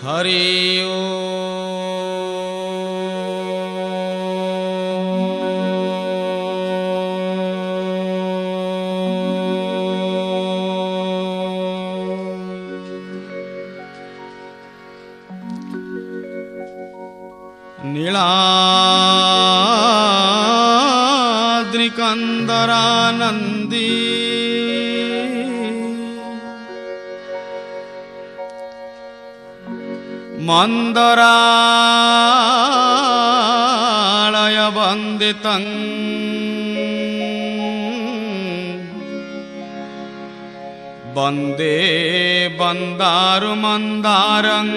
हरि ओम। नीलाद्रिकंदरानंदी मंदरालय वंदितं वंदे वंदारु मंदारं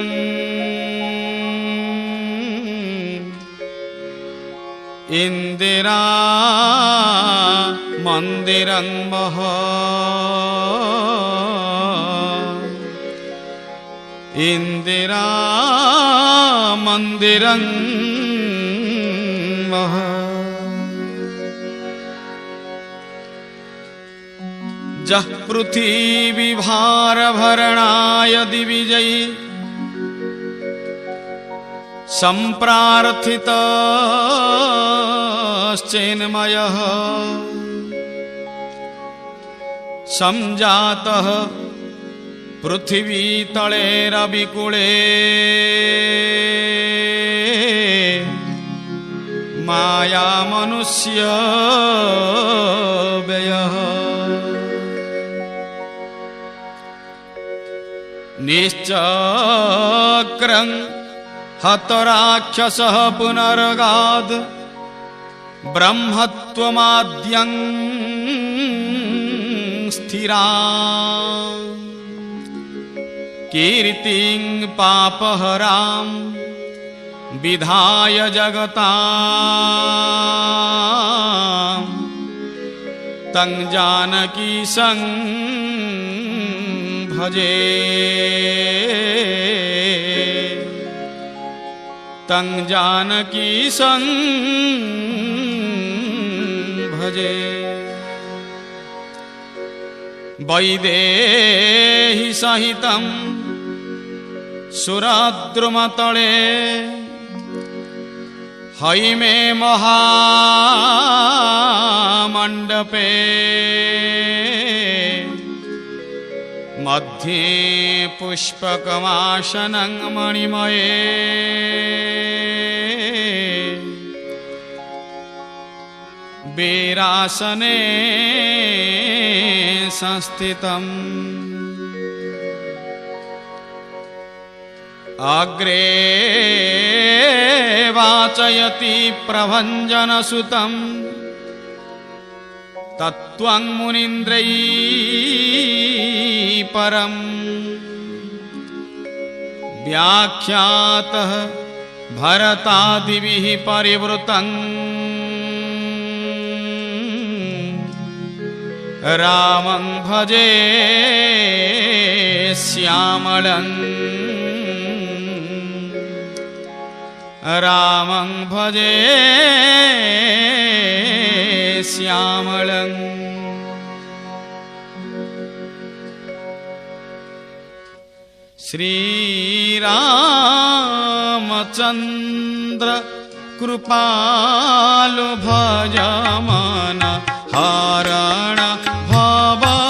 इंदिरा मंदिरं महा इंदिरा मंदिरं महा। जः पृथ्वी भार भरणाय दिविजयी संप्रार्थितश्चेन्मयः संजातः पृथ्वी तले रविकुले माया मनुष्य व्ययः निश्चक्रं हतराक्षसः पुनर्गाद ब्रह्मत्वमाद्यं स्थिरा कीर्तिं पापहरां विधाय जगतां तं जानकीशं भजे तं जानकीशं भजे। वैदेही सहितं सुरद्रुमतले हैमे महामण्डपे मध्ये पुष्पकमासनं मणिमये वीरासने संस्थितम् अग्रे वाचयति प्रभञ्जनसुतं तत्त्वं मुनीन्द्रैः परं व्याख्यातः भरतादिभिः परिवृतं रामं भजे श्यामलं रामं भजे श्यामलं। श्रीरामचन्द्र कृपालु भजमन हरण भवभयदारुणम्।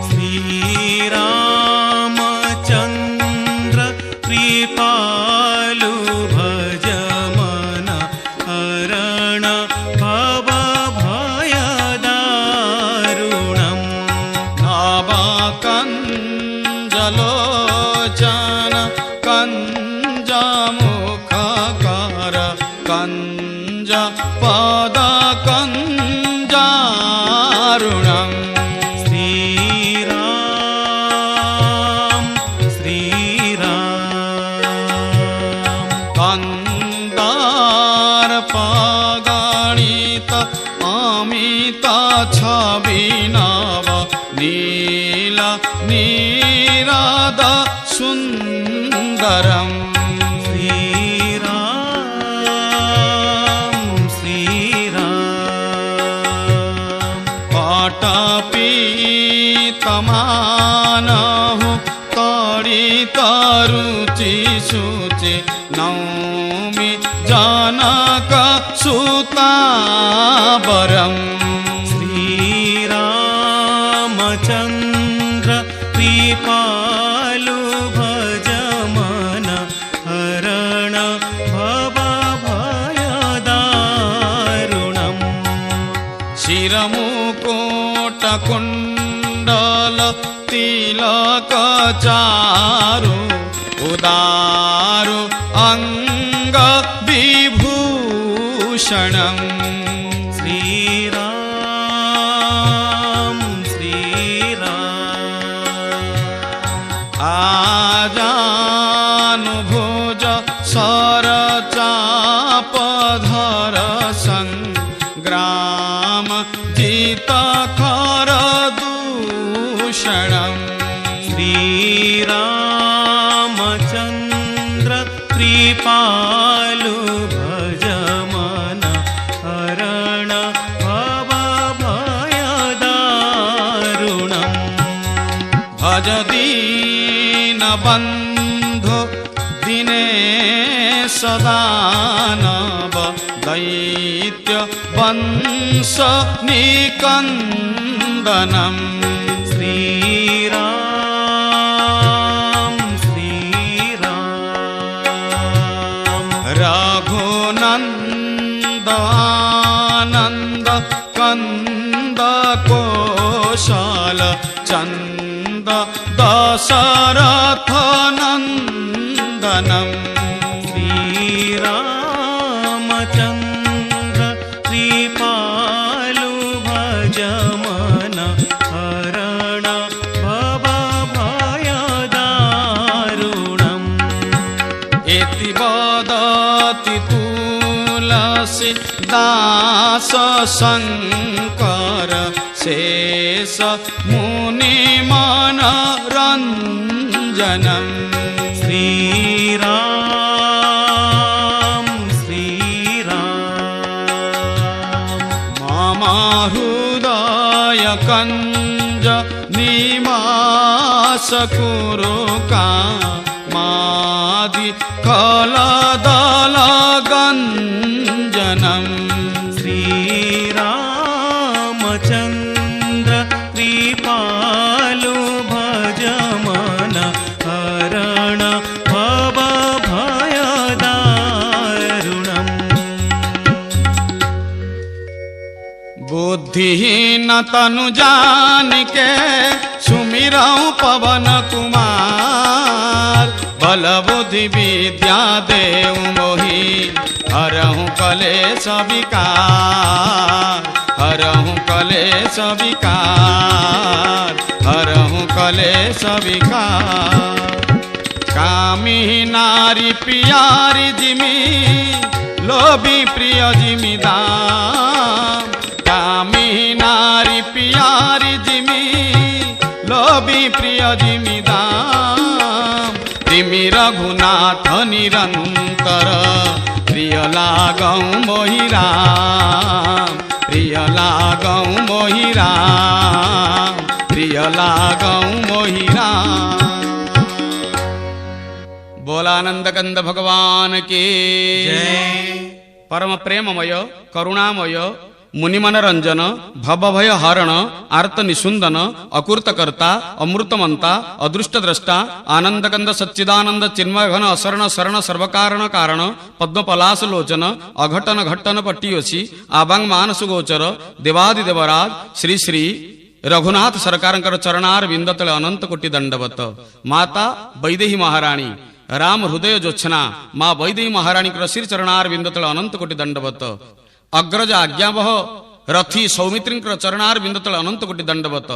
श्रीरामचन्द्र कृपालु भजमन हरण भवभयदारुणम्। नवकञ्जलोचन कञ्जमुखकर कञ्जपदकञ्जारुणम्। श्रीराम श्रीराम कन्दारपगणित अमित छविनव नील नीरद सुन्दरम्। श्रीराम श्रीराम पाटपीतमानः तरुचि सुचि नौमि जनक सुतावरम् श्रीरामचन्द्र कृपालु भज मन हरण भवभयदारुणम् शिरमुकुटकुण्डल तिलक चारु उदारु अंग विभूषणम् श्रीराम आजानुभुज सरचापधर संग्राम जितकर दूषणम् श्रीरामचन्द्र कृपालु भज मन हरण भवभयदारुणम् भज दीनबन्धु दिनेश दानव दैत्य वंश निकन्दनम् श्रीराम रघुनंद आनंद कंद कौशल चंद दशरथ नंदनम् श्रीरामचन्द्र कृपालु भज मन हरण भवभयदारुणम् एति वदति तुलसी दास शंकर शेष मुनि मनरंजनम् श्रीराम मम हृदय कंज निवास कुरु कामादि कलदल गंजनम् श्रीरामचन्द्र कृपालु भज मन हरण भवभयदारुणम् बुद्धिहीन तनु जानिके सुमिरऊं पवन कुमार बल बुद्धि विद्या देव मोहि हरहूँ कलेश विकार हरहूँ कलेश विकार हरहूँ कलेश विकार कामी नारी प्यारी जिमी लोभी प्रिय जिमी दाम कामी नारी प्यारी जिमी लोभी प्रिय जिमी दाम तिमी रघुनाथ निरंतर प्रिय लागौं मोहि राम प्रिय लागौं मोहि राम प्रिय लागौं मोहि राम। बोलानंद कंद भगवान की जय। परम प्रेममय करुणामय मुनिमनरंजन भवभय हरण आर्त निषुंदन अकृतकर्ता अमृतमंता अदृष्टद्रष्टा आनंदकंद सच्चिदानंद चिन्मय घन असरण शरण सर्वकारण कारण पद्मपलास लोचन अघटन घट्टन पट्टियोसी आबांग मानस गोचर देवादिदेवराज श्री श्री रघुनाथ सरकार चरणार विंद तले अनंत कोटि दंडवत माता वैदेही महाराणी राम हृदय जोत्सना माँ वैदेही महाराणी श्री चरणार विंद तले अनंत कोटि दंडवत अग्रज आज्ञावह रथी सौमित्री चरणार बिंदतल अनंत कोटि दंडवत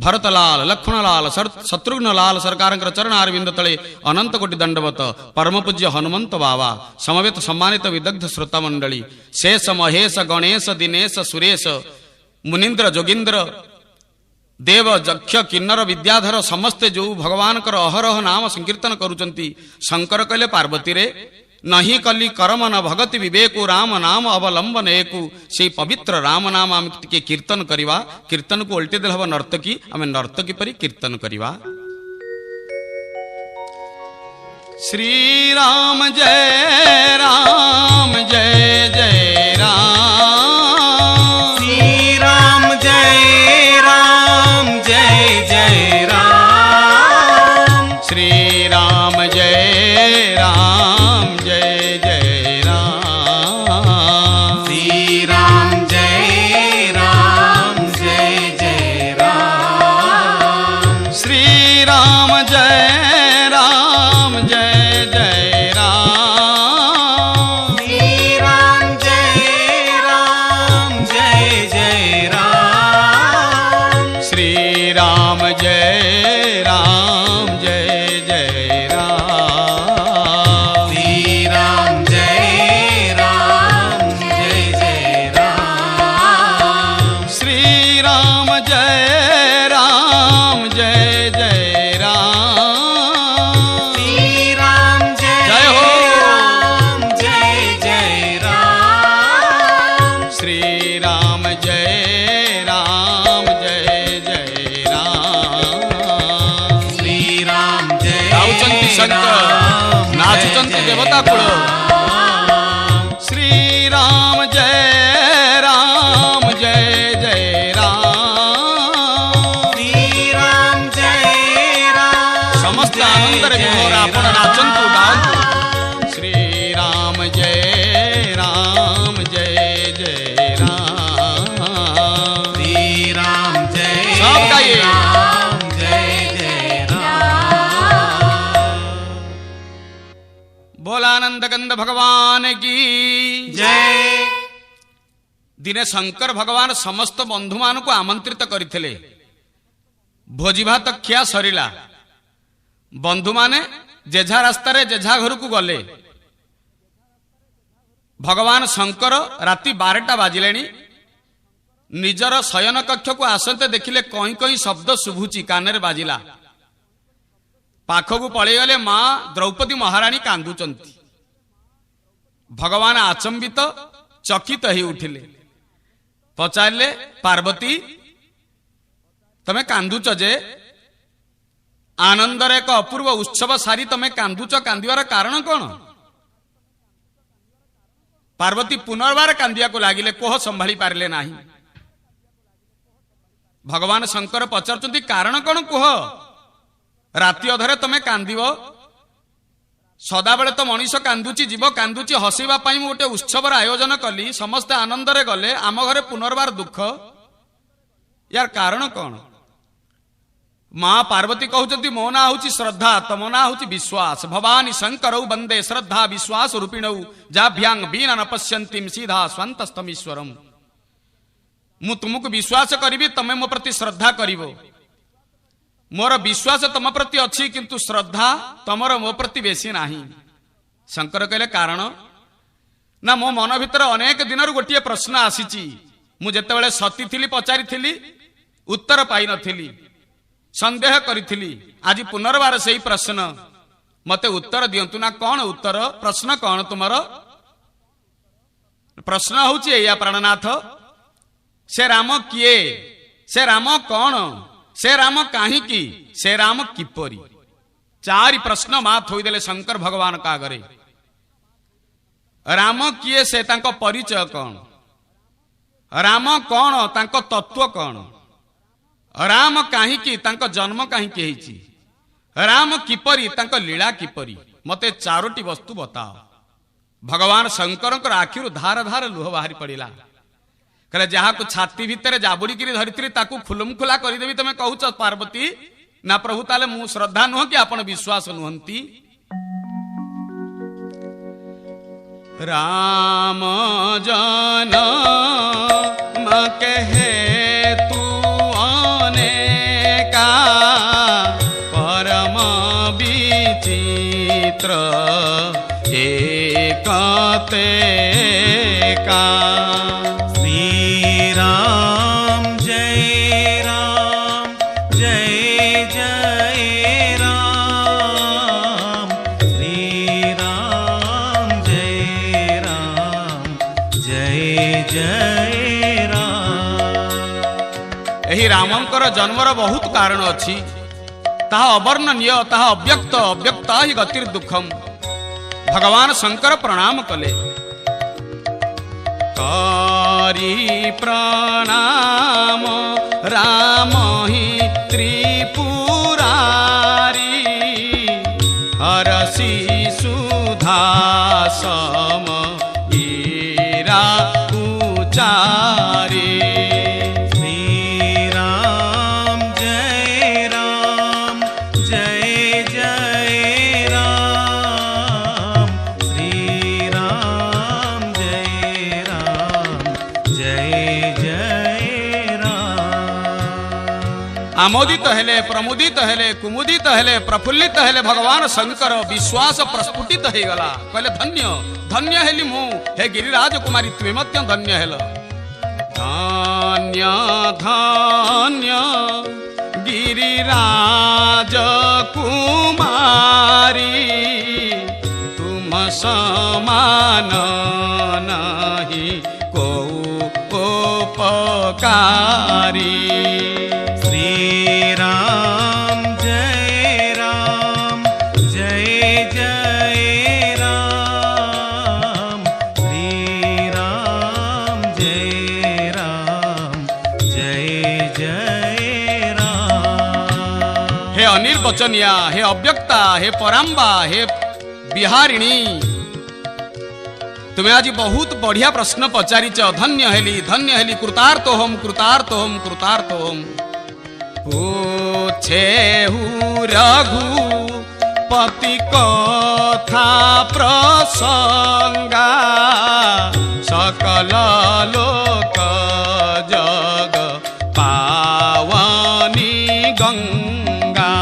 भरतलाल लक्ष्मणलाल शत्रुघ्नलाल सरकार चरणार बिंदतले अनंत कोटि दंडवत परम पूज्य हनुमंत बाबा समवेत सम्मानित विदग्ध श्रोता मंडली शेष महेश गणेश दिनेश सुरेश मुनीन्द्र जोगींद्र देव जक्ष किन्नर विद्याधर समस्ते जो भगवान अहरह नाम संकीर्तन करुचंती शंकर कहले पार्वती रे नहीं कली करम न भगति विवेकु राम नाम अवलंबन एकु से पवित्र राम नाम आम के कीर्तन करिवा कीर्तन को उल्टे दिल हब नर्तकी आम नर्तकी परी कीर्तन करिवा। श्री राम जय राम जय जय राम। श्री राम जय राम जय जय राम। श्री राम जय राम जय जय राम। श्री राम जय राम जय जय राम। श्री राम जय राम जय जय राम। श्री राम जय राम जय जय राम। श्री राम जय राम जय जय राम। श्री राम जय राम जय जय राम। श्री राम जय राम जय जय राम। श्री राम जय जय हो। राम जय जय राम। श्री राम जय राम जय जय राम। श्री राम जय गाउचंती संत राम नाचुचंती जय देवता कुल। राम। श्री राम जय राम जय जय राम। श्री राम जय राम समस्त आनंद रे विभोर आपण नाचंतु गांतु। श्री राम जय राम जय जय राम। श्री राम जय सब गाइए। राम जय जय राम। बोलानंद कंद भगवान की जय। दिने शंकर भगवान समस्त बंधु मान को आमंत्रित करथिले। भोजी भात खिया सरिला। बंधु माने जेझा रास्ता रे जेझा घर को गले। भगवान शंकर राति 12टा बाजिलेनी। निजर शयन कक्ष को आसते देखिले कहीं कहीं शब्द शुभुची कानेर बाजिला। पाखकू पळेई गले मां द्रौपदी महारानी कांदुचंती। भगवान आचंबित चकित ही उठिले। पचारे पार्वती तमे कांदुच जे आनंदर एक अपूर्व उत्सव सारी तमे कांदुच कांदिवार कारण कौन? पार्वती पुनर्बार कांदिया को लागिले कोह संभाली पारिले नाही। भगवान शंकर पचारुचंती कारण कौन कुह? राति अधरे तमे कांदिव। सदाबेले तो मनीष कांदुची जीव कांदुची हसैबा पाई मु गोटे उत्सवर आयोजन कली। समस्ते आनंदरे गले आम घरे पुनर्बार दुख। यार कारण कौन? मां पार्वती कहउचंती मो ना होची श्रद्धा तम ना होची विश्वास। भवानी शंकरौ वंदे श्रद्धा विश्वास रूपिणौ जाभ्यांग बीन न पश्यंतीम सीधा स्वांतस्तमीश्वरम। मु तुमको विश्वास करिबी तमे मो प्रति श्रद्धा करिवो। मोर विश्वास तम प्रति अच्छी किंतु श्रद्धा तमर मो प्रति बेसी नाही। शंकर कहले कारण ना मो मन भितर अनेक दिनर गोटे प्रश्न आसीची। मु जेतेबेले सती थिली पचारि थिली उत्तर पाई नथिली। संदेह करिथिली। आज पुनर्बार सेही प्रश्न मते उत्तर दियंतु ना। कौन उत्तर? प्रश्न कौन तुमर? प्रश्न होची एया प्राणनाथ से राम किए? से राम कौन? से राम काहे की? से राम किपरी? चारि प्रश्न मात होइदेले शंकर भगवान का आगरे। राम किए से तांको परिचय कौन? राम कौन तांको तत्व कौन? राम काहे की तांको जन्म काहे की हेची? राम किपरी तांको लीला किपरी? मते चारोटी वस्तु बताओ। भगवान शंकर आखिरु धार धार लुह बाहरी पड़िला। कहले जहा को छाती भितर जाबुड़ी किरी धरित्री ताकू खुलम खुला करदेवी तमे कहूच पार्वती? ना प्रभु ताले मु श्रद्धा नुह कि आपण विश्वास नुहंती? राम जनम कहे तू अनेका परम विचित्र एकते का। श्री राम जय राम जय जय राम। श्री राम जय जय राम। एही रामंकर जन्मर बहुत कारण अच्छी। ताहा अवर्णनीय ताहा अव्यक्त अव्यक्ता ही गतिर्दुखम। भगवान शंकर प्रणाम कले। करी प्रणाम राम ही त्रिपुरारी, हरसी सुधा सम ईरा उचारी। आमोदित हेले, प्रमुदित हेले, कुमुदित हेले, प्रफुल्लित हेले भगवान शंकर। विश्वास प्रस्फुटित हो गला। कहले धन्य धन्य हेली मु हे गिरिराज कुमारी, तुमे मध्य धन्य हेल। धन्य धन्य गिरिराज कुमारी, तुम समान नहीं को उपकारी। अनिर्वचनिया, हे अव्यक्ता, हे पराम्बा, हे बिहारिणी, तुम्हें आज बहुत बढ़िया प्रश्न पचारिच। धन्य हेली कृतार्थ होम कृतार्थ होम कृतार्थ होम। पूछे रघुपति कथा प्रसंगा, सकल लोक जग पावनी गंगा।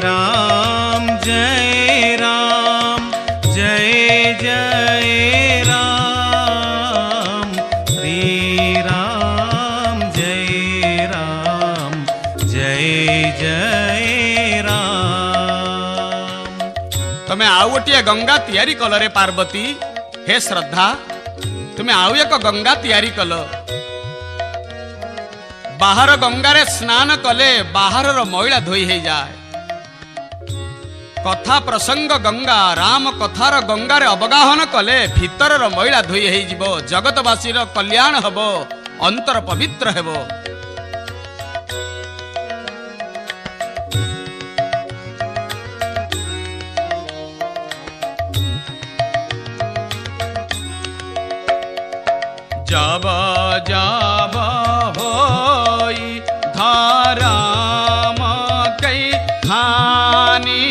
राम जय राम, जय जय राम। श्री राम जय राम, जय जय राम। तमे आउ गोटे गंगा तैयारी कल रे पार्वती। हे श्रद्धा, तुम्हें आउ एक गंगा तैयारी कल। बाहर गंगारे स्नान कले बाहर मैला धोई हो जाए। कथा प्रसंग गंगा, राम कथार गंगारे अवगाहन कले भीतर मैला धोई हो, जगतवासी कल्याण हब, अंतर पवित्र हेब। जब जब होई धाराम कई हानि,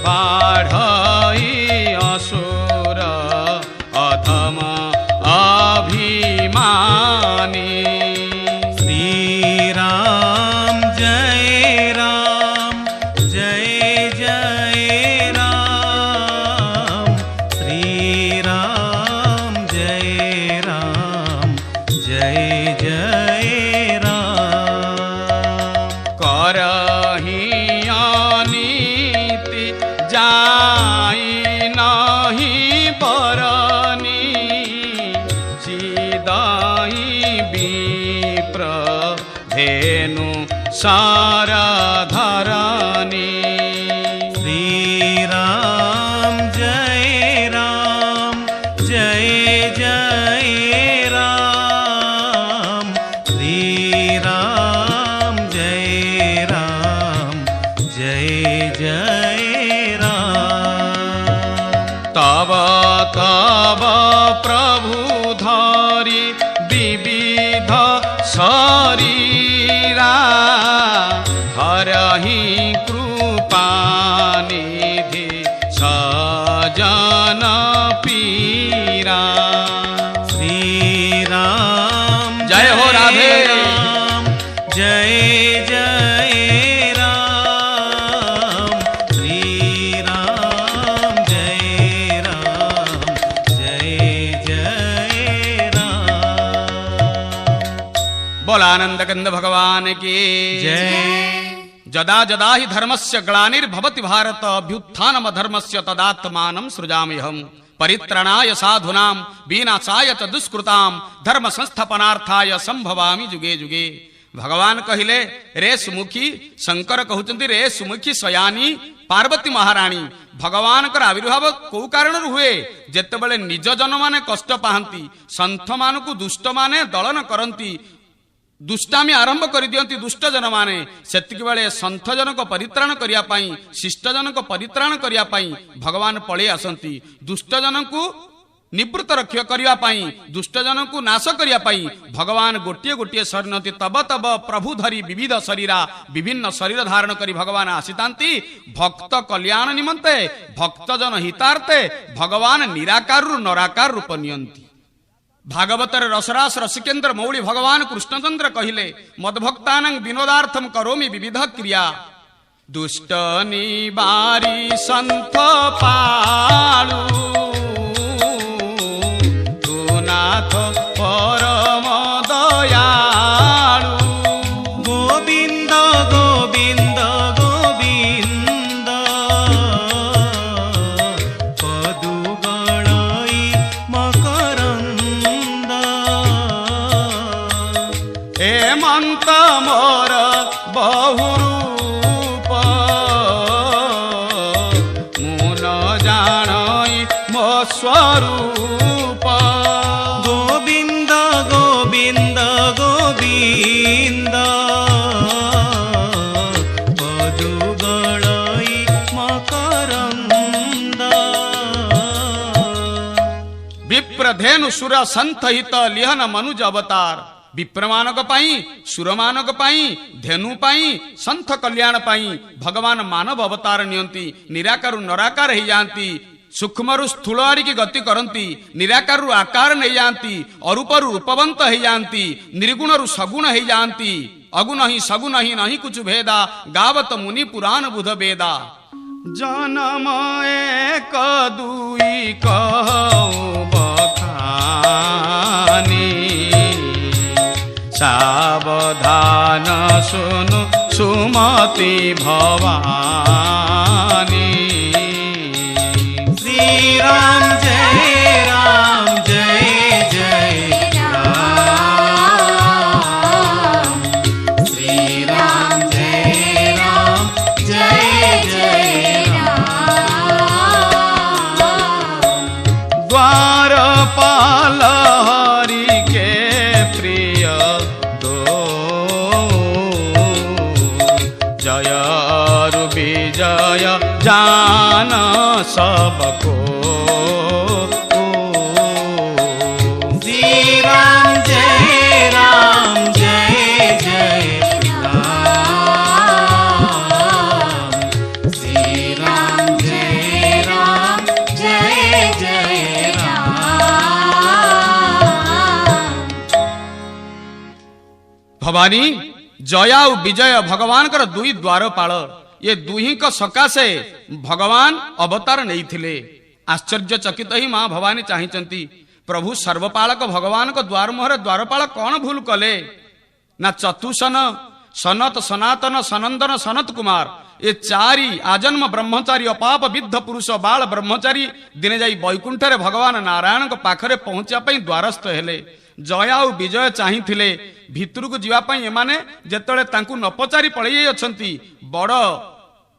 बाढ़ई असुर अधम अभिमानी। श्री राम जय राम, जय जय राम। श्री राम जय राम, जय जय राम। करही अनीति जाई नहीं बरनी, चिदाई विप्र धेनु सारधरनी। श्री राम जय राम, जय जय राम। श्री राम जय राम, जय जय राम। तब तब प्रभु धारी विविध शरीरा, हरहि कृपानिधि सजन पीरा। श्री राम जय हो राधे। राम, जय जय राम। श्री राम जय राम, जय जय राम। बोल आनंद कंद भगवान की जय। जदा जदा हि धर्मस्य ग्लानिर्भवति भारत, अभ्युत्थानम धर्मस्य तदात्मानं सृजाम्यहम्। परित्रणाय साधूनां विनाशाय च दुष्कृतां, धर्म संस्थापनार्थाय संभवामि जुगे जुगे। भगवान कहिले रे सुमुखी, शंकर कहउचंती रे सुमुखी शयानी पार्वती महाराणी। भगवान कर आविर्भाव को कारण हुए जेतेबेले निज जन माने कष्ट पाहंती, संथ मानकु दुष्ट माने दलन करंती, दुष्टामी आरंभ कर दियंती दुष्ट जन माने, सेतिक बेले संथ जन को परित्राण करिया पई, शिष्ट जन को परित्राण करिया पई भगवान पळे आसंती। दुष्ट जन को निवृत्त रक्षा करिया पई, दुष्ट जन को नाश करिया पई भगवान गोटिए गोटिए शरणति तब तब प्रभु धरी विविध शरीरा, विभिन्न शरीर धारण करी भगवान आसितांती भक्त कल्याण निमंते, भक्त जन हितार्थे भगवान निराकार रु नराकार रूप नियंती। भागवतर रसरास रसिकेन्द्र मौली भगवान कृष्णचंद्र कहिले मद्भक्तानां विनोदार्थम करोमि विविध क्रिया। दुष्ट निवारी संथ पालु नाथ परम दयालु। गोविंद गोविंद गोविंद पदु गणई मकरंद। हेमंत मोर बहुरूप मुन जानई मो स्वरूप। गोविंद गोविंद गोविंद पदु गणई मकरंद। विप्रधेनु सुर संतहित लिहन मनुज अवतार। विप्रमानक पाई, सुरमानक पाई, धेनु पाई, संथ कल्याण पाई भगवान मानव अवतार नियंती। निराकार नराकार हो जाती, सूक्ष्मरु स्थूल आड़िकी गति करती, निराकार आकार नहीं जाती, अरूपरु रूपवंत हो जाती, निर्गुणरु सगुण हो जाती। अगुण ही सगुण ही नहीं कुछ भेदा, गावत मुनि पुराण बुध वेदा। जन्म एक दुई कहु बखानी, सावधान सुनु सुमति भवानी। श्री राम जय राम जय जय राम। श्री राम जय राम जय जय राम। द्वारपाल हरि के प्रिय दो, जय रु विजय जान सबको। श्री राम जय राम जय जय राम। श्री राम जय जय राम। भवानी जया और विजय भगवान कर दुई द्वारपाल, ये दुही को सकाशे भगवान अवतार नहीं थिले। आश्चर्यचकित ही मां भवानी चाहिंचंती प्रभु सर्वपालक भगवान को द्वार मुहर द्वारपाल कौन भूल कले ना चतुसन सनत सनातन सनंदन सनत कुमार ये चारि आजन्म ब्रह्मचारी अपाप विद्ध पुरुष बाल ब्रह्मचारी दिने जाई वैकुंठ रे भगवान नारायण को पाखरे पहुंचा पई द्वारस्थ हेले। जया और विजय चाहिथिले भितर को जीवा पई एमाने जेतळे तांकु न पचारी पळै जाई अछंती बड़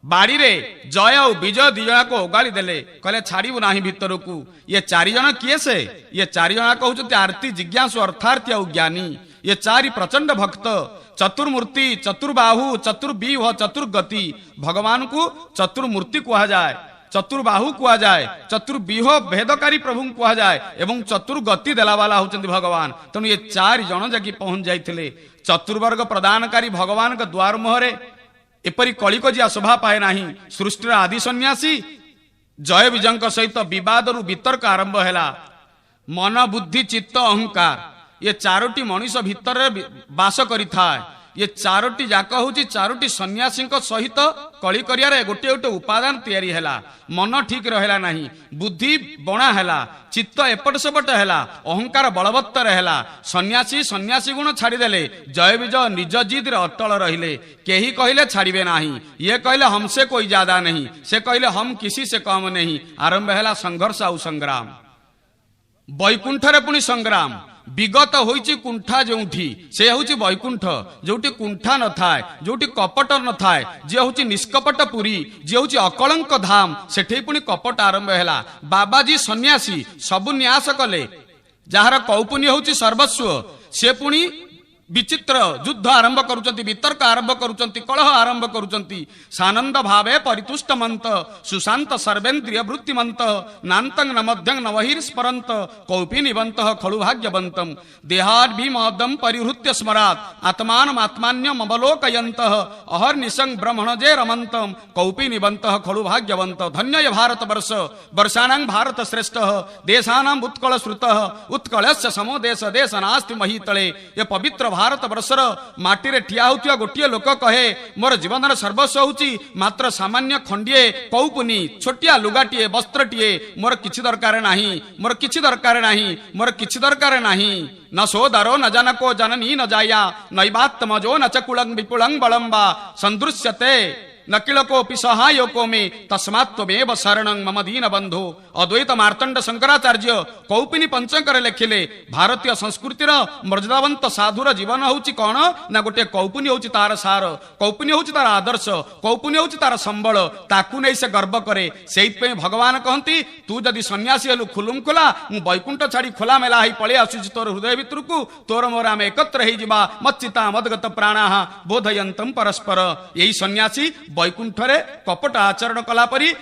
बाड़ी रे जय और विजय दी जना को ओगाड़ी देले कहले छाड़ू ना भितर को। ये चारि जन किए से ये चारि जना कहउछंती आरती जिज्ञासु अर्थार्थी और ज्ञानी। ये चारि प्रचंड भक्त चतुर्मूर्ति चतुर्बाहु चतुर्व्यूह चतुर्गति भगवान को चतुर्मूर्ति कहा जाए, चतुर्बाहु कहा जाए, चतुर्व्यूह भेदकारी प्रभु कहा जाए एवं चतुर्गति देला वाला होचंती भगवान। तेणु ये चारि जन जाकी पहुंच जाइथिले चतुर्वर्ग प्रदानकारी भगवान के द्वार मुहरे। एपरी कलिकजिया शोभा पाए नाही। सृष्टिर आदि सन्यासी जय विजय सहित विवाद रु वितर्क आरंभ हैला। मन बुद्धि चित्त अहंकार ये चारोटी मनीष भितर बास करिथाय। ये चारोटी जाक होची चारोटी सन्यासी सहित कली करियारे गोटे गोटे उपादान तैयारी हैला। मन ठीक रहला नहीं, बुद्धि बणा हैला, चित्त एपट सेपट हैला, अहंकार बलवत्तर हैला। सन्यासी सन्यासी गुण छाड़ीदेले, जय विजय निज जिद रे अटल रहिले। केही कहिले छाड़िबे नाही, ये कहले हमसे कोई ज्यादा नहीं, से कहले हम किसी से कम नहीं। आरंभ हैला संघर्ष और संग्राम। वैकुंठ रे पुणी संग्राम, विगत होइछि कुंठा जोंठी से होछि वैकुंठ जोंठी कुंठा न थाए जोंठी कपट न थाए जे होछि निष्कपट पुरी जे होछि अकलंक धाम सेठे पुनी कपट आरंभ हैला। बाबाजी सन्यासी सबु न्यास कले जहार कौपुनी होछि सर्वस्व से पुनी विचित्र युद्ध आरंभ करुचंती वितर्क आरंभ करुचंती कलह आरंभ करुचंती सानंद भावे परितुष्टमंत सुशांत सर्वेन्द्रिय वृत्तिमंत नान्तं न मध्यं न बहिर्स्मरंत कौपिनिवंत खलु भाग्यवंतम देहाद् भीमदम परिहृत्य स्मरात् आत्मानमात्मान्यम अवलोकयन्तः अहर्निशं ब्रह्मणजे रमन्तम कौपिनिवंत खलु भाग्यवंत। धन्य भारत वर्ष वर्षाणां भारत श्रेष्ठः देशानां उत्कल श्रुतः उत्कलस्य समो देश देश नास्ति महीतले। ये पवित्र भारत वर्षर माटी रे ठिया होतिया गोटिए लोक कहे मोर जीवन सर्वस्व होची मात्र सामान्य खंडिए कौपुनी छोटिया लुगाटिए वस्त्रटिए मोर किछि दरकार नाही मोर किछि दरकार नाही मोर किछि दरकार नाही न सोदरो न जनको जननी न जाया नैवात्मजो न चकुलं विपुलं बलंबा संदृश्यते न किलकोपि सहायको में तस्मात्त्वमेव शरणं मम दीन बंधु। अद्वैत मार्तंड शंकराचार्य कौपिनी पंचकर लेखिले भारतीय संस्कृतिर मर्यादावंत साधुर जीवन होची कौन ना गोटे कौपुनी होची तार सार कौपुनी होची तार आदर्श कौपुनी होची तार संबल ताकू नहीं से गर्व करे। सेइतपे भगवान कहंती तू जदि सन्यासी हेलु खुलुम खुला मु वैकुंठ छाड़ी खोला मेला ही पळे आसुची तोर हृदय भितरकू तोर मोर आमे एकत्र हेइ जिबा मच्चिता मदगत प्राणाः बोधयन्तम परस्पर। यही सन्यासी वैकुंठरे कपट आचरण कला परी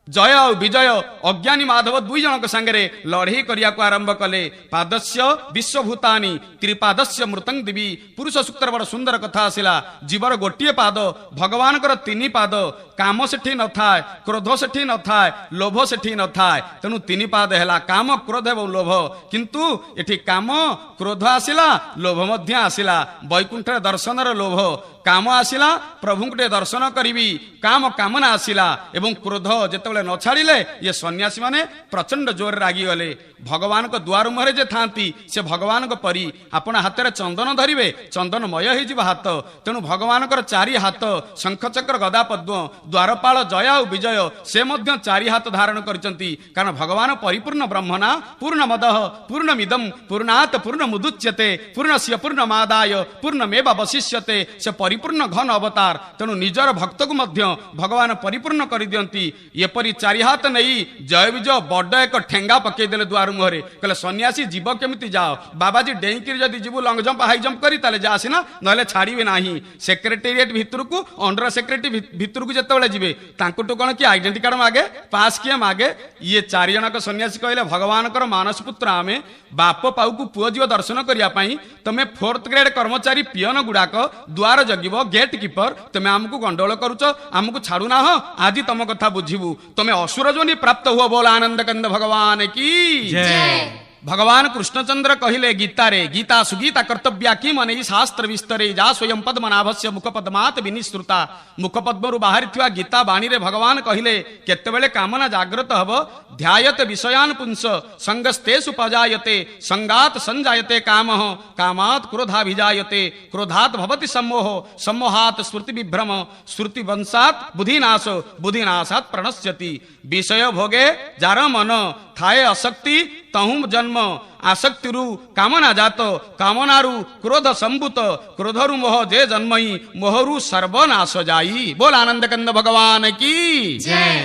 जय और विजय अज्ञानी माधव दुई जनक संगे लड़े करिया को आरंभ कले। पादस्य विश्वभूतानि त्रिपादस्य मृतं दिवी पुरुष सूत्र बड़ सुंदर कथा आसिला। जीवर गोटे पाद भगवान तीन पाद काम सेठी न थाए क्रोध सेठी न थाए लोभ सेठी न थाए तेणु तीन पाद है काम क्रोध एवं लोभ किंतु एठी काम क्रोध आसिला लोभ मध्य आसिला। वैकुंठ दर्शनर लोभ काम आसिला प्रभु के दर्शन करी काम कामना आसिला एवं क्रोध जिते न छाड़िले ये सन्यासी माने प्रचंड जोर रागी गले। भगवान को द्वार मुहरे जे थांती से भगवान को परी आपण हाथ में चंदन धरिवे चंदनमय हो हाथ तेणु भगवान चारि हाथ शंख चक्र गदा पद्म द्वारपाल जय और विजय से मध्य चारि हाथ धारण करचंती कारण भगवान परिपूर्ण ब्रह्मणा पूर्ण मदः पूर्ण मिदम पूर्णात् पूर्ण मुदुच्यते पूर्णस्य पूर्णमादाय पूर्णमेव अवशिष्यते से परिपूर्ण घन अवतार तेणु निजर भक्त को मध्य भगवान परिपूर्ण कर दियंती। एपरी चारि हाथ नहीं जय विजय बड़ एक ठेंगा पकईदे द्वार मुहरे कहले सन्यासी जीव केमिति जाओ बाबाजी डेईकि जदि जीवु लंग जंप हाई जंप करी ताले जा आसीना नहले छाड़िबे नाही। सेक्रेटेरिएट भितरकू अंडर सेक्रेटरी भितरकू जेतेबेले जिबे तांकुटू कोन कि आइडेंटिटी कार्ड मागे पास किए मागे ये चारि जनक सन्यासी कहले भगवानकर मानस पुत्र आमे बाप पाउकू पुओ जीव दर्शन करिया पई तमे 4th ग्रेड कर्मचारी पियन गुडाक द्वार जगिबो गेट कीपर तमे हमकू गंडोल करूच हमकू छाड़ू ना हो आज तुम कथा बुझिबू तमे असुर जोनि प्राप्त हुआ बोल आनंद कंद भगवान की जय। भगवान कृष्णचंद्र कहिले गीता रे गीता सुगीता कर्तव्या कि मन शास्त्र विस्तरे जा स्वयं पद्मनाभस्य मुखपद्मात् विनिश्रुता। मुखपद्मरु बाहरी थिवा गीता बाणी रे भगवान कहिले केतेबेले कामना जागृत हब ध्यायत विषयान पुंस संगस्तेषु पजायते संगात संजायते कामः कामात् क्रोधाभिजायते क्रोधात् भवति सम्मोह सम्मोहात् स्मृति विभ्रम स्मृति वंशात् बुद्धिनाश बुद्धिनाशात् प्रणश्यति। विषय भोगे जार मन थाए आसक्ति तहुं जन्म आसक्तिरु कामना जात कामनारु क्रोध संभूत क्रोधरु मोह जे जन्मई मोहरु सर्वनाश जाई। बोल आनंद कंद भगवान की जय।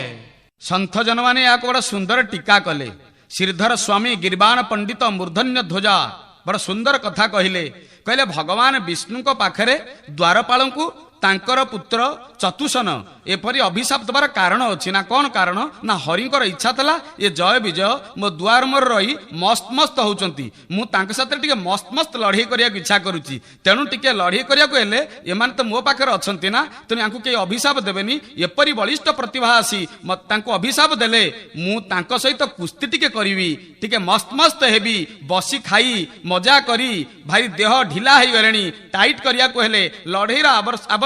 संत जन माने या बड़ा सुंदर टीका कले। श्रीधर स्वामी गिरबाण पंडित मूर्धन्य ध्वजा बड़ा सुंदर कथा कहले कहले भगवान विष्णु को पाखरे द्वारपाल को तांकर पुत्र चतुसन एपरी अभिशाप देवार कारण अच्छी ना कौन कारण ना हरिंकर इच्छा था ये जय विजय मो द्वार मोर रही मस्त मस्त होचंती मु तांक साथे टिके मस्त मस्त लड़ाई करिया इच्छा करूची तेणु टिके लड़ाई करिया को हेले एमान तो मो पाखरे अछंती ना तेणु यांकु के अभिशाप देबेनी एपरी बलिष्ठ प्रतिभा आसी तांको अभिशाप देले मु तांक सहित कुस्ती टिके करिवि टिके मस्त मस्त हेबी बसी खाई मजा करी भाई देह ढिला हो गलेनी टाइट करिया को हेले लड़ाई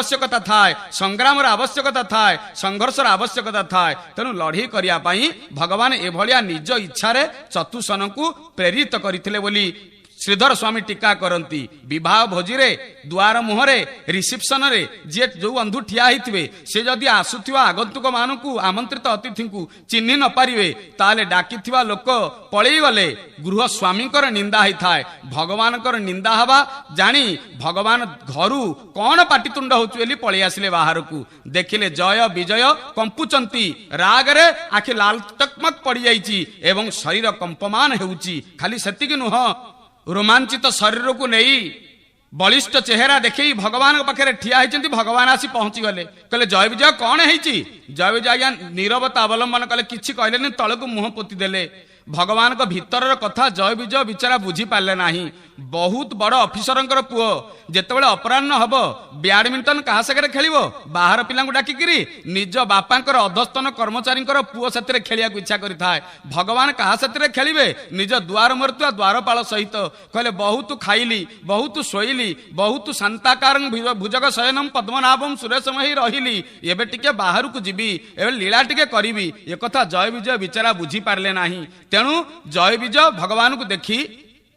आवश्यकता थाए संग्राम आवश्यकता थाए संघर्षर आवश्यकता थाए तेणु लड़ाई करिया पई भगवान एभलिया निज इच्छा रे चतुसन को प्रेरित करथिले बोली श्रीधर स्वामी टीका करती विवाह भोजी रे द्वार मुहरे रिसेप्शन रे जे जो बंधु ठिया होइथिबे से जदि आसुथिबा आगंतुक मानकु आमंत्रित अतिथि को चिन्हि न पारिबे ताले डाकिथिबा लोक पळेई गले गृह स्वामीकर निंदा होइथाय भगवानकर निंदा हवा जानी भगवान घरु कौन पाटितुंड होउछ बेली पळेई आसिले बाहरकू देखिले जय विजय कंपुचंती रागरे आखि लाल टकमक पड़ी जाइछि एवं शरीर कंपमान हेउछि खाली सेतिकि नुह रोमांचित शरीर को नहीं बलिष्ठ चेहरा देखी भगवान पाखे ठिया होती भगवान आसी पहुंची गले कहले जय विजय कौन है जय विजय आज्ञा नीरवता अवलंबन कले किछि कहले तलक मुह पोति देले भगवान को भीतर कथा जय विजय बिचारा बुझी पारे ना बहुत बड़ अफिसर पुओ जितेबाला अपराह्न हम बैडमिंटन क्या सागर खेल बाहर पिला डाकिकी निज बापांकर अधस्तन कर्मचारी पुओ से खेलिया इच्छा करें भगवान क्या साथी खेलिए निज द्वार मरुआ द्वारपाल सहित कहले बहुत खाइली बहुत शोइली बहुत शांताकार भुजग शयनम पद्मनाभम सुरेशमयी रही एवं टिके बाहर को जीवी एवं लीला टिके करी एक जय विजय बिचारा बुझी पारे ना तेणु जय विजय भगवान को देखी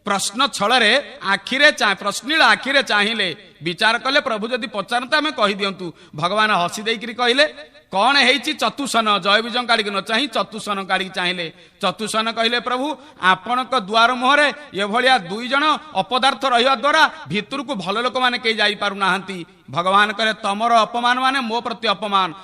प्रश्न छଳରେ आखिरे प्रश्निल आखिरे चाहिए विचार कले प्रभु जदि पचारते आम कही दिंतु भगवान हसी देकरी कहले कौन है चतुसन जय विजय काढ़ी न चाह चतुसन काढ़ी चाहिए चतुसन कहले प्रभु आपण द्वार मुहरे ये भाया दुई जन अपदार्थ रहा द्वारा भितर को भल लोक मैंने कई जापारूना भगवान कहले तमर अपमान माने मो प्रति अपमान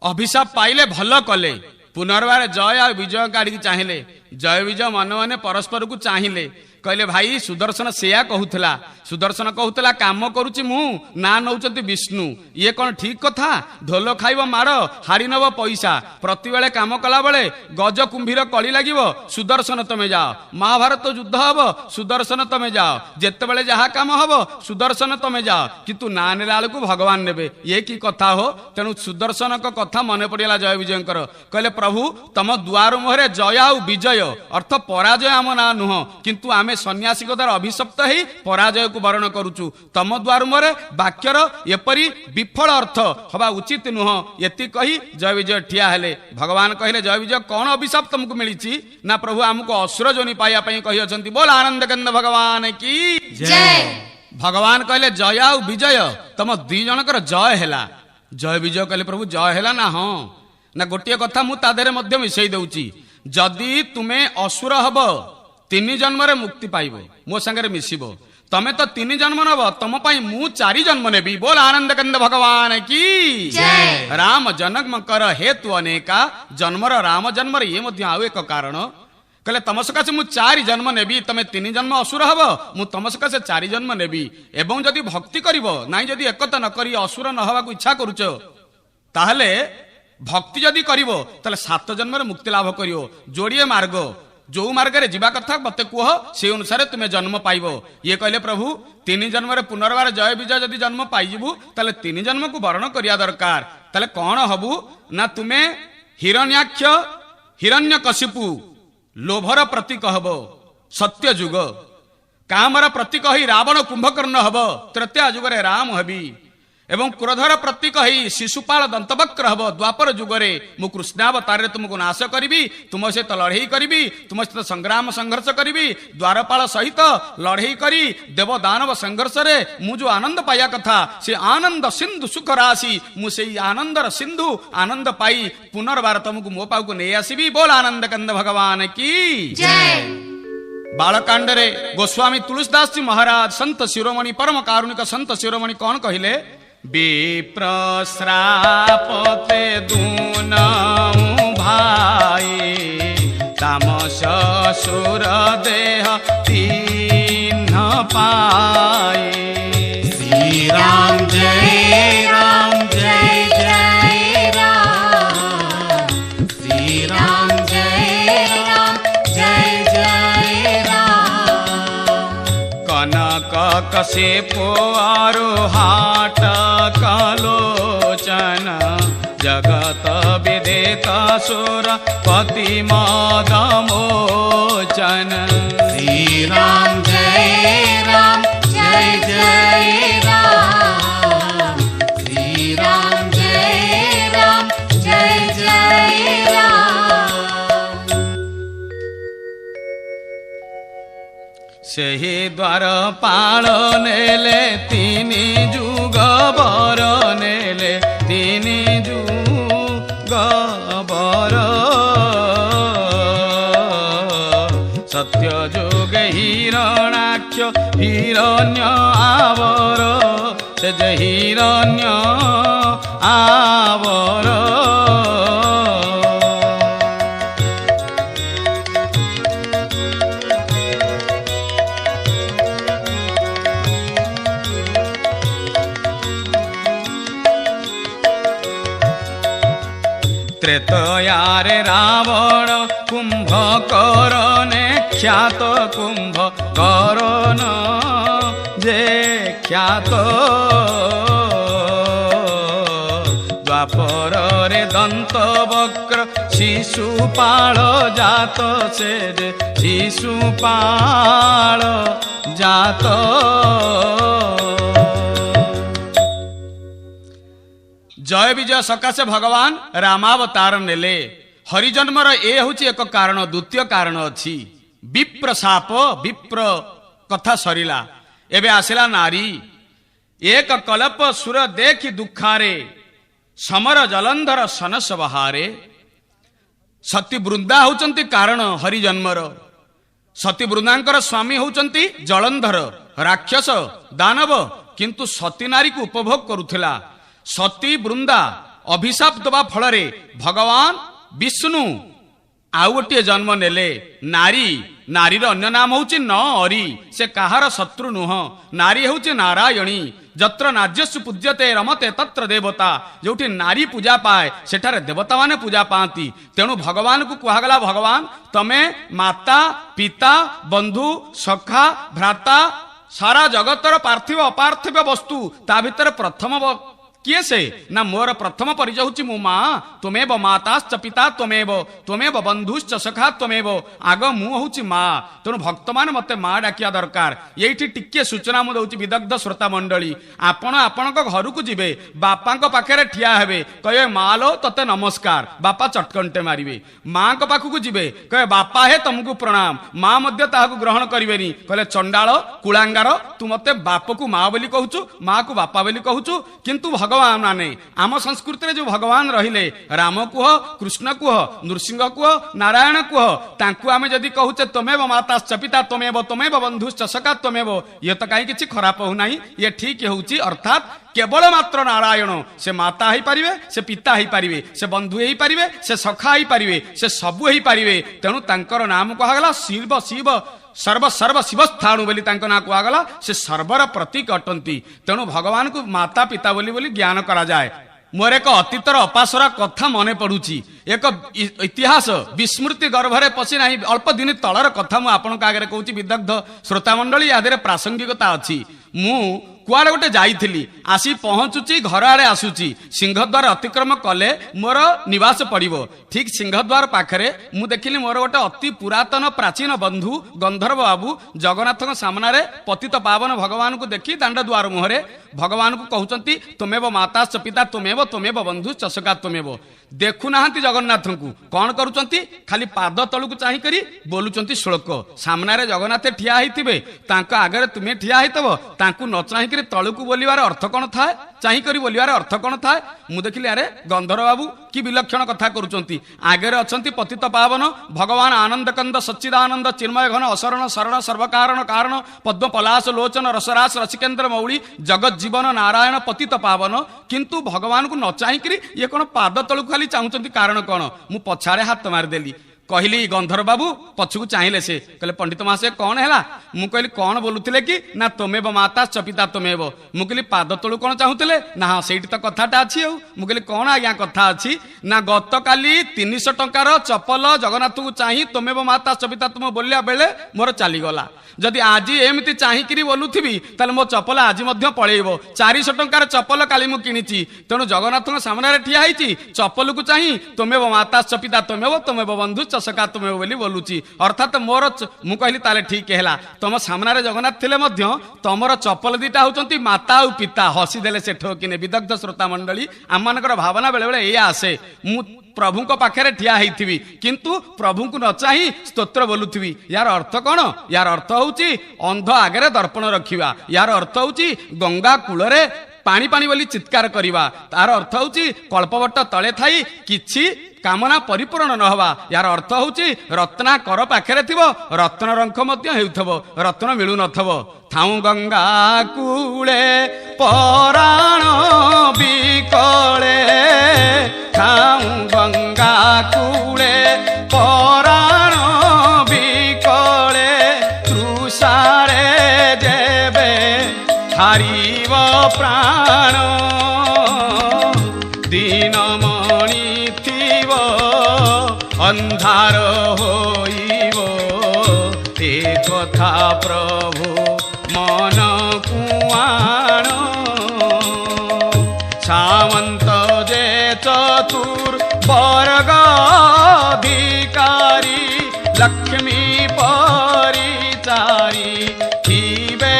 अभिशाप पाइले भल कले पुनर्बार जय आ विजय काढ़ी चाहिए जय विजय मन मैंने परस्पर को चाहिए कहले भाई सुदर्शन सेया कहूला सुदर्शन कहूला काम करुच्ची मु ना नौचंती विष्णु ये कौन ठीक कथा ढोल खाइब माड़ हारी नब पैसा प्रति बेले काम कला बेले गज कुंभीर कली लगे सुदर्शन तमे जाओ महाभारत युद्ध हम सुदर्शन तमे जाओ जिते बड़े जहाँ काम हम सुदर्शन तमे जाओ किंतु ना नेला बेलू भगवान नेबे ये की कथा हो तेणु सुदर्शन कथा मन पड़ेगा जय विजयकर कहले प्रभु तम द्वार मुहरे जय आ विजय अर्थ पराजय आम ना नुह किंतु आम सन्यासी द्वारा अभिशप्त हो पराजय को वर्ण करुचु तम द्वार मुहरे वाक्यर एपरी विफल अर्थ हवा उचित नुह ये कही जय विजय ठिया हेले भगवान कहले जय विजय कौन अभिशाप तुमको मिली ना प्रभु आमको असुर जोनि पाइया कही बोल आनंद कंद भगवान की जय भगवान कहले जय आ विजय तम दुई जनकर जय हैला जय विजय कहले प्रभु जय हैला ना हाँ ना गोटे कथा मुझे मिसई दउची जदि तुम्हें असुर हब 3 जन्म मुक्ति पाइब मो संगे मिसिब तमें तो 3 जन्म नब तुम मु 4 जन्म नेबी बोल आनंद कंद भगवान की जय राम जन्म कर हेतु अनेका जन्मर राम जन्मर ये आउ एक कारण कहले तम सकाशे मु 4 जन्म नेबी तमें 3 जन्म असुर हब मु तम सकाशे 4 जन्म नेबी एवं जदि भक्ति करिब नाई जदि एकता न करी असुर न हवा इच्छा करुच ताहले भक्ति जदि करिब ताहले 7 जन्म मुक्ति लाभ करियो जोड़िए मार्ग जो मार्ग रे जीवा कथा मते कह से अनुसार तुम्हें जन्म पाइब ये कहले प्रभु 3 जन्म पुनर्बार जय विजय जदि जन्म पाइबू ताले 3 जन्म को वर्ण करिया दरकार ताले कौन हबू ना तुम्हें हिरण्याक्ष हिरण्यकशिपु लोभर प्रतीक हब सत्य जुग कामर प्रतीक ही रावण कुंभकर्ण हब तृतीय जुगरे राम हबी एवं क्रोधर प्रतीक ही शिशुपाल दंतवक्र हब द्वापर जुगरे मु कृष्णावतार तुमको नाश करी तुम सहित लड़ई करी तुम सहित संग्राम संघर्ष करी द्वारपाल सहित लड़ई करी देव दानव संघर्ष रे मु जो आनंद पाया कथा से आनंद सिंधु सुख राशि मुझे आनंदर सिंधु आनंद पाई पुनर्बार तुमको मो पाक नहीं आसबि बोल आनंद कंद भगवान की जय बालकांड रे गोस्वामी तुलसीदास जी महाराज संत शिरोमणि परम कारुणिक संत शिरोमणि कौन कहले विप्रश्रापते दूनऊ भाई तामस सुर देह तीन पाए श्री राम जय जय राम श्री राम जय जय राम कनक कसे पोआरो हाट कलोचन जगत विदेत सुर पति मदमोचन श्री राम जय जय राम श्री राम जय जय राम ସେହି ଦ୍ୱାର ପାଳ ନେଲେ ତିନି ଯୁଗ ବର ନେଲେ ତିନି ଯୁଗ ବର ସତ୍ୟ ଯୁଗେ ହିରଣାକ୍ଷ ହିରଣ୍ୟ ଆବର ସେ ଯେ ହିରଣ୍ୟ ଆବର ତ୍ରେତୟାରେ ରାବଣ କୁମ୍ଭକରନେ ଖ୍ୟାତ କୁମ୍ଭକରଣ ଯେ ଖ୍ୟାତ ଦ୍ୱାପରରେ ଦନ୍ତବକ୍ର ଶିଶୁପାଳ ଜାତ ସେ ଯେ ଶିଶୁପାଳ ଜାତ ଜୟ ବିଜୟ ସକାଶେ ଭଗବାନ ରାମାବତାର ନେଲେ। ହରିଜନ୍ମର ଏ ହେଉଛି ଏକ କାରଣ। ଦ୍ୱିତୀୟ କାରଣ ଅଛି ବିପ୍ର ସାପ ବିପ୍ର କଥା ସରିଲା। ଏବେ ଆସିଲା ନାରୀ। ଏକ କଳ୍ପ ସୁର ଦେଖି ଦୁଃଖାରେ ସମର ଜଲନ୍ଧର ସନସ ବହାରେ। ସତୀ ବୃନ୍ଦା ହେଉଛନ୍ତି କାରଣ ହରିଜନ୍ମର। ସତୀ ବୃନ୍ଦାଙ୍କର ସ୍ୱାମୀ ହେଉଛନ୍ତି ଜଳନ୍ଧର ରାକ୍ଷସ ଦାନବ, କିନ୍ତୁ ସତୀ ନାରୀକୁ ଉପଭୋଗ କରୁଥିଲା। ସତୀ ବୃନ୍ଦା ଅଭିଶାପ ଦେବା ଫଳରେ ଭଗବାନ ବିଷ୍ଣୁ ଆଉ ଗୋଟିଏ ଜନ୍ମ ନେଲେ ନାରୀ। ନାରୀର ଅନ୍ୟ ନାମ ହେଉଛି ନ ଅରି। ସେ କାହାର ଶତ୍ରୁ ନୁହଁ। ନାରୀ ହେଉଛି ନାରାୟଣୀ। ଯତ୍ର ନାର୍ଯ୍ୟସ୍ସୁ ପୂଜ୍ୟତେ ରମତେ ତତ୍ର ଦେବତା। ଯେଉଁଠି ନାରୀ ପୂଜା ପାଏ ସେଠାରେ ଦେବତାମାନେ ପୂଜା ପାଆନ୍ତି। ତେଣୁ ଭଗବାନଙ୍କୁ କୁହାଗଲା ଭଗବାନ ତମେ ମାତା ପିତା ବନ୍ଧୁ ସଖା ଭ୍ରାତା ସାରା ଜଗତର ପାର୍ଥିବ ଅପାର୍ଥିବ ବସ୍ତୁ ତା ଭିତରେ ପ୍ରଥମ କିଏ ସେ ନା ମୋର ପ୍ରଥମ ପରିଚୟ ହେଉଛି ମୋ ମା। ତୁମେବ ମାତାଶ୍ଚ ପିତା ତୁମେବ ବନ୍ଧୁଶ୍ଚ ସଖା ତୁମେବ। ଆଗ ମୁଁ ହେଉଛି ମା। ତେଣୁ ଭକ୍ତମାନେ ମୋତେ ମା ଡାକିବା ଦରକାର। ଏଇଠି ଟିକିଏ ସୂଚନା ମୁଁ ଦେଉଛି ବିଦଗ୍ଧ ଶ୍ରୋତା ମଣ୍ଡଳୀ। ଆପଣ ଆପଣଙ୍କ ଘରକୁ ଯିବେ, ବାପାଙ୍କ ପାଖରେ ଠିଆ ହେବେ, କହିବେ ମା ଲୋ ତତେ ନମସ୍କାର, ବାପା ଚଟକଣ୍ଟେ ମାରିବେ। ମାଙ୍କ ପାଖକୁ ଯିବେ, କହିବେ ବାପା ହେ ତମକୁ ପ୍ରଣାମ, ମା ମଧ୍ୟ ତାହାକୁ ଗ୍ରହଣ କରିବେନି, କହିଲେ ଚଣ୍ଡାଳ କୁଳାଙ୍ଗାର ତୁ ମୋତେ ବାପକୁ ମା ବୋଲି କହୁଛୁ, ମାକୁ ବାପା ବୋଲି କହୁଛୁ। କିନ୍ତୁ ଭଗବାନ ମାନେ ଆମ ସଂସ୍କୃତିରେ ଯୋଉ ଭଗବାନ ରହିଲେ ରାମ କୁହ କୃଷ୍ଣ କୁହ ନୃସିଂହ କୁହ ନାରାୟଣ କୁହ, ତାଙ୍କୁ ଆମେ ଯଦି କହୁଛେ ତମେବ ମାତାଶ୍ଚ ପିତା ତମେବ ବନ୍ଧୁଶ୍ଚ ସଖା ତମେବ, ଇଏ ତ କାହିଁ କିଛି ଖରାପ ହଉନାହିଁ। ଇଏ ଠିକ ହେଉଛି। ଅର୍ଥାତ୍ କେବଳ ମାତ୍ର ନାରାୟଣ ସେ ମାତା ହେଇପାରିବେ, ସେ ପିତା ହେଇପାରିବେ, ସେ ବନ୍ଧୁ ହେଇପାରିବେ, ସେ ସଖା ହେଇପାରିବେ, ସେ ସବୁ ହେଇପାରିବେ। ତେଣୁ ତାଙ୍କର ନାମ କୁହାଗଲା ଶିବ ଶିବ ସର୍ବ ସର୍ବ ଶିବସ୍ଥାଣୁ ବୋଲି ତାଙ୍କ ନାଁ କୁହାଗଲା। ସେ ସର୍ବର ପ୍ରତୀକ ଅଟନ୍ତି। ତେଣୁ ଭଗବାନଙ୍କୁ ମାତା ପିତା ବୋଲି ଜ୍ଞାନ କରାଯାଏ। ମୋର ଏକ ଅତୀତର ଅପାସରା କଥା ମନେ ପଡୁଛି। ଏକ ଇତିହାସ ବିସ୍ମୃତି ଗର୍ଭରେ ପଶି ନାହିଁ, ଅଳ୍ପ ଦିନ ତଳର କଥା ମୁଁ ଆପଣଙ୍କ ଆଗରେ କହୁଛି। ବିଦଗ୍ଧ ଶ୍ରୋତା ମଣ୍ଡଳୀ ୟା ଦେହରେ ପ୍ରାସଙ୍ଗିକତା ଅଛି। ମୁଁ କୁଆଡେ ଗୋଟେ ଯାଇଥିଲି, ଆସି ପହଞ୍ଚୁଛି, ଘର ଆଡେ ଆସୁଛି, ସିଂହଦ୍ୱାର ଅତିକ୍ରମ କଲେ ମୋର ନିବାସ ପଡିବ। ଠିକ ସିଂହଦ୍ୱାର ପାଖରେ ମୁଁ ଦେଖିଲି ମୋର ଗୋଟେ ଅତି ପୁରାତନ ପ୍ରାଚୀନ ବନ୍ଧୁ ଗନ୍ଧର୍ବ ବାବୁ ଜଗନ୍ନାଥଙ୍କ ସାମ୍ନାରେ ପତିତ ପାବନ ଭଗବାନଙ୍କୁ ଦେଖି ଦାଣ୍ଡ ଦୁଆର ମୁହଁରେ ଭଗବାନଙ୍କୁ କହୁଛନ୍ତି ତୁମେବ ମାତାଶ୍ଚ ପିତା ତୁମେବ ବନ୍ଧୁ ଚଷକା ତୁମେବ। ଦେଖୁନାହାନ୍ତି ଜଗନ୍ନାଥଙ୍କୁ, କଣ କରୁଛନ୍ତି? ଖାଲି ପାଦ ତଳକୁ ଚାହିଁକରି ବୋଲୁଛନ୍ତି ଶ୍ଲୋକ। ସାମ୍ନାରେ ଜଗନ୍ନାଥ ଠିଆ ହେଇଥିବେ, ତାଙ୍କ ଆଗରେ ତୁମେ ଠିଆ ହେଇଥିବ, ତାଙ୍କୁ ନ ଚାହିଁକରି ତଳକୁ ବୋଲିବାର ଅର୍ଥ କଣ ଥାଏ? ଚାହିଁକରି ବୋଲିବାର ଅର୍ଥ କଣ ଥାଏ? ମୁଁ ଦେଖିଲି ଆରେ ଗନ୍ଧର୍ବ ବାବୁ କି ବିଲକ୍ଷଣ କଥା କରୁଛନ୍ତି। ଆଗରେ ଅଛନ୍ତି ପତିତ ପାବନ ଭଗବାନ ଆନନ୍ଦ କନ୍ଦ ସଚ୍ଚିଦାନନ୍ଦ ଚିନ୍ମୟ ଘନ ଅସରଣ ଶରଣ ସର୍ବକାରଣ କାରଣ ପଦ୍ମ ପଲାଶ ଲୋଚନ ରସରାସ ରସିକେନ୍ଦ୍ର ମୌଳି ଜଗତ ଜୀବନ ନାରାୟଣ ପତିତ ପାବନ। କିନ୍ତୁ ଭଗବାନଙ୍କୁ ନ ଚାହିଁକରି ଇଏ କଣ ପାଦ ତଳକୁ ଖାଲି ଚାହୁଁଛନ୍ତି, କାରଣ କଣ? ମୁଁ ପଛାଡେ ହାତ ମାରିଦେଲି। କହିଲି ଗନ୍ଧର୍ବ ବାବୁ, ପଛକୁ ଚାହିଁଲେ ସେ, କହିଲେ ପଣ୍ଡିତ ମହାଶୟ କଣ ହେଲା? ମୁଁ କହିଲି କଣ ବୋଲୁଥିଲେ କି? ନା ତମେବ ମାତାଶ୍ଚ ପିତା ତମେବ। ମୁଁ କହିଲି ପାଦ ତଳୁ କଣ ଚାହୁଁଥିଲେ? ନା ହଁ ସେଇଠି ତ କଥାଟା ଅଛି ଆଉ। ମୁଁ କହିଲି କଣ ଆଜ୍ଞା କଥା ଅଛି? ନା ଗତକାଲି 300 ଟଙ୍କାର ଚପଲ ଜଗନ୍ନାଥଙ୍କୁ ଚାହିଁ ତମେବ ମାତାଶ୍ଚ ପିତା ତୁମ ବୋଲିବା ବେଳେ ମୋର ଚାଲିଗଲା। ଯଦି ଆଜି ଏମିତି ଚାହିଁକିରି ବୋଲୁଥିବି ତାହେଲେ ମୋ ଚପଲ ଆଜି ମଧ୍ୟ ପଳେଇବ। 400 ଟଙ୍କାର ଚପଲ କାଲି ମୁଁ କିଣିଛି, ତେଣୁ ଜଗନ୍ନାଥଙ୍କ ସାମ୍ନାରେ ଠିଆ ହେଇଛି, ଚପଲକୁ ଚାହିଁ ତମେବ ମାତାଶ୍ଚ ପିତା ତମେବ ବନ୍ଧୁ सका तुम्हें बोली बोलुची अर्थात मोर मु कहली ताले ठीक है तुम सामने जगन्नाथ थिले मध्य तमर चपल दीटा होचंती माता और पिता हसी देले से ठोकिने विदग्ध श्रोता मंडली आम मानकर भावना बेले बेले एया आसे मु प्रभु पाखे ठिया होइथिबी किंतु प्रभु को न चाही स्तोत्र बोलुथिबी यार अर्थ कौन यार अर्थ होउची अंध आगे दर्पण रखिबा यार अर्थ होउची गंगा कूलरे पानी पानी बोली चित्कार करिबा तार अर्थ होउची कल्पवट तले थाई किछि कामना परिपूर्ण न हवा यार अर्थ होउची रत्ना कर पाखे थिबो रत्न रंख मध्य हेउथबो रत्न मिलु नथबो थाउ गंगा कूले पराण बिकले थाउ गंगा कूले पराण बिकले तृषारे जेबे हारिब प्राण दिनमणि थिब अंधार होइब ए कथा प्रभु मन कुआण सामंत जे चतुर वर्ग अधिकारी लक्ष्मी परिचारी थिबे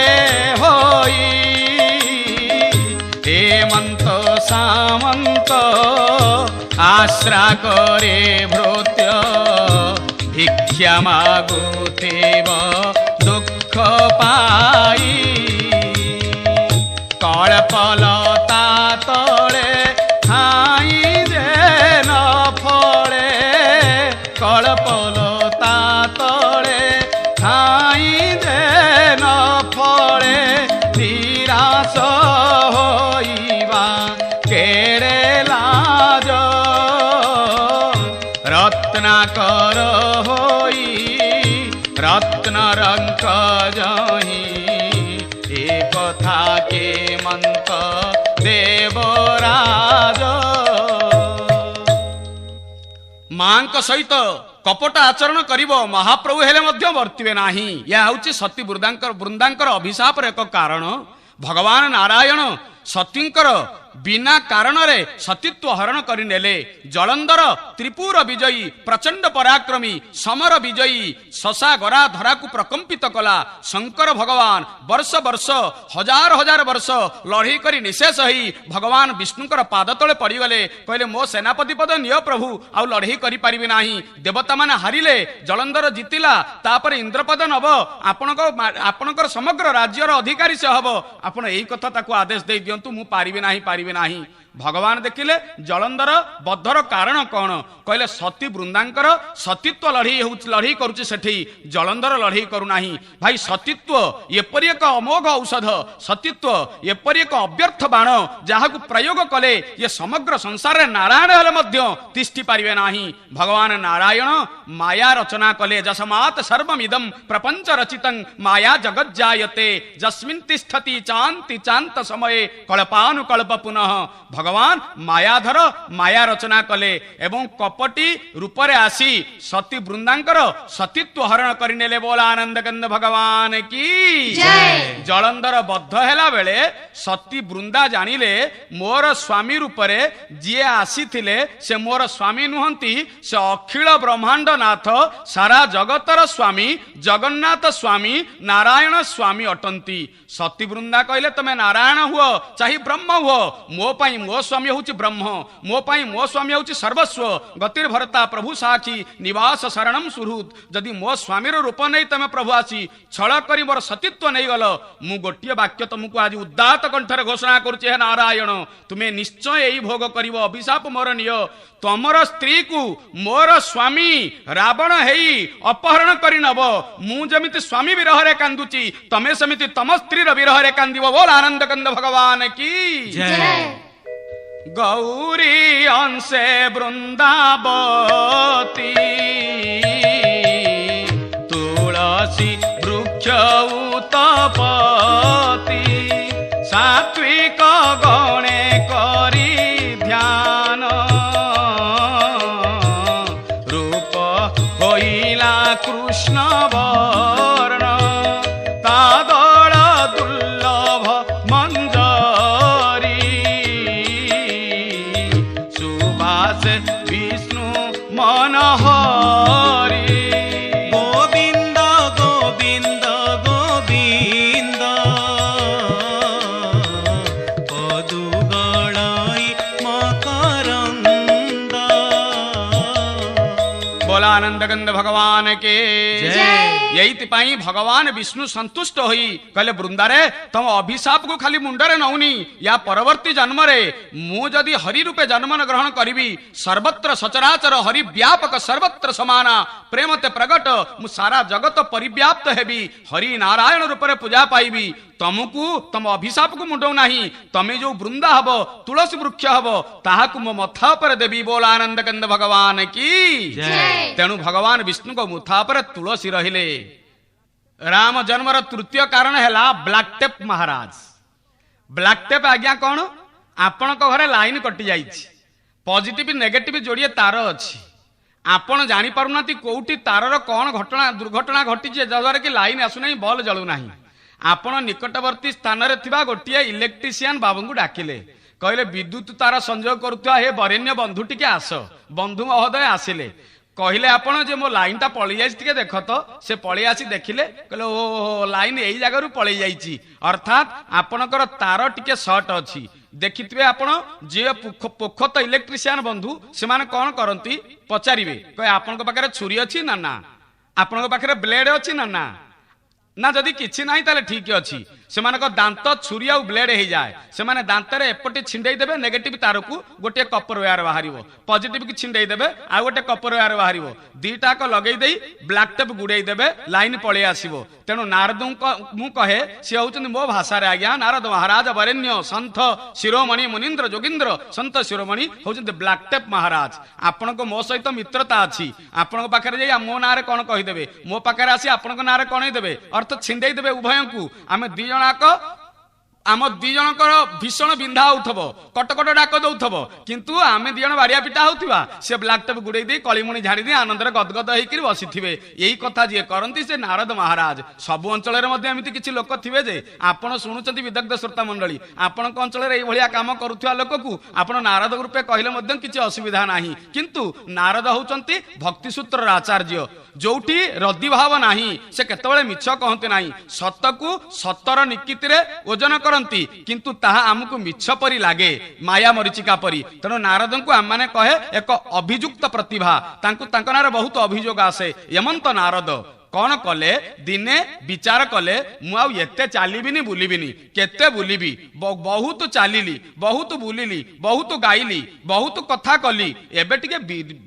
होई हेमंत सामंत आश्रा करे भृत्य भिक्षा मागुथिब दुख पाई कल्पलता तले ठाई जे न फले कल्पलता तले ठाई जे न फले निराश होइबा केड़े लाज रत्नाकर होई रत्न रंक जही ए कथा के मंत देवराज मांक सहित कपट आचरण करिब महाप्रभु हेले मध्य वर्तिबे नाही या होची सती वृंदांकर अभिशापर एक कारण भगवान नारायण सतींकर बिना कारण रे सतीत्व हरण करि नेले जलंधर त्रिपुर विजयी प्रचंड पराक्रमी समर विजयी शशा गरा धरा को प्रकंपित कला शंकर भगवान वर्ष वर्ष हजार हजार वर्ष लड़ई करी निशेष ही भगवान विष्णुकर पाद तले पड़गले कहले मो सेनापति पद निय प्रभु आउ लड़ई करि पारिबे नाही देवता माने हारिले जलंधर जितिला तापर इंद्रपद नब आपणकर समग्र राज्यर अधिकारी से हब आपण एई कथा ताको आदेश दे दियंतु मु पारिबे नाही भगवान देखिले जलंधर बद्धर कारण कौन कहले सती वृंदांकर सतीत्व लड़ई करुचे सेठी जलंधर लड़ई करूना भाई सतीत्व एपरि एक अमोघ औषध सतीत्व एपरि एक अव्यर्थ बाण जहाँ प्रयोग कले ये समग्र संसार नारायण हेले मध्य तिष्ठि पारिबे नाही भगवान नारायण माया रचना कले जसमात सर्वमिदं प्रपंच रचितं माया जगत जायते जस्मिन् तिष्ठति चान्ति चान्त समये कल्पानुकल्प पुनः भगवान मायाधर माया रचना कले एवं कपटी रूपरे आसी सती वृंदांकर सतीत्व हरण करनेले बोला आनंद कंद भगवान की जय जलंधर बद्ध हेला बेले सती वृंदा जानिले मोर स्वामी रूपरे जिए आसी थिले से मोर स्वामी नुहंती से अखिल ब्रह्मांड नाथ सारा जगतर स्वामी जगन्नाथ स्वामी नारायण स्वामी अटंती सती वृंदा कहले तमे नारायण हुओ चाहे ब्रह्म हुओ मो पाई मो स्वामी होची ब्रह्म मो पाई मो स्वामी होची सर्वस्व गतिर भरता प्रभु साक्षी निवास शरणम सुहृद जदि मो स्वामी रूप नहीं तमे प्रभु आसी छल करी मोर सतीत्व नहीं गल मु गोटिए वाक्य तुमको आज उदात कंठरे घोषणा करुचे हे नारायण तुम्हें निश्चय यही भोग करिवो अभिशाप मोर नियो तमर स्त्री को मोर स्वामी रावण हेई अपहरण करि नब मु जमिति स्वामी विरह रे कांदुची तमे समिति तम स्त्री र विरह रे कांदिबो बोल आनंद कंद भगवान की जय गौरी अंशे वृंदावती तुलसी वृक्ष उत्पत्ति सात्विक गणे करी ध्यान रूप होइला कृष्ण वर्ण तादळ दुर्लभ मंजरी सुभाष विष्णु मनोहर बोला आनंद गंध भगवान के जय। यही भगवान विष्णु संतुष्ट होई कहले वृंदारे तुम अभिशाप को खाली मुंडरे नौनी या परवर्ती जन्म रे मु जदि हरि रूपे जन्म ग्रहण करी सर्वत्र सचराचर हरि व्यापक सर्वत्र समाना प्रेमते प्रगट मु सारा जगत परिव्याप्त हेबी हरि नारायण रूपे पूजा पाइबी तुमको तुम अभिशाप को मुंडौ नहीं तमे जो वृंदा हब तुलसी वृक्ष हब ताहाकु मो मथा पर देवी बोल आनंद कंद भगवान की जय। तेणु भगवान विष्णु को मुथा पर तुलसी रहिले। राम जन्मर तृतीय कारण है ब्लैक टेप महाराज। ब्लैक टेप आज्ञा कौन आपण घरे लाइन कटि जाइछि पॉजिटिव नेगेटिव जोड़िए तार अच्छी आपण जानी पारुना कोउटी तारर कौन घटना दुर्घटना घटी जद्वारा कि लाइन आसुना बल्ब जलुना आपण निकटवर्ती स्थान रे थिबा गोटिए इलेक्ट्रिशियन बाबू को डाकिले कहले विद्युत तार संयोग करुवा हे बरेण्य बंधु टिके आस बंधु महोदय आसिले कहले आपण जे मो लाइन टा पळी जाई टिके देख तो से पळी आसी देखिले कहले ओ लाइन एई जगह पळी जाईची अर्थात आपणकर तार टिके शॉर्ट अछि देखिथिबे आपण जे पोखत इलेक्ट्रिशियन बंधु से माने कोन करंती पचारिबे कहे आपनक पाखरे छुरी अछि ना ना आपनक पाखरे ब्लेड अछि ना ना ना जदि किछि नाही ताले ठीक अछि सेमानक दांत छुरी आ ब्लेड हे जाए सेमाने दांतरे एपटे छिंडई देबे नेगेटिव तार को गोटे कपर वायर बाहरिबो पॉजिटिव की छिंडई देबे आ गोटे कपर वायर बाहरिबो दीटा को लगेई देई ब्लैक टेप गुड़ाई देबे लाइन पळे आसीबो तेनु नारद मु कहे से होचन मो भाषा रे आज्ञा नारद महाराज वरेण्य संत शिरोमणि मुनीन्द्र जोगिंद्र संत शिरोमणि होचन ब्लैक टेप महाराज आपण को मो सहित मित्रता अछि आपण पाखरे जाई मो नारे कोन कहि देबे मो पाखरे आसी आपण को नारे कोन देबे अर्थ छिंडई देबे उभय को आमे दी जणाक आम दी जनकर भीषण बिंधा होथब कटकट डाक दौथब किंतु आमे दी जण बाड़िया पिटा होथिबा से ब्लैक टेप गुड़े दे कलिमुणी झाड़ी दे आनंदर गदगद होइकिर बसिथिबे यही कथा जे करंती से नारद महाराज सब अंचल रे मध्ये एमिति किछि लोक थिबे जे आपण सुनुचंती विदग्ध श्रोता मंडली आपण अंचल रे एई भलिया काम करूथुवा लोक को आपण नारद रूपे कहले मध्ये किछि असुविधा नाही किंतु नारद होचंती भक्ति सूत्र आचार्य जोठी रद्दी भाव नाही से केतबेले मिछ कहते नाही सतकु सतर निकित रे ओजन करंती किंतु ताहा आमको मिछ परी लागे माया मरीचिका परी तेणु नारद को आम माने कहे एक अभियुक्त प्रतिभा तांकु तांको नारे बहुत अभियोग आसे यमंत नारद कौन कले दिने विचार कले मुते चलबिनी बुलबिनी केते बुलबी बहुत चलिली बहुत बुलिली बहुत गाइली बहुत कथा कली एबे टिके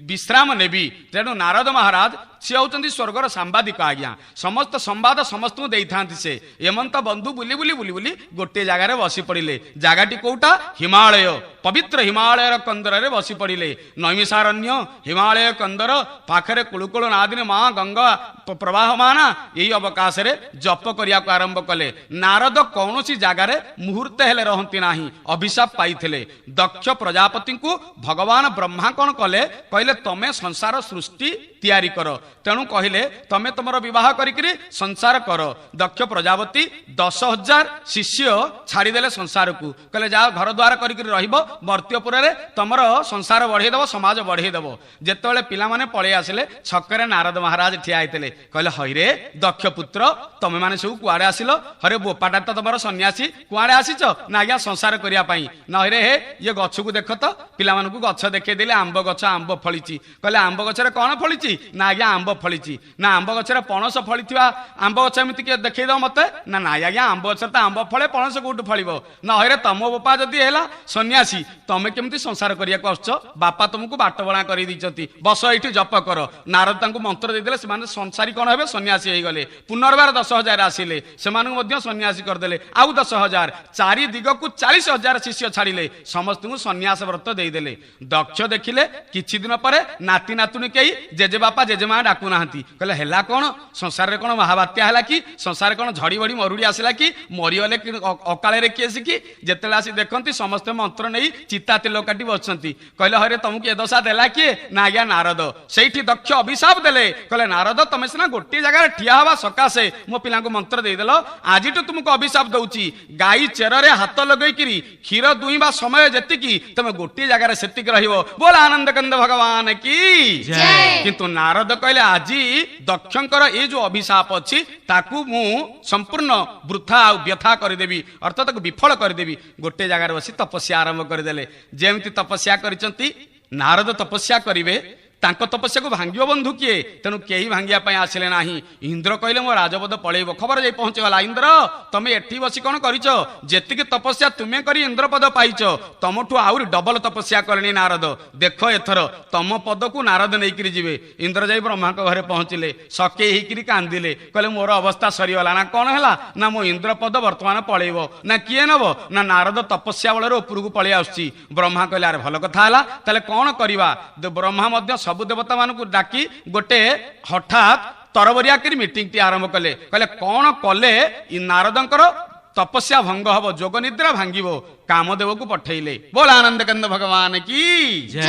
विश्राम नेबी तेणु नारद महाराज सी होचंदी स्वर्गर सांबादिक आज्ञा समस्त संवाद समस्त को देई थांती से एमंत बंधु बुली बुली बुली बुली गोटे जगार रे बसी पड़िले जगाटी कोटा हिमालय पवित्र हिमालय कंदर रे बसी पड़िले नैमिषारण्य हिमालय कंदर पाखरे कुलुकुल नादिनी मां गंगा प्रवाहमाना यही अवकाश रे जप करिया को आरंभ कले नारद कौनसी जगार मुहूर्त हेले रहंती नाही अभिशाप पाइथिले दक्ष प्रजापति को भगवान ब्रह्मा कौन कले कहले तमे संसार सृष्टि तैयारी कर तेणु कहले तमे तुमर विवाह करिकरी संसार कर दक्ष प्रजापति 10,000 शिष्य छाड़ीदेले संसार को कहले जा घर द्वार करिकरी रहिबो मर्त्यपुर रे तमर संसार बढ़े देबो समाज बढ़े देबो जेतेबेले पिला माने पळे आसिले छकरे नारद महाराज ठिया आइतले कहले हइरे दक्ष पुत्र तमे माने सब कुआडे आसिलो हरे बोपाटा त तमर सन्यासी कुआडे आसीचो ना आज्ञा संसार करिया पई न हइरे हे ये गछ को देख तो पिला मानकु गछ देखे देले आंब गछ आंब फळिची कहले आंब गछरे कोन फळिची ना आज्ञा आंब फळिची ना आंब गछरे पणस फळिथिवा आंब गछ एमिति के देखै दो मते ना ना आज्ञा आंब गछरे त आंब फळे पणस कोट फळिबो ना हइरे तम बोपा जदी हेला सन्यासी तमे केमति संसार करिया को आछो बापा तुमको बाट बणा करि दिचती बस एठी जप कर नारद तांको मंत्र दे देले से माने संसारी कोन हेबे सन्यासी हे गले पुनर्बार 10,000 आसिले से मानक मध्य सन्यासी कर देले आउ 10,000 चारि दिग को 40,000 शिष्य छाड़िले समस्त को सन्यास व्रत दे देले दक्ष देखिले किछि दिन परे नाती नातुनी केई जेजे बापा जेजेमा डाकू नाहंती कहले हेला कोन संसार रे कोन महाबात्या हला कि संसार कोन झड़ी बड़ी मरुड़ी आसिला कि मरियले अकाले रे केसी कि जेतेला आसी देखंती समस्त मंत्र नै चिता तेल काटी बसंती कहले हरे तुमको ए दशा देला कि ना आज्ञा नारद सेठी दक्ष अभिशाप देले कहले नारद तमे सिना गोटे जगह ठिया हवा सकासे मो पिला को मंत्र दे देलो आज तुमको अभिशाप दउची गाई चेररे हाथ लगई किरी क्षीर दुईबा समय जेति की तमे गोटे जगह रे सेति रहिबो बोल आनंद कंद भगवान की जय। किंतु नारद कहले आजी दक्षंकर ए जो अभिशाप अछि ताकू मु संपूर्ण वृथा आ व्यथा कर देबी अर्थात ताकू विफल कर देबी गोटे जगह बसी तपस्या आरंभ कर देले जेमति तपस्या करिसंती नारद तपस्या करिवे ତାଙ୍କ ତପସ୍ୟାକୁ ଭାଙ୍ଗିବ ବନ୍ଧୁ କିଏ? ତେଣୁ କେହି ଭାଙ୍ଗିବା ପାଇଁ ଆସିଲେ ନାହିଁ। ଇନ୍ଦ୍ର କହିଲେ ମୋ ରାଜପଦ ପଳେଇବ। ଖବର ଯାଇ ପହଞ୍ଚିଗଲା, ଇନ୍ଦ୍ର ତମେ ଏଠି ବସି କଣ କରିଛ? ଯେତିକି ତପସ୍ୟା ତୁମେ କରି ଇନ୍ଦ୍ରପଦ ପାଇଛ, ତମଠୁ ଆହୁରି ଡବଲ ତପସ୍ୟା କଲେଣି ନାରଦ। ଦେଖ ଏଥର ତମ ପଦକୁ ନାରଦ ନେଇକିରି ଯିବେ। ଇନ୍ଦ୍ର ଯାଇ ବ୍ରହ୍ମାଙ୍କ ଘରେ ପହଞ୍ଚିଲେ, ସକେଇ ହେଇକିରି କାନ୍ଦିଲେ, କହିଲେ ମୋର ଅବସ୍ଥା ସରିଗଲା। ନା କଣ ହେଲା? ନା ମୋ ଇନ୍ଦ୍ରପଦ ବର୍ତ୍ତମାନ ପଳେଇବ। ନା କିଏ ନେବ? ନା ନାରଦ ତପସ୍ୟା ବଳରେ ଉପରକୁ ପଳେଇ ଆସୁଛି। ବ୍ରହ୍ମା କହିଲେ ଆରେ ଭଲ କଥା ହେଲା, ତାହେଲେ କଣ କରିବା? ବ୍ରହ୍ମା ମଧ୍ୟ ସବୁ ଦେବତା ମାନଙ୍କୁ ଡାକି ଗୋଟେ ହଠାତ୍ ତରବରିଆ କରି ମିଟିଂଟି ଆରମ୍ଭ କଲେ। କହିଲେ କଣ କଲେ ନାରଦଙ୍କର ତପସ୍ୟା ଭଙ୍ଗ ହବ, ଯୋଗ ନିଦ୍ରା ଭାଙ୍ଗିବ? କାମଦେବକୁ ପଠେଇଲେ। ବୋଲ ଆନନ୍ଦ କନ୍ଦ ଭଗବାନ କି ଜୟ।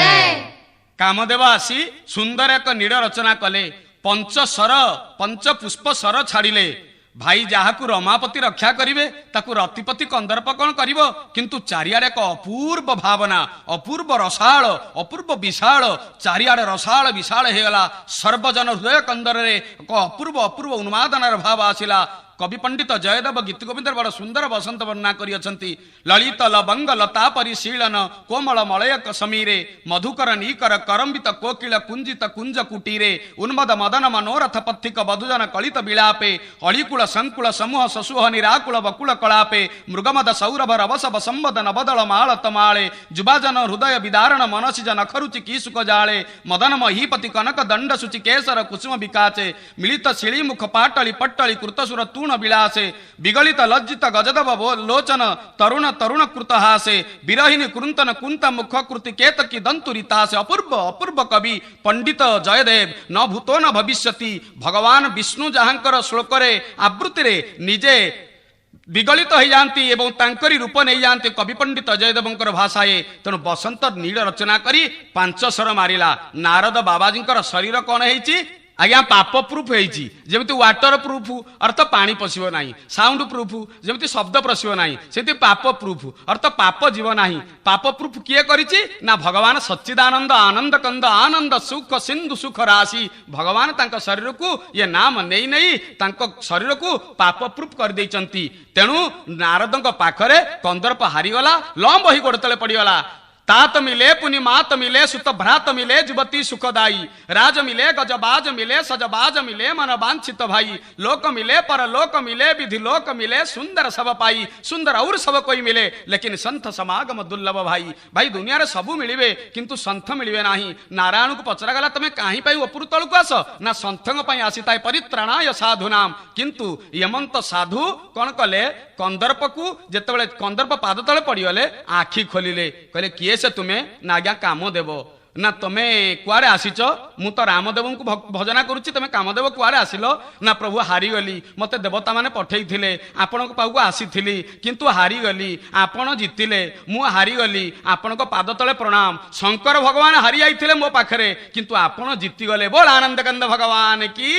କାମଦେବ ଆସି ସୁନ୍ଦର ଏକ ନୀଡ଼ ରଚନା କଲେ। ପଞ୍ଚ ପୁଷ୍ପ ସର ଛାଡ଼ିଲେ। ଭାଇ ଯାହାକୁ ରମାପତି ରକ୍ଷା କରିବେ ତାକୁ ରତିପତି କନ୍ଦର୍ପ କଣ କରିବ? କିନ୍ତୁ ଚାରିଆଡେ ଏକ ଅପୂର୍ବ ଭାବନା, ଅପୂର୍ବ ରସାଳ, ଅପୂର୍ବ ବିଶାଳ, ଚାରିଆଡେ ରସାଳ ବିଶାଳ ହେଇଗଲା। ସର୍ବଜନ ହୃଦୟ କନ୍ଦରରେ ଏକ ଅପୂର୍ବ ଉନ୍ମାଦନାର ଭାବ ଆସିଲା। କବି ପଣ୍ଡିତ ଜୟଦେବ ଗୀତ ଗୋବିନ୍ଦର ବଡ଼ ସୁନ୍ଦର ବସନ୍ତ ବର୍ଣ୍ଣନା କରିଅଛନ୍ତି। ଲଳିତ ଲବଙ୍ଗ ଲତା ପରିଶୀଳନ କୋମଳ ମଳୟକ ସମୀରେ ମଧୁକର ନୀକର କରମ୍ବିତ କୋକିଳ କୁଞ୍ଜିତ କୁଞ୍ଜ କୁଟୀରେ ଉନ୍ମଦ ମଦନ ମନୋରଥ ପଥିକ ବଧୁଜନ କଳିତ ବିଳାପେ ଅଳିକୁଳ ସଂକୁଳ ସମୂହ ସସୁହ ନିରାକୁଳ ବକୁଳ କଳାପେ ମୃଗମଦ ସୌରଭ ରବସବ ସମ୍ବଦ ନବଦଳ ମାଳ ତମାଳେ ଯୁବାଜନ ହୃଦୟ ବିଦାରଣ ମନସିଜ ନଖରୁଚି କି ସୁଖ ଜାଳେ ମଦନ ମହୀପତି କନକ ଦଣ୍ଡ ସୂଚି କେଶର କୁସୁମ ବିକାଚେ ମିଳିତ ଶିଳି ମୁଖ ପାଟଳି ପଟ୍ଟଳି କୃତସୁର ବିଳାସେ ବିଗଳିତ ଲଜ୍ଜିତ ଗଜଦବ ଲୋଚନ ତରୁଣ ତରୁଣ କୃତ ହାସେ ବିରହିଣୀ କୁନ୍ତନ କୁନ୍ତ ମୁଖ କୃତି କେତକୀ ଦନ୍ତୁରିତାସେ। ଅପୂର୍ବ କବି ପଣ୍ଡିତ ଜୟଦେବ ନ ଭୂତ ନ ଭବିଷ୍ୟତି ଭଗବାନ ବିଷ୍ଣୁ ଯାହାଙ୍କର ଶ୍ଲୋକରେ ଆବୃତ୍ତିରେ ନିଜେ ବିଗଳିତ ହେଇଯାନ୍ତି ଏବଂ ତାଙ୍କରି ରୂପ ନେଇଯାଆନ୍ତି କବି ପଣ୍ଡିତ ଜୟଦେବଙ୍କର ଭାଷାଏ। ତେଣୁ ବସନ୍ତ ନୀଳ ରଚନା କରି 5 ସ୍ୱର ମାରିଲା। ନାରଦ ବାବାଜୀଙ୍କର ଶରୀର କଣ ହେଇଛି? ଆଜ୍ଞା ପାପ ପ୍ରୁଫ୍ ହେଇଛି। ଯେମିତି ୱାଟର ପ୍ରୁଫ୍ ଅର୍ଥ ପାଣି ପଶିବ ନାହିଁ, ସାଉଣ୍ଡ ପ୍ରୁଫ୍ ଯେମିତି ଶବ୍ଦ ପଶିବ ନାହିଁ, ସେମିତି ପାପ ପ୍ରୁଫ୍ ଅର୍ଥ ପାପ ଯିବ ନାହିଁ। ପାପ ପ୍ରୁଫ୍ କିଏ କରିଛି? ନା ଭଗବାନ ସଚ୍ଚିଦାନନ୍ଦ ଆନନ୍ଦ କନ୍ଦ ଆନନ୍ଦ ସୁଖ ସିନ୍ଧୁ ସୁଖ ରାଶି ଭଗବାନ ତାଙ୍କ ଶରୀରକୁ ଇଏ ନାମ ନେଇ ନେଇ ତାଙ୍କ ଶରୀରକୁ ପାପ ପ୍ରୁଫ୍ କରିଦେଇଛନ୍ତି। ତେଣୁ ନାରଦଙ୍କ ପାଖରେ କନ୍ଦର୍ପ ହାରିଗଲା, ଲମ୍ବ ହୋଇ ଗୋଡ଼ ତଳେ ପଡ଼ିଗଲା। तात मिले पुनि मात मिले सुत भ्रात मिले जुवती सुखदाई राज मिले गजबाज मिले सजबाज मिले मन वांछित भाई लोक मिले पर लोक मिले विधि लोक मिले सुंदर सब पाई सुंदर और सब कोई मिले लेकिन संत समागम दुर्लभ भाई भाई दुनिया रे सबू मिलिबे किंतु संत मिलिबे नाही। नारायण को पचरा गला तमे काहे पाई उपरु तळु को आस ना संतंग पाई आसीताय परित्राणाय साधुनाम किंतु यमंत साधु कोन कले कंदर्प को जेतेबेले कंदर्प पाद तळे पडिगले आखि खोलिले कहले किए से तुम्हें ना आज्ञा काम देव ना तुम्हें कुआरे आसीच मु तो रामदेव को भजना करुच्ची तुम कामदेव कुआरे आसिल ना प्रभु हारीगली मते देवता माने पठेई थिले आपण पाखु आसीथिली किंतु हारीगली आपण जीतिले मु हारीगली आपण पाद तले प्रणाम शंकर भगवान हारी आइथिले मो पाखरे किंतु आपण जीति गले बोल आनंद कंद भगवान की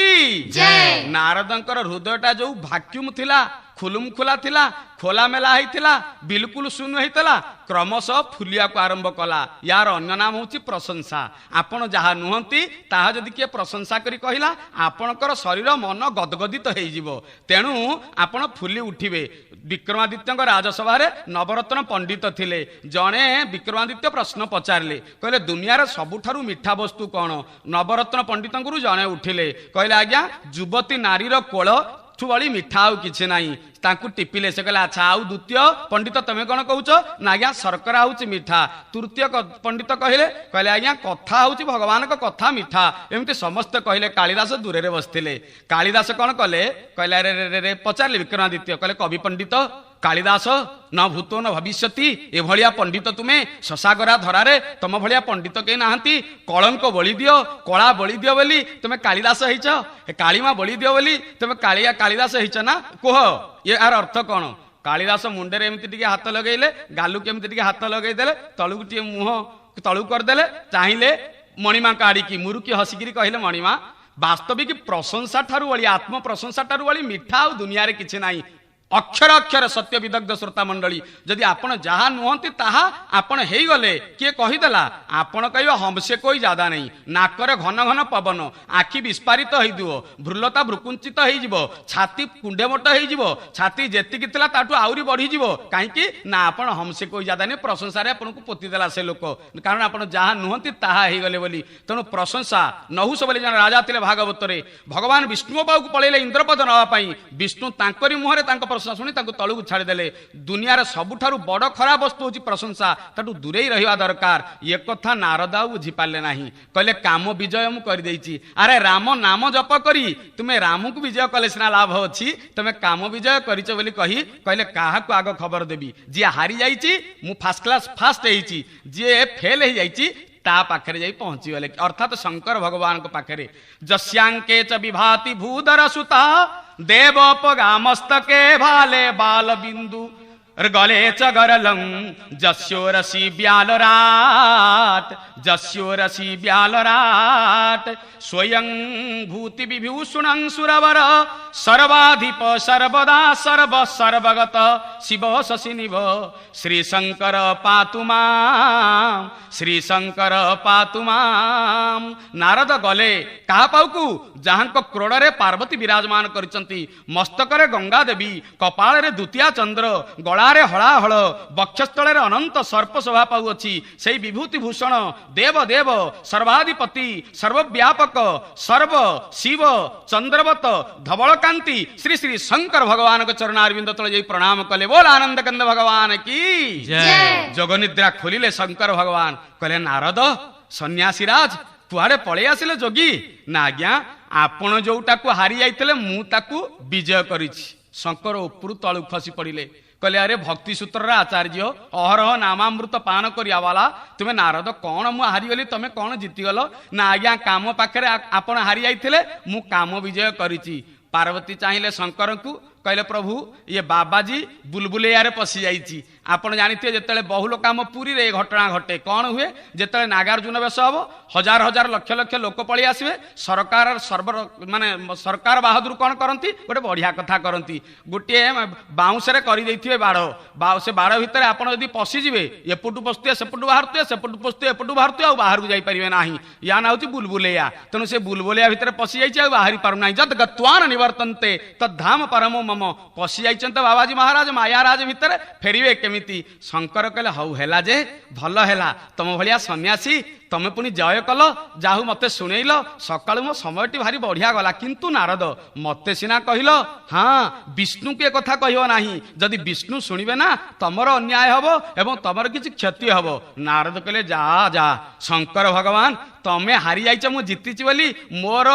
जय। नारदंकर हृदयटा जो भाक्यूम थिला खुलुम खुला थिला खोला मेला होता बिल्कुल शून्य होता क्रमशः फुलिया को आरंभ कला। यार अन्य नाम हूँ प्रशंसा। आपण जहाँ नुहति ताहा जदि किए प्रशंसा करी कहला आपणकर शरीर मन गदगदित हो तेणु आपण फुली उठिबे। विक्रमादित्य राजसभा नवरत्न पंडित थिले जड़े विक्रमादित्य प्रश्न पचारे कहले दुनिया सबुठारु मिठा वस्तु कौन नवरत्न पंडित जड़े उठिले कहले आज्ञा युवती नारीर कोल बड़ी मिठा आउ किछि नाही तांकु टिपिले से कहले अच्छा आउ द्वितीय पंडित तमे कौन कहूच ना आज्ञा शर्करा हूँ मिठा। तृतीय पंडित कहले कहले आज्ञा कथा हूँ भगवान को कथा मिठा एमती समस्ते कहले। कालिदास दूरे रे बसथिले कालिदास कौन कले कहले रे रे रे पचारे विक्रमादित्य कहले कवि पंडित कालिदास न भूतो न भविष्यति एभलिया पंडित तुम्हें शशागरा धरारे तम भलिया पंडित कहीं नाहंती कलंक बलि दियो कला बलि दियो बोली तुम्हें कालिदास होइछ कालीमा बलि दियो बोली तुम्हें कालिया कालिदास होइछ ना कह ये यार अर्थ कौन। कालिदास मुंडे एमती टिके हाथ लगेले गालू केमती टिके हाथ लगेदेले तलुक टे मुह तलु करदेले चाहिए मणिमा काढ़ी मुरुकी हसिकी कहले मणिमा वास्तविक प्रशंसा ठारू वाली आत्म प्रशंसा ठारू वाली मिठा आ दुनिया रे किछि नाही। अक्षर अक्षर सत्य विदग्ध श्रोता मंडली जदि आपण जहाँ नुहति ताहा आपण हेगले किए कहीदेला आपण कह हमसे कोई ज्यादा नहीं नाकर घन घन पवन आखि विस्फारित हो भ्रुलता भ्रुकुंचित हो छाती कुंडे मोट हो छाती जेतिकी थिला ताठू आउरी बढ़ी कहीं ना आपण हमसे कोई ज्यादा नहीं प्रशंसा आपन को पोतीदेला से लोक कारण आपण जहाँ नुहति ताहा हेगले बोली तेणु प्रशंसा नहुस बोली जन राजा थिले भागवत रे भगवान विष्णु पाखु पळेले इंद्रपद नवाई विष्णु तांकरी मुहरे तांको प्रशंसा शुणी तलू छाड़देले दुनियार सबुठारु बड़ खराब वस्तु हूँ प्रशंसा ताठू दूरे रहा दरकार ये कथा नारद आ बुझीपारे ना कहले काम विजय मु करदेची अरे राम नाम जप करी तुम्हें राम को विजय कले सीना लाभ अच्छी तुम्हें काम विजय करिच बोली कही कहले क्या आग खबर देवी जी हारी जाइए मु फर्स्ट क्लास फास्ट होती जी फेल हो जाइए ता पाखरे जाई पहुंची गले अर्थात शंकर भगवान को पाखरे जस्यांके च विभाति भूधर सुता देवोपगा मस्तके भाले बाल बिंदु गले च गरलं जस्योरसी ब्यालराट स्वयं भूति विभूषुणं सुरवर सर्वाधिप सर्वदा सर्व सर्वगत शिव शशिनिभ श्री शंकर पातु माम नारद गले कहा पाउकु जहाँ क्रोड़े पार्वती विराजमान करचंती मस्तकरे गंगा देवी कपाଳରେ द्वितीया चंद्र गलारे हलाहल बक्षस्थल अनंत सर्प शोभा पाउअछि से विभूति भूषण देव देव सर्वाधिपति सर्वव्यापक सर्व शिव चंद्रवत धवलकांति श्री श्री शंकर भगवान के चरणारविंद तले जाई प्रणाम कले बोल आनंद कंद भगवान की जय। जगनिद्रा खोलिले शंकर भगवान कहले नारद सन्यासीराज कुआड़े पलि आसिले जोगी ना आज्ञा आपण जोटा को हारी जाइतले मु ताकू विजय करिछि शंकर उपरु तळु खसी पड़िले कहले अरे भक्ति सूत्र आचार्य अहरह नामामृत पान करिया वाला तुम्हें नारद कौन मु हारीगली तुम्हें कौन जीतीगल ना आज्ञा काम पाखे आपण हारी जाइथिले मु काम विजय करिछि पार्वती चाहिए शंकर को कहले प्रभु ये बाबाजी बुलबुलिया पशि जाइछि आपण जानिथे जेतेले बहुल काम पुरी रे घटना घटे कौन हुए जेतेले नागार्जुन वेश हम हजार हजार लक्ष लक्ष लोक पलि आसबे सरकार सर्व माने सरकार बहादुर कौन करती गोटे बढ़िया कथा करती गोटे बाउंस कर बाड़ से बाड़ भितर आपड़ यदि पशिजे एपटू पशुए सेपटू बाहर सेपटू पशुए एपटू बाहर बाहर को जापारे ना या ना हूँ बुलबुलिया तेणु से बुलबुलिया भितर पशि जाइए बाहरी पारना जद गत्वान निवर्तन्ते तद्धाम परमो मम पशि जाइछन्ते बाबाजी महाराज मायाराज भितर फेरिवे केमिति शंकर कहले हौ हेला जे भल हेला तुम भलिया सन्यासी तमे पुणी जय कल जाहु मते सुनेइल सकाळु मो समयटी भारी बढ़िया गला किंतु नारद मते सिना कहिल हाँ विष्णु के कथा कहियो नाही जदि विष्णु सुनिबे ना तमर अन्याय हबो एवं तमर किछि क्षति हबो नारद कहले जा जा शंकर भगवान तमे हारी जाइछ मु जीतिछि बोली मोर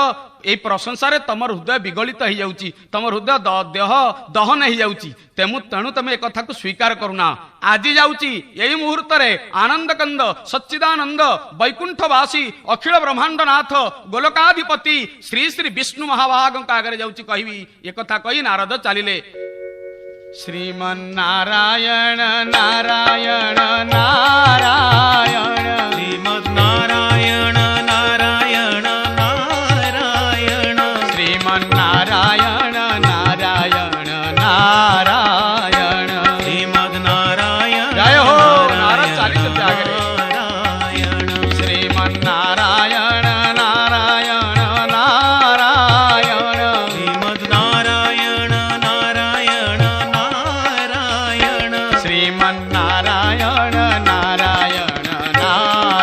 ए प्रशंसा तमर हृदय विगलित हो जाउची तमर हृदय देह दहन हो जाउची तेणु तमे एक कथा को स्वीकार करुना आज जाउची यही मुहूर्त रे आनंद कंद सच्चिदानंद वैकुंठवासी अखिल ब्रह्मांड नाथ गोलकाधिपति श्री श्री विष्णु महाभाग आगे जाउची कहबी एक कथा कही नारद चलिले श्रीमन्नारायण नारायण नारायण श्रीमन्नारायण नारायण नारायण श्रीमन्नारायण नारायण नारायण श्रीमन्नारायण जय हो नारद चालीस आगे श्रीमन्नारायण नारायण नारायण श्रीमन्नारायण नारायण नारायण श्रीमन्नारायण नारायण नारायण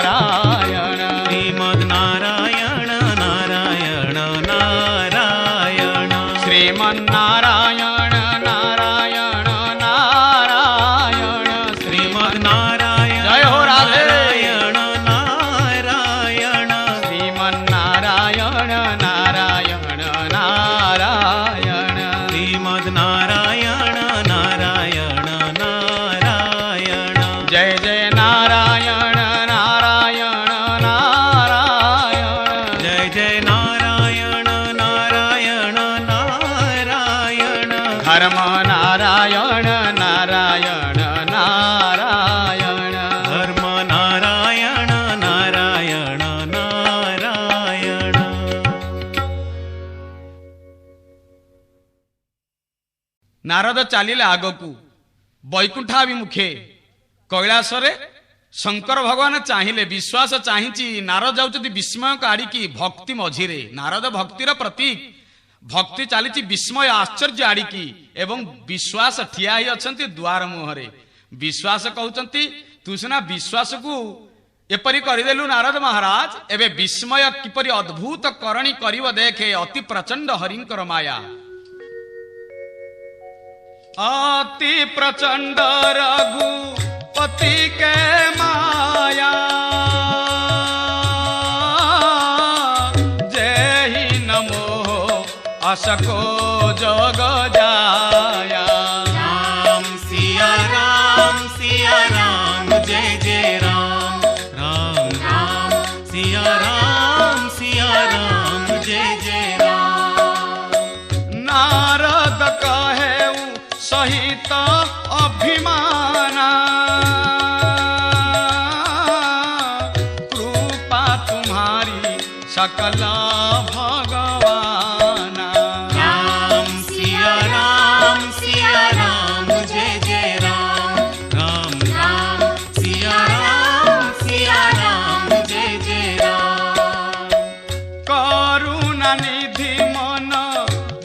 ନାରଦ ଚାଲିଲେ ଆଗକୁ ବୈକୁଣ୍ଠାଭିମୁଖେ। କୈଳାସରେ ଶଙ୍କର ଭଗବାନ ଚାହିଁଲେ, ବିଶ୍ୱାସ ଚାହିଁଛି, ନାରଦ ଯାଉଛନ୍ତି ବିସ୍ମୟଙ୍କ ଆଡ଼ିକି, ଭକ୍ତି ମଝିରେ। ନାରଦ ଭକ୍ତିର ପ୍ରତୀକ, ଭକ୍ତି ଚାଲିଛି ବିସ୍ମୟ ଆଶ୍ଚର୍ଯ୍ୟ ଆଡ଼ିକି, ଏବଂ ବିଶ୍ୱାସ ଠିଆ ହେଇ ଅଛନ୍ତି ଦ୍ୱାର ମୁହଁରେ। ବିଶ୍ୱାସ କହୁଛନ୍ତି, ତୁ ସିନା ବିଶ୍ୱାସକୁ ଏପରି କରିଦେଲୁ ନାରଦ ମହାରାଜ, ଏବେ ବିସ୍ମୟ କିପରି ଅଦ୍ଭୁତ କରଣୀ କରିବ ଦେଖେ, ଅତି ପ୍ରଚଣ୍ଡ ହରିଙ୍କର ମାୟା। ଅତି ପ୍ରଚଣ୍ଡ ରଘୁପତି କେ ମାୟା, ଯେହି ନମୋ ଅସକୋ ଜଗ ଜାୟା। राम सिया राम जय जय राम, राम राम सिया राम जय जय राम। नारद कहे सहित अभिमाना, कृपा तुम्हारी सकल भगवाना। राम सिया राम जय जय राम, राम राम सिया राम जय जय राम। करुणा निधि मन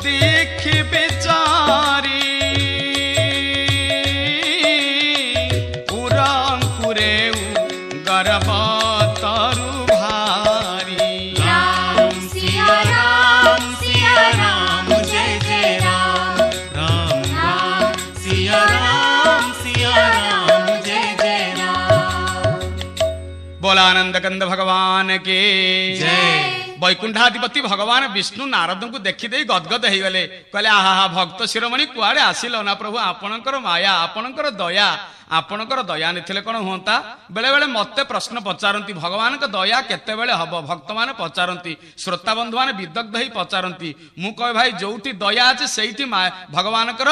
देखि विचारी, उरंकुरे गर्भ तरु भारी। राम सिया राम जय जय राम, राम राम सिया राम जय जय राम। बोला आनंद कंद भगवान के जय। वैकुंठाधिपति भगवान विष्णु नारद को देखी दे गदगद हो गले, कहले आहा भक्त शिरोमणि कुआड़े आसिल ना प्रभु, आपणकर माया, आपणकर दया, आपणकर दया नथिले कौन हुंता। बेले बेले मते प्रश्न पचारती, भगवान का दया केतेबेले हब, भक्त माने पचारती, श्रोता बंधु माने विदग्ध ही पचारती। मु कहे भाई जोठी दया अछि सेठी भगवानकर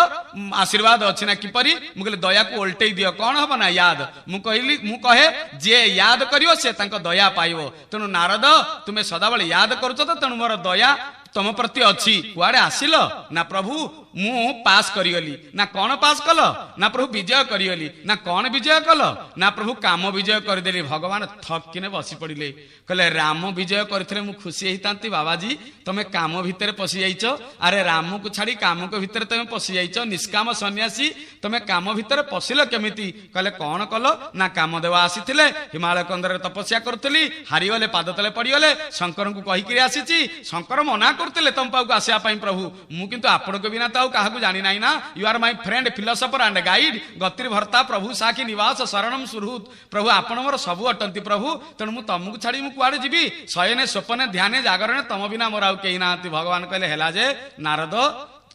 आशीर्वाद अछि ना, किपरि मु कहले दया को उल्टेई दियो, कौन हब ना याद। मु कहे जे याद करियो से तांको दया पाइबो। तेणु नारद तुमे सदाबेले याद करूछ तो, तेणु मोर दया तुम प्रति अच्छी। कुआड़े आसिल ना प्रभु, मु पास करिगली ना, कौन पास कल ना प्रभु विजय करिगली ना, कौन विजय कल ना प्रभु काम विजय करदेली। भगवान थकिने बसी पड़िले, कहले राम विजय करथिले मु खुशी हेतांती बाबाजी, तमे काम भितर पसी जाइछ। अरे राम को छाड़ी काम को भितर तमे पसी जाइछ, निष्काम सन्यासी तमे काम भितर पसिल केमिति। कहले कौन कल ना, कामदेव आसीथिले, हिमालय कंदरे तपस्या करथली, हारिगले, पाद तले पड़िगले, शंकर को कहिकरी आसीची। शंकर मना करथिले तम पाउ आसिया पई प्रभु, मु किंतु आपण को बिना ताऊ काहाकू जानि नाही ना। You are my friend, philosopher and guide, गतिर भर्ता प्रभु साखी निवास शरणम सुहृत। प्रभु आपण मोर सबु अटंती प्रभु, तेणु मु तमକୁ छाड़ी मु कुआड़े जीवी, शयने स्वप्ने ध्याने जागरणे तम बिना मोर आउ केही नांती। भगवान कहले हेला जे नारद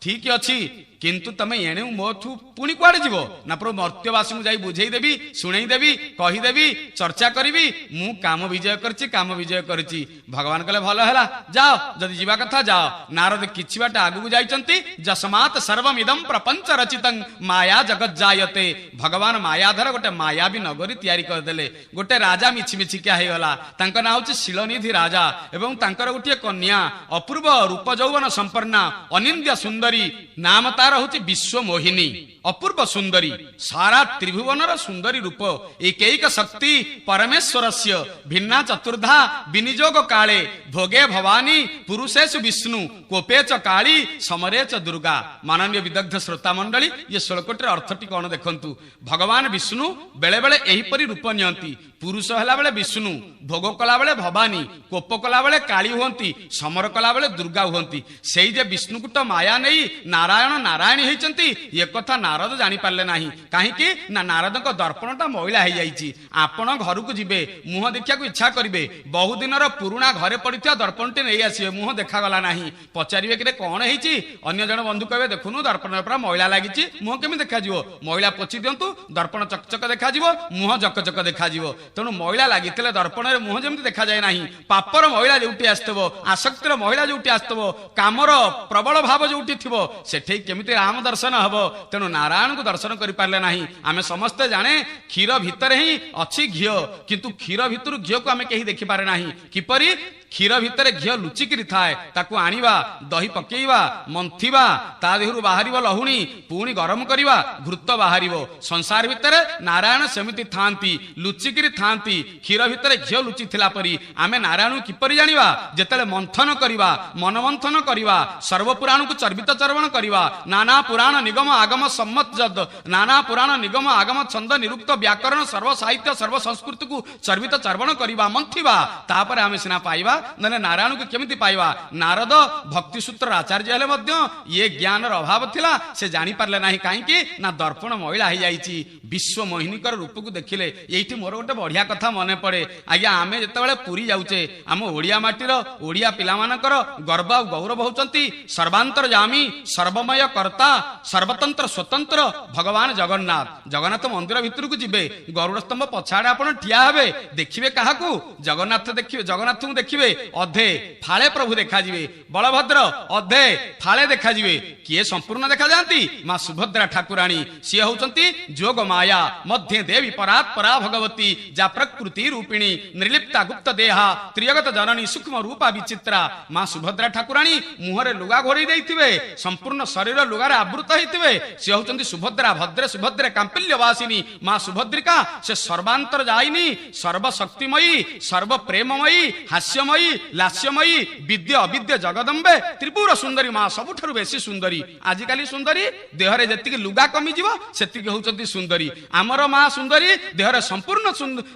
ठीक अच्छी, किंतु तमे एणे मोठू पुणी कुआड़े जीव ना प्रभु, मर्त्यवासी मु जाई बुझेई देबी, सुनेई देबी, कहिदेबी, चर्चा करिबी, मु काम विजय करछि, काम विजय करछि। भगवान कहले भलो हैला, जाओ जदि जीवा कथा जाओ। नारद किछि बाट आगु जाइचंती, जस्मात सर्वमिदं प्रपंच रचितं माया जगत जायते। भगवान मायाधर गोटे मायावी नगरी तयारी कर देले। गोटे राजा मिछि मिछि क्या हे गला, तांका नाम होछि शिलनिधि राजा, एवं तांकर गोटे कन्या अपूर्व रूप यौवन संपन्ना, अनिंद्य सुंदरी, नाम तार होछि विश्व मोहिनी, अपूर्व सुंदरी, सारा त्रिभुवनर सुंदरी रूप, एकैक शक्ति परमेश्वरस्य, भिन्ना चतुर्धा विनियोग काले, भोगे भवानी पुरुषेषु विष्णु, कोपे च काली, समरे च दुर्गा। माननीय विदग्ध श्रोता मंडली, ये श्लोकटर अर्थटी कौन देखंतु। भगवान विष्णु बेले बेले एहिपरि रूप नियंती, पुरुष हला बेले विष्णु, भोग कला बेले भवानी, कोप कला बेले काली हुंती, समर कला बेले दुर्गा हुंती। सेई जे विष्णुकूट माया नहीं नारायण नारायणी होइचंती, ये कथा नारद जानी पारले नाही। काहेकि ना नारदक दर्पणटा मैला हो जाइछि। आपण घर को जिबे, मुह देखिया को इच्छा करिवे, बहु दिनर पुरुणा घरे पड़िथिया दर्पणटे नै आसीबे, मुह देखा गला नाही, पचारिबे कि कोन हेइछि। अन्य जण बंधु कहबे देखुनु दर्पण पुरा मैला लागिछि, मुह केमि देखा जिवो, मैला पोछि दियंतु, दर्पण चकचक देखा जिवो, मुह जकचक देखा जिवो। तेणु मैला लागिथिले दर्पणरे मुह जेमति देखा जाय नाही, पापर मैला जोउटी आस्तबो, आसक्तिर मैला जोउटी आस्तबो, कामर प्रबल भाव जोउटी थिबो, सेठै केमिति राम दर्शन हबो। तेणु नारायण को दर्शन करि पारले नाही। आमे समस्त जाने क्षीर भितर ही अछि घियो, किंतु क्षीर भितर घियो को आमे केही देखि पारे नाही। किपरि କ୍ଷୀର ଭିତରେ ଘିଅ ଲୁଚିକିରି ଥାଏ, ତାକୁ ଆଣିବା, ଦହି ପକେଇବା, ମନ୍ଥିବା, ତା ଦେହରୁ ବାହାରିବ ଲହୁଣୀ, ପୁଣି ଗରମ କରିବା, ଘୃତ ବାହାରିବ। ସଂସାର ଭିତରେ ନାରାୟଣ ସେମିତି ଥାନ୍ତି, ଲୁଚିକିରି ଥାନ୍ତି। କ୍ଷୀର ଭିତରେ ଘିଅ ଲୁଚିଥିଲା ପରି ଆମେ ନାରାୟଣକୁ କିପରି ଜାଣିବା? ଯେତେବେଳେ ମନ୍ଥନ କରିବା, ମନମନ୍ଥନ କରିବା, ସର୍ବପୁରାଣକୁ ଚର୍ବିତ ଚର୍ବଣ କରିବା, ନାନା ପୁରାଣ ନିଗମ ଆଗମ ସମ୍ମତ ଯଦ, ନାନା ପୁରାଣ ନିଗମ ଆଗମ ଛନ୍ଦ ନିରୁକ୍ତ ବ୍ୟାକରଣ ସର୍ବ ସାହିତ୍ୟ ସର୍ବ ସଂସ୍କୃତିକୁ ଚର୍ବିତ ଚର୍ବଣ କରିବା, ମନ୍ଥିବା, ତାପରେ ଆମେ ସିନା ପାଇବା। ନହେଲେ ନାରାୟଣକୁ କେମିତି ପାଇବା? ନାରଦ ଭକ୍ତି ସୂତ୍ରର ଆଚାର୍ଯ୍ୟ ହେଲେ ମଧ୍ୟ ଇଏ ଜ୍ଞାନର ଅଭାବ ଥିଲା, ସେ ଜାଣିପାରିଲେ ନାହିଁ। କାହିଁକି ନା ଦର୍ପଣ ମଇଳା ହେଇଯାଇଛି। ବିଶ୍ୱ ମୋହିନୀଙ୍କର ରୂପକୁ ଦେଖିଲେ, ଏଇଠି ମୋର ଗୋଟେ ବଢିଆ କଥା ମନେ ପଡେ। ଆଜ୍ଞା, ଆମେ ଯେତେବେଳେ ପୁରୀ ଯାଉଛେ, ଆମ ଓଡ଼ିଆ ମାଟିର ଓଡ଼ିଆ ପିଲାମାନଙ୍କର ଗର୍ବ ଆଉ ଗୌରବ ହଉଛନ୍ତି ସର୍ବାନ୍ତର ଯାମୀ ସର୍ବମୟ କର୍ତ୍ତା ସର୍ବତନ୍ତ୍ର ସ୍ୱତନ୍ତ୍ର ଭଗବାନ ଜଗନ୍ନାଥ। ଜଗନ୍ନାଥ ମନ୍ଦିର ଭିତରକୁ ଯିବେ, ଗରୁଡ଼ ସ୍ତମ୍ଭ ପଛଆଡେ ଆପଣ ଠିଆ ହେବେ, ଦେଖିବେ କାହାକୁ? ଜଗନ୍ନାଥ ଦେଖିବେ, ଜଗନ୍ନାଥଙ୍କୁ ଦେଖିବେ, ଅଧେ ଫାଳେ ପ୍ରଭୁ ଦେଖାଯିବେ। ବଳଭଦ୍ର ଅଧେ ଫାଳେ ଦେଖାଯିବେ। କିଏ ସମ୍ପୂର୍ଣ୍ଣ ଦେଖାଯାଆନ୍ତି? ମା ସୁଭଦ୍ରା ଠାକୁରାଣୀ। ସିଏ ହଉଛନ୍ତି ଯୋଗ ମାୟା ମଧ୍ୟେ ଦେବୀ ପରାତ୍ପରା ଭଗବତୀ, ଯା ପ୍ରକୃତି ରୂପିଣୀ ନିର୍ଲିପ୍ତା ଗୁପ୍ତ ଦେହା ତ୍ରିଜଗତ ଜନନୀ ସୂକ୍ଷ୍ମ ରୂପା ବିଚିତ୍ରା। ମା ସୁଭଦ୍ରା ଠାକୁରାଣୀ ମୁହଁରେ ଲୁଗା ଘୋଡେଇ ଦେଇଥିବେ, ସମ୍ପୂର୍ଣ୍ଣ ଶରୀର ଲୁଗାରେ ଆବୃତ ହେଇଥିବେ। ସେ ହଉଛନ୍ତି ସୁଭଦ୍ରା। ଭଦ୍ରେ ସୁଭଦ୍ରେ କାମ୍ପିଲ୍ୟ ବାସିନୀ ମା ସୁଭଦ୍ରିକା। ସେ ସର୍ବାନ୍ତର ଯାଇନି, ସର୍ବଶକ୍ତିମୟୀ, ସର୍ବପ୍ରେମମୟୀ, ହାସ୍ୟମୟୀ, ଲାସ୍ୟମୟୀ, ବିଦ୍ୟ ଅବିଦ୍ୟ ଜଗଦମ୍ବେ, ତ୍ରିପୁର ସୁନ୍ଦରୀ ମା, ସବୁଠାରୁ ବେଶୀ ସୁନ୍ଦରୀ। ଆଜିକାଲି ସୁନ୍ଦରୀ ଦେହରେ ଯେତିକି ଲୁଗା କମିଯିବ ସେତିକି ହଉଛନ୍ତି ସୁନ୍ଦରୀ। ଆମର ମା ସୁନ୍ଦରୀ, ଦେହରେ ସମ୍ପୂର୍ଣ୍ଣ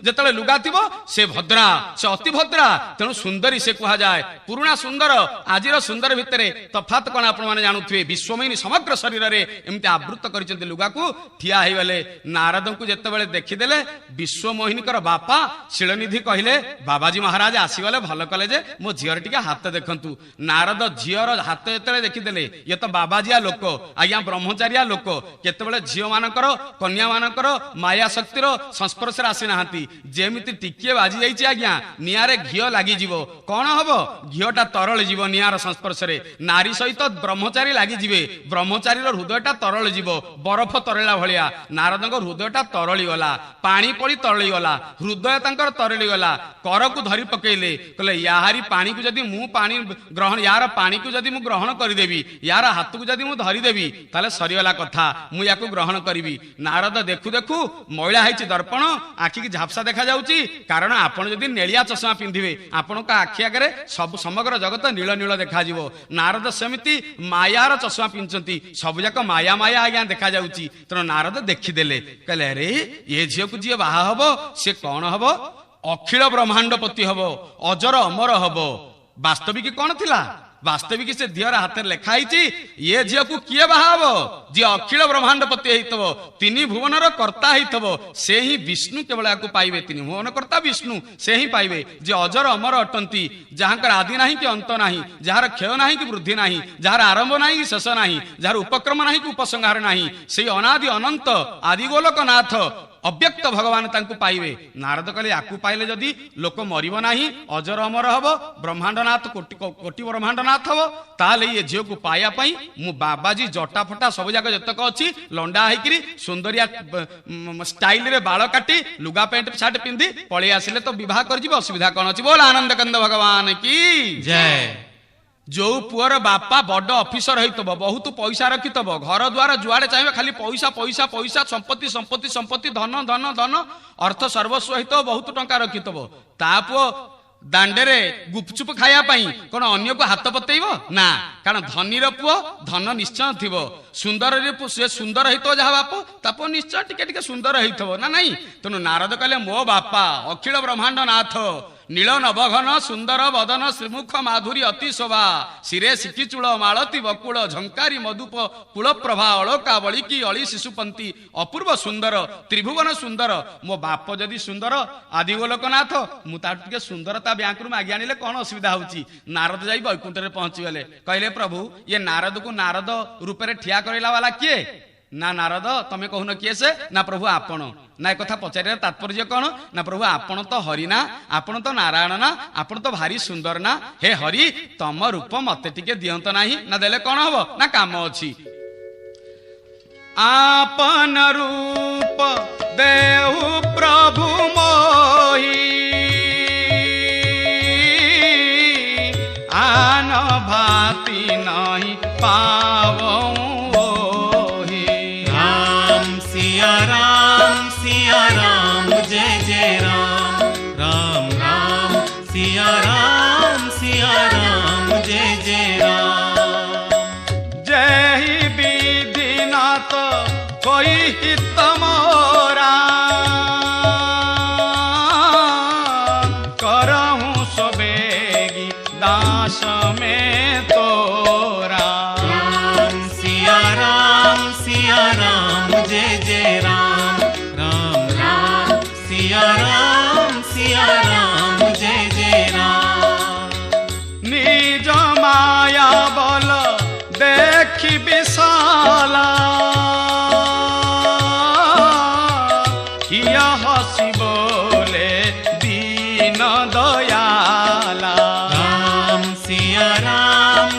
ଯେତେବେଳେ ଲୁଗା ଥିବ ସେ ଭଦ୍ରା, ସେ ଅତି ଭଦ୍ରା। ତେଣୁ ସୁନ୍ଦରୀ ସେ କୁହାଯାଏ। ପୁରୁଣା ସୁନ୍ଦର, ଆଜିର ସୁନ୍ଦର ଭିତରେ ତଫାତ କଣ ଆପଣ ମାନେ ଜାଣୁଥିବେ? ବିଶ୍ୱମୟୀ ସମଗ୍ର ଶରୀରରେ ଏମିତି ଆବୃତ କରିଛନ୍ତି ଲୁଗାକୁ। ଠିଆ ହେଇଗଲେ। ନାରଦଙ୍କୁ ଯେତେବେଳେ ଦେଖିଦେଲେ, ବିଶ୍ୱମୋହିନୀଙ୍କର ବାପା ଶିଳନିଧି କହିଲେ, ବାବାଜୀ ମହାରାଜ ଆସିଗଲେ, ଭଲ କଲେ ଯେ ମୋ ଝିଅର ଟିକେ ହାତ ଦେଖନ୍ତୁ। ନାରଦ ଝିଅର ହାତ ଯେତେବେଳେ ଦେଖିଦେଲେ, ଇଏ ତ ବାବାଜିଆ ଲୋକ, ଆଜ୍ଞା ବ୍ରହ୍ମଚାରିଆ ଲୋକ, କେତେବେଳେ ଝିଅ ମାନଙ୍କର କନ୍ୟା ମାନଙ୍କର ମାୟା ଶକ୍ତିର ସଂସ୍ପର୍ଶରେ ଆସିନାହାନ୍ତି। ଯେମିତି ଟିକିଏ ବାଜି ଯାଇଛି ଆଜ୍ଞା, ନିଆଁରେ ଘିଅ ଲାଗିଯିବ, କଣ ହବ? ଘିଅଟା ତରଳ ଯିବ ନିଆଁର ସଂସ୍ପର୍ଶରେ। ନାରୀ ସହିତ ବ୍ରହ୍ମଚାରୀ ଲାଗିଯିବେ, ବ୍ରହ୍ମଚାରୀର ହୃଦୟଟା ତରଳ ଯିବ, ବରଫ ତରଳିଲା ଭଳିଆ। ନାରଦଙ୍କ ହୃଦୟଟା ତରଳି ଗଲା, ପାଣି ପଡ଼ି ତରଳି ଗଲା, ହୃଦୟ ତାଙ୍କର ତରଳି ଗଲା। କରକୁ ଧରି ପକେଇଲେ, କହିଲେ ୟାହାରି ପାଣିକୁ ଯଦି ମୁଁ ପାଣି ଗ୍ରହଣ, ୟାର ପାଣିକୁ ଯଦି ମୁଁ ଗ୍ରହଣ କରିଦେବି, ୟାର ହାତକୁ ଯଦି ମୁଁ ଧରିଦେବି, ତାହେଲେ ସରିଗଲା କଥା, ମୁଁ ୟାକୁ ଗ୍ରହଣ କରିବି। ନାରଦ ଦେଖୁ ଦେଖୁ ମଇଳା ହେଇଛି ଦର୍ପଣ, ଆଖିକି ଝାପ୍ସା ଦେଖାଯାଉଛି। କାରଣ ଆପଣ ଯଦି ନେଳିଆ ଚଷମା ପିନ୍ଧିବେ, ଆପଣଙ୍କ ଆଖି ଆଗରେ ସବୁ ସମଗ୍ର ଜଗତ ନୀଳ ନୀଳ ଦେଖାଯିବ। ନାରଦ ସେମିତି ମାୟାର ଚଷମା ପିନ୍ଧୁଛନ୍ତି, ସବୁଯାକ ମାୟା ମାୟା ଆଜ୍ଞା ଦେଖାଯାଉଛି। ତେଣୁ ନାରଦ ଦେଖିଦେଲେ, କହିଲେ ଆରେ ଏ ଝିଅକୁ ଯିଏ ବାହା ହବ ସେ କଣ ହବ? ଅଖିଳ ବ୍ରହ୍ମାଣ୍ଡପତି ହବ, ଅଜର ଅମର ହବ। ବାସ୍ତବିକ କଣ ଥିଲା? ବାସ୍ତବିକ ସେ ଝିଅର ହାତରେ ଲେଖା ହେଇଛି, ଏ ଝିଅକୁ କିଏ ବାହା ହବ? ଯିଏ ଅଖିଳ ବ୍ରହ୍ମାଣ୍ଡପତି ହେଇଥିବ, ତିନି ଭୁବନର କର୍ତ୍ତା ହେଇଥିବ, ସେ ହିଁ ବିଷ୍ଣୁ କେବଳ ୟାକୁ ପାଇବେ। ତିନି ଭୁବନ କର୍ତ୍ତା ବିଷ୍ଣୁ, ସେ ହିଁ ପାଇବେ। ଯିଏ ଅଜର ଅମର ଅଟନ୍ତି, ଯାହାଙ୍କର ଆଦି ନାହିଁ କି ଅନ୍ତ ନାହିଁ, ଯାହାର କ୍ଷୟ ନାହିଁ କି ବୃଦ୍ଧି ନାହିଁ, ଯାହାର ଆରମ୍ଭ ନାହିଁ କି ଶେଷ ନାହିଁ, ଯାହାର ଉପକ୍ରମ ନାହିଁ କି ଉପସଂହାର ନାହିଁ, ସେଇ ଅନାଦି ଅନନ୍ତ ଆଦିଗୋଲକ ନାଥ ଅବ୍ୟକ୍ତ ଭଗବାନ ତାଙ୍କୁ ପାଇବେ। ନାରଦ କହିଲେ ୟାକୁ ପାଇଲେ ଯଦି ଲୋକ ମରିବ ନାହିଁ, ଅଜର ଅମର ହବ, ବ୍ରହ୍ମାଣ୍ଡନାଥ କୋଟି ବ୍ରହ୍ମାଣ୍ଡନାଥ ହବ, ତାହେଲେ ଏ ଝିଅକୁ ପାଇବା ପାଇଁ ମୁଁ ବାବାଜୀ ଜଟା ଫଟା ସବୁ ଯାକ ଯେତକ ଅଛି ଲଣ୍ଡା ହେଇକିରି ସୁନ୍ଦରିଆ ଷ୍ଟାଇଲରେ ବାଳ କାଟି ଲୁଗା ପ୍ୟାଣ୍ଟ ସାର୍ଟ ପିନ୍ଧି ପଳେଇ ଆସିଲେ ତ ବିବାହ କରିଯିବ, ଅସୁବିଧା କଣ ଅଛି? ବୋଲ ଆନନ୍ଦ କନ୍ଦ ଭଗବାନ କି ଜୟ। ଯୋଉ ପୁଅର ବାପା ବଡ ଅଫିସର ହେଇଥିବ, ବହୁତ ପଇସା ରଖିଥିବ, ଘର ଦ୍ୱାର ଯୁଆଡେ ଚାହିଁବେ ଖାଲି ପଇସା ପଇସା ପଇସା, ସମ୍ପତ୍ତି ସମ୍ପତ୍ତି ସମ୍ପତ୍ତି, ଧନ ଧନ ଧନ, ଅର୍ଥ ସର୍ବସ୍ୱ ହେଇଥିବ, ବହୁତ ଟଙ୍କା ରଖିଥିବ, ତା ପୁଅ ଦାଣ୍ଡରେ ଗୁପଚୁପ ଖାଇବା ପାଇଁ କଣ ଅନ୍ୟକୁ ହାତ ପତେଇବ? ନା, କାରଣ ଧନୀର ପୁଅ ଧନ ନିଶ୍ଚୟ ଥିବ, ସୁନ୍ଦରରେ ସେ ସୁନ୍ଦର ହେଇଥିବ ଯାହା ବାପ, ତା ପୁଅ ନିଶ୍ଚୟ ଟିକେ ଟିକେ ସୁନ୍ଦର ହେଇଥିବ ନା ନାଇଁ? ତେଣୁ ନାରଦ କହିଲେ ମୋ ବାପା ଅଖିଳ ବ୍ରହ୍ମାଣ୍ଡ ନାଥ, ନୀଳ ନବଘନ ସୁନ୍ଦର ବଦନ, ଶ୍ରୀମୁଖ ମାଧୁରୀ ଅତି ଶୋଭା, ଶିରେ ଶିଖିଚୂଳ ମାଳତୀ ବକୁଳ, ଝଙ୍କାରୀ ମଧୁପ କୁଳ ପ୍ରଭା, ଅଳକା ବଳିକି ଅଳି ଶିଶୁପନ୍ତି, ଅପୂର୍ବ ସୁନ୍ଦର, ତ୍ରିଭୁବନ ସୁନ୍ଦର। ମୋ ବାପ ଯଦି ସୁନ୍ଦର ଆଦିଗୋଲକନାଥ, ମୁଁ ତାଠୁ ଟିକେ ସୁନ୍ଦର ତା ବ୍ୟାଙ୍କରୁ ମାଗି ଆଣିଲେ କଣ ଅସୁବିଧା ହଉଛି? ନାରଦ ଯାଇ ବୈକୁଣ୍ଠରେ ପହଞ୍ଚିଗଲେ। କହିଲେ ପ୍ରଭୁ ଇଏ ନାରଦକୁ ନାରଦ ରୂପରେ ଠିଆ କରାଇଲା ବାଲା କିଏ? ନା ନାରଦ ତମେ କହୁନ କିଏ ସେ? ନା ପ୍ରଭୁ ଆପଣ। ନା ଏକଥା ପଚାରିବାର ତାତ୍ପର୍ଯ୍ୟ କଣ? ନା ପ୍ରଭୁ ଆପଣ ତ ହରି ନା, ଆପଣ ତ ନାରାୟଣ ନା, ଆପଣ ତ ଭାରି ସୁନ୍ଦର ନା, ହେ ହରି ତମ ରୂପ ମତେ ଟିକେ ଦିଅନ୍ତ ନାହିଁ? ନା ଦେଲେ କଣ ହବ? ନା କାମ ଅଛି। आपन रूप देहु प्रभु मोहि पावऊं ओहि। राम सिया राम जय जय राम। राम राम सिया राम जय जय राम। जय ही विधि नाथ कोई हित मोरा, करहूं सबेगी दास में तोरा। राम सिया राम जय जय राम। राम राम सिया राम जय जय राम। निज माया बल देखी विशाला, किया हसी बोले दीन दयाला। राम सिया राम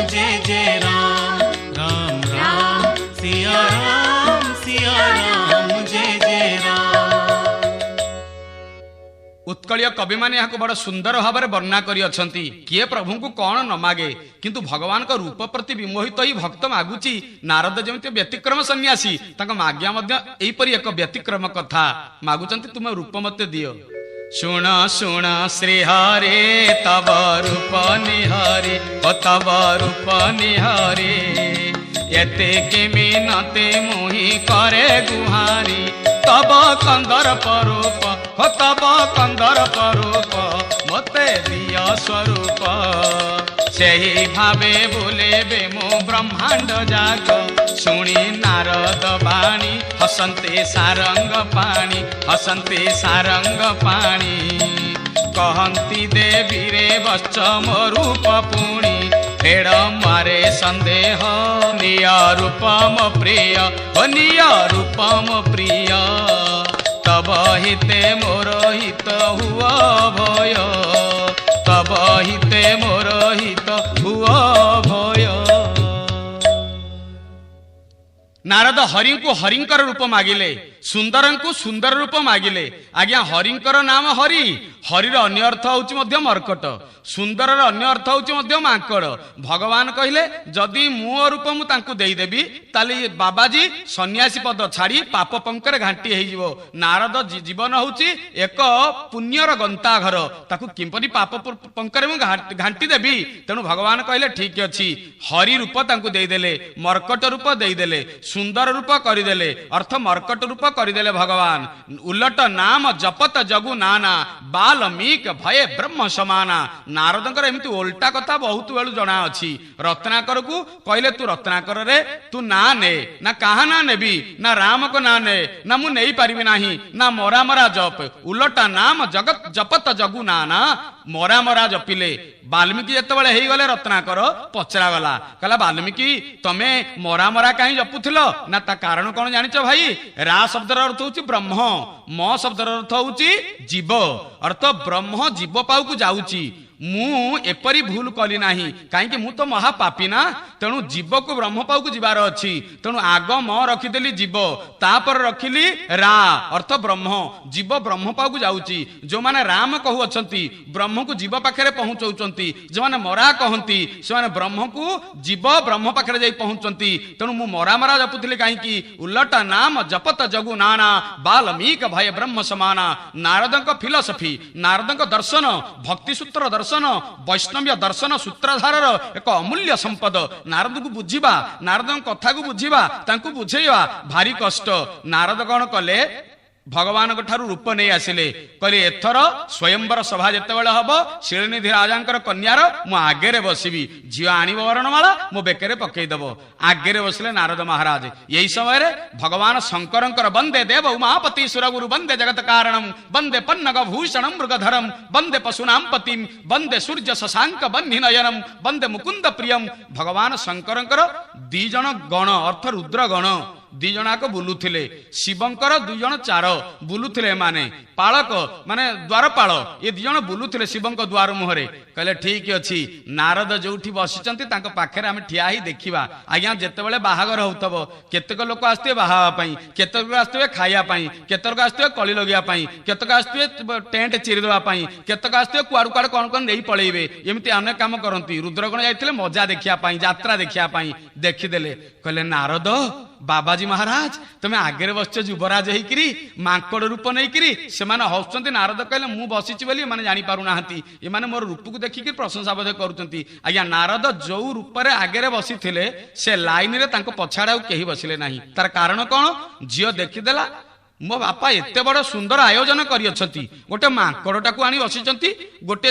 जय जय राम। राम राम सिया राम जय जय राम। उत्कलीय कवि माने यहाँ बड़ सुंदर भाव में वर्णना करी अछंती। किए प्रभु को कौन न मागे, किंतु भगवान का रूप प्रति विमोहित ही भक्त मागुची। नारद जमिति व्यतिक्रम सन्यासी तांका माग्या मध्य एपरि एक व्यतिक्रम कथा मागुचंती, तुम रूप मते दियो। शुण शुण श्री हरे तब रूप निहरे, ओ तब रूप निहरे। एते मिनते मुहि करे गुहारी, तब कंदर परूप, हो तब कंदर परूप। मते दिय स्वरूप, सेही भावे बोलेबे मो ब्रह्मांड जाग। शुणी नारद बाणी, हसन्ते सारंग पाणी, हसन्ते सारंग पाणी। कहन्ती देवी रे बच्च मो रूप पुणी, फेड़ मारे संदेह। निय रूपम प्रिय, हो निय रूपम प्रिय। तब हिते मोर हित हुआ भय, तब हिते मोर हित हुआ भय। नारद हरि को हरिंकर रूप मागिले, सुंदर को सुंदर रूप मागिले। आज्ञा हरिंकर नाम हरि, हरिर अन्य अर्थ होची मध्य मर्कट, सुंदर अन्य अर्थ होची मध्य मांकड़। भगवान कहिले जदि मो रूप मु तांकु देई देबी ताली बाबाजी सन्यासी पद छाड़ी पाप पंकर घांटी हेई जिवो। नारद जीवन होची एक पुण्यर गंताघर, ताकु किंपरि पाप पंकर मु घांटी देबी। तेणु भगवान कहिले ठीक अछि, हरि रूप तांकु देई देले, मर्कट रूप देई देले, सुंदर रूप करिदेले, अर्थ मर्कट रूप करिदेले भगवान। उलट नाम जपत जगु नाना, बाल्मीक भय ब्रह्म समाना। नारदंकर एमती ओल्टा कथा बहुत बेलू जना अछि। रत्नाकर को कहले तू रत्नाकर रे तू ना ने, ना कहा ना नेबी, ना राम को ना ने, ना मु नहीं पारिबी नाही, ना मरा मरा जप। उलटा नाम जगत जपत जगु नाना, मरा मरा जपिले। बाल्मीकि जेतेबेले हेई गले रत्नाकर पचरा गला, कहला बाल्मीकि तमे मरा मरा कहीं जपुथिल ना, ता कारण कौन जानिଛ भाई? रा शब्दर अर्थ होची ब्रह्म, म शब्दर अर्थ होची जीव, अर्थ ब्रह्म जीव पाऊ को जाउची। मु एपरी भूल कली नाही, कहीं मु तो महापापी ना, तेणु जीव को ब्रह्म पाऊ को जीवार अच्छी। तेणु आग म रखिदेली जीव, तापर रखिली रा अर्थ ब्रह्म, जीव ब्रह्म पाऊ को जाउची। जो माने राम कहू अछंती ब्रह्म को जीव पाखरे पहुंचौचंती, जो माने मरा कहंती से माने ब्रह्म को जीव ब्रह्म पाखरे जाई पहुंचंती। तेणु मु मरा मरा जपुथिली कहीं उल्लटा नाम जपत जगु नाना, बाल्मीक भय ब्रह्म समाना। नारदंक फिलोसफी, नारदंक दर्शन, भक्ति सूत्र दर्शन, वैष्णव्य दर्शन सूत्रधार एक अमूल्य संपद। नारद को बुझीबा, नारद कथा को बुझीबा, तांकु बुझेइबा भारी कष्ट। नारद कौन कले? भगवान ठारू रूप नहीं आसिले, कहले एथर स्वयंवर सभा जेतेबेले हबो शिलनिधि राजांकर कन्यार मु आगे बसबी, झियो आनिब वरणमाला मो बेकेरे पकई देबो। आगे बसले नारद महाराज। यही समय भगवान शंकरंकर वंदे देव उमापति सुरगुरु, वंदे जगत कारणम, वंदे पन्नग भूषणम मृगधरम, वंदे पशुनाम पतिम, वंदे सूर्य शशांक बन्ही नयनम, वंदे मुकुंद प्रियम। भगवान शंकरंकर दी जन गण अर्थ रुद्र गण ଦି ଜଣକ ବୁଲୁଥିଲେ ଶିବଙ୍କର 2 ଜଣ ଚାର ବୁଲୁଥିଲେ ମାନେ ପାଳକ ମାନେ ଦ୍ୱାରପାଳ ଏ 2 ଜଣ ବୁଲୁଥିଲେ ଶିବଙ୍କ ଦ୍ୱାର ମୁହଁରେ କହିଲେ ଠିକ ଅଛି ନାରଦ ଯୋଉଠି ବସିଛନ୍ତି ତାଙ୍କ ପାଖରେ ଆମେ ଠିଆ ହେଇ ଦେଖିବା ଆଜ୍ଞା ଯେତେବେଳେ ବାହାଘର ହଉଥିବ କେତେକ ଲୋକ ଆସିଥିବେ ବାହା ହେବା ପାଇଁ କେତେକ ଆସିଥିବେ ଖାଇବା ପାଇଁ କେତେକ ଆସିଥିବେ କଳି ଲଗେଇବା ପାଇଁ କେତେକ ଆସିଥିବେ ଟେଣ୍ଟ ଚିରିଦେବା ପାଇଁ କେତେକ ଆସିଥିବେ କୁଆଡୁ କୁଆଡୁ କଣ କଣ ନେଇ ପଳେଇବେ ଏମିତି ଅନେକ କାମ କରନ୍ତି ରୁଦ୍ରଗଣ ଯାଇଥିଲେ ମଜା ଦେଖିବା ପାଇଁ ଯାତ୍ରା ଦେଖିବା ପାଇଁ ଦେଖିଦେଲେ କହିଲେ ନାରଦ ବାବାଜୀ ମହାରାଜ ତମେ ଆଗରେ ବସିଛ ଯୁବରାଜ ହେଇକିରି ମାଙ୍କଡ ରୂପ ନେଇକିରି ସେମାନେ ହସୁଛନ୍ତି ନାରଦ କହିଲେ ମୁଁ ବସିଛି ବୋଲି ଏମାନେ ଜାଣିପାରୁନାହାନ୍ତି ଏମାନେ ମୋର ରୂପକୁ ଦେଖିକି ପ୍ରଶଂସା ବୋଧ କରୁଛନ୍ତି ଆଜ୍ଞା ନାରଦ ଯୋଉ ରୂପରେ ଆଗରେ ବସିଥିଲେ ସେ ଲାଇନରେ ତାଙ୍କ ପଛଆଡେ ଆଉ କେହି ବସିଲେ ନାହିଁ ତାର କାରଣ କଣ ଝିଅ ଦେଖିଦେଲା ମୋ ବାପା ଏତେ ବଡ ସୁନ୍ଦର ଆୟୋଜନ କରିଅଛନ୍ତି ଗୋଟେ ମାଙ୍କଡଟାକୁ ଆଣି ବସିଛନ୍ତି ଗୋଟେ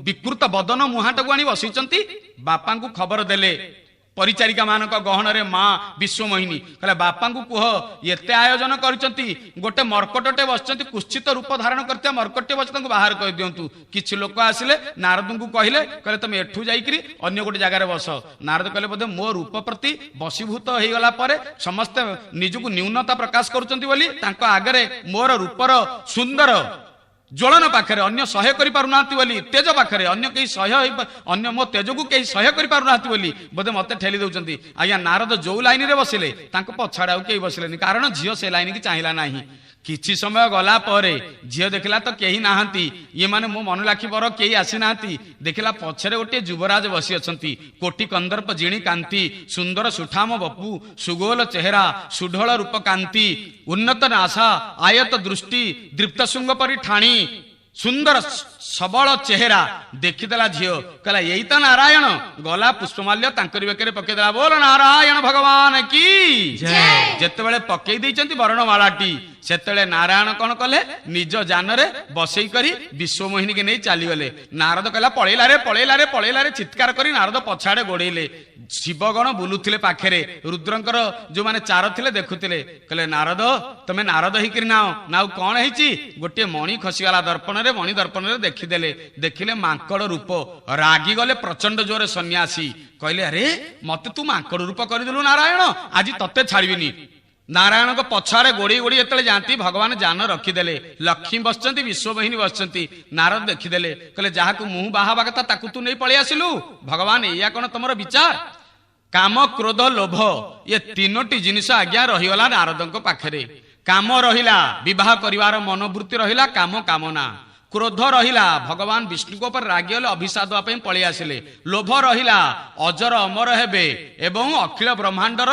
ବିକୃତ ବଦନ ମୁହାଁଟାକୁ ଆଣି ବସିଛନ୍ତି ବାପାଙ୍କୁ ଖବର ଦେଲେ ପରିଚାରିକା ମାନଙ୍କ ଗହଣରେ ମା ବିଶ୍ୱମୋହିନୀ କହିଲେ ବାପାଙ୍କୁ କୁହ ଏତେ ଆୟୋଜନ କରିଛନ୍ତି ଗୋଟେ ମର୍କଟଟେ ବସିଛନ୍ତି କୁଶ୍ଚିତ ରୂପ ଧାରଣ କରିଥିବା ମର୍କଟଟେ ବସି ତାଙ୍କୁ ବାହାର କରିଦିଅନ୍ତୁ କିଛି ଲୋକ ଆସିଲେ ନାରଦଙ୍କୁ କହିଲେ ତମେ ଏଠୁ ଯାଇକିରି ଅନ୍ୟ ଗୋଟେ ଜାଗାରେ ବସ ନାରଦ କହିଲେ ବୋଧେ ମୋ ରୂପ ପ୍ରତି ବଶୀଭୂତ ହେଇଗଲା ପରେ ସମସ୍ତେ ନିଜକୁ ନ୍ୟୁନତା ପ୍ରକାଶ କରୁଛନ୍ତି ବୋଲି ତାଙ୍କ ଆଗରେ ମୋର ରୂପର ସୁନ୍ଦର ଜ୍ୱଳନ ପାଖରେ ଅନ୍ୟ ସହ୍ୟ କରିପାରୁନାହାନ୍ତି ବୋଲି ତେଜ ପାଖରେ ଅନ୍ୟ କେହି ଅନ୍ୟ ମୋ ତେଜକୁ କେହି ସହ୍ୟ କରିପାରୁନାହାନ୍ତି ବୋଲି ବୋଧେ ମତେ ଠେଲି ଦଉଛନ୍ତି ଆଜ୍ଞା ନାରଦ ଯୋଉ ଲାଇନରେ ବସିଲେ ତାଙ୍କ ପଛଆଡେ ଆଉ କେହି ବସିଲେନି କାରଣ ଝିଅ ସେ ଲାଇନ କି ଚାହିଁଲା ନାହିଁ କିଛି ସମୟ ଗଲା ପରେ ଝିଅ ଦେଖିଲା ତ କେହି ନାହାନ୍ତି ଇଏ ମାନେ ମୋ ମନ ଲାଖି ବର କେହି ଆସିନାହାନ୍ତି ଦେଖିଲା ପଛରେ ଗୋଟିଏ ଯୁବରାଜ ବସି ଅଛନ୍ତି କୋଟି କନ୍ଦର୍ପ ଜିଣି କାନ୍ତି ସୁନ୍ଦର ସୁଠାମ ବପୁ ସୁଗୋଲ ଚେହେରା ସୁଢଳ ରୂପ କାନ୍ତି ଉନ୍ନତ ନାସା ଆୟତ ଦୃଷ୍ଟି ଦୀପ୍ତ ଶୃଙ୍ଗ ପରି ଠାଣି ସୁନ୍ଦର ସବଳ ଚେହେରା ଦେଖିଦେଲା ଝିଅ କହିଲା ଏଇ ତ ନାରାୟଣ ଗଲା ପୁଷ୍ପମାଲ୍ୟ ତାଙ୍କରି ବେକରେ ପକେଇଦେଲା ବୋଲ ନାରାୟଣ ଭଗବାନ କି ଯେତେବେଳେ ପକେଇ ଦେଇଛନ୍ତି ବର୍ଣ୍ଣମାଳାଟି ସେତେବେଳେ ନାରାୟଣ କଣ କଲେ ନିଜ ଯାନରେ ବସେଇ କରି ବିଶ୍ୱମୋହିନୀକି ନେଇ ଚାଲିଗଲେ ନାରଦ କହିଲା ପଳେଇଲାରେ ପଳେଇଲାରେ ପଳେଇଲାରେ ଚିତ୍କାର କରି ନାରଦ ପଛଆଡେ ଗୋଡେଇଲେ ଶିବଗଣ ବୁଲୁଥିଲେ ପାଖରେ ରୁଦ୍ରଙ୍କର ଯୋଉମାନେ ଚାର ଥିଲେ ଦେଖୁଥିଲେ କହିଲେ ନାରଦ ତମେ ନାରଦ ହେଇକିରି ନାও ନାଉ କଣ ହେଇଛି ଗୋଟିଏ ମଣି ଖସିଗଲା ଦର୍ପଣରେ ମଣି ଦର୍ପଣରେ ଦେଖିଦେଲେ ଦେଖିଲେ ମାଙ୍କଡ ରୂପ ରାଗିଗଲେ ପ୍ରଚଣ୍ଡ ଜୋରେ ସନ୍ନ୍ୟାସୀ କହିଲେ ଆରେ ମତେ ତୁ ମାଙ୍କଡ ରୂପ କରିଦେଲୁ ନାରାୟଣ ଆଜି ତତେ ଛାଡିବିନି ନାରାୟଣଙ୍କ ପଛରେ ଗୋଡେଇ ଗୋଡେଇ ଯେତେବେଳେ ଯାଆନ୍ତି ଭଗବାନ ଯାନ ରଖିଦେଲେ ଲକ୍ଷ୍ମୀ ବସିଛନ୍ତି ବିଶ୍ୱମୋହିନୀ ବସିଛନ୍ତି ନାରଦ ଦେଖିଦେଲେ କହିଲେ ଯାହାକୁ ମୁଁ ବାହାବା କଥା ତାକୁ ତୁ ନେଇ ପଳେଇ ଆସିଲୁ ଭଗବାନ ଏଇଆ କଣ ତମର ବିଚାର କାମ କ୍ରୋଧ ଲୋଭ ଏ 3ଟି ଜିନିଷ ଆଜ୍ଞା ରହିଗଲା ନାରଦଙ୍କ ପାଖରେ କାମ ରହିଲା ବିବାହ କରିବାର ମନୋବୃତ୍ତି ରହିଲା କାମ କାମନା କ୍ରୋଧ ରହିଲା ଭଗବାନ ବିଷ୍ଣୁଙ୍କ ଉପରେ ରାଗିଗଲେ ଅଭିଶାପ ଦେବା ପାଇଁ ପଳେଇ ଆସିଲେ ଲୋଭ ରହିଲା ଅଜର ଅମର ହେବେ ଏବଂ ଅଖିଳ ବ୍ରହ୍ମାଣ୍ଡର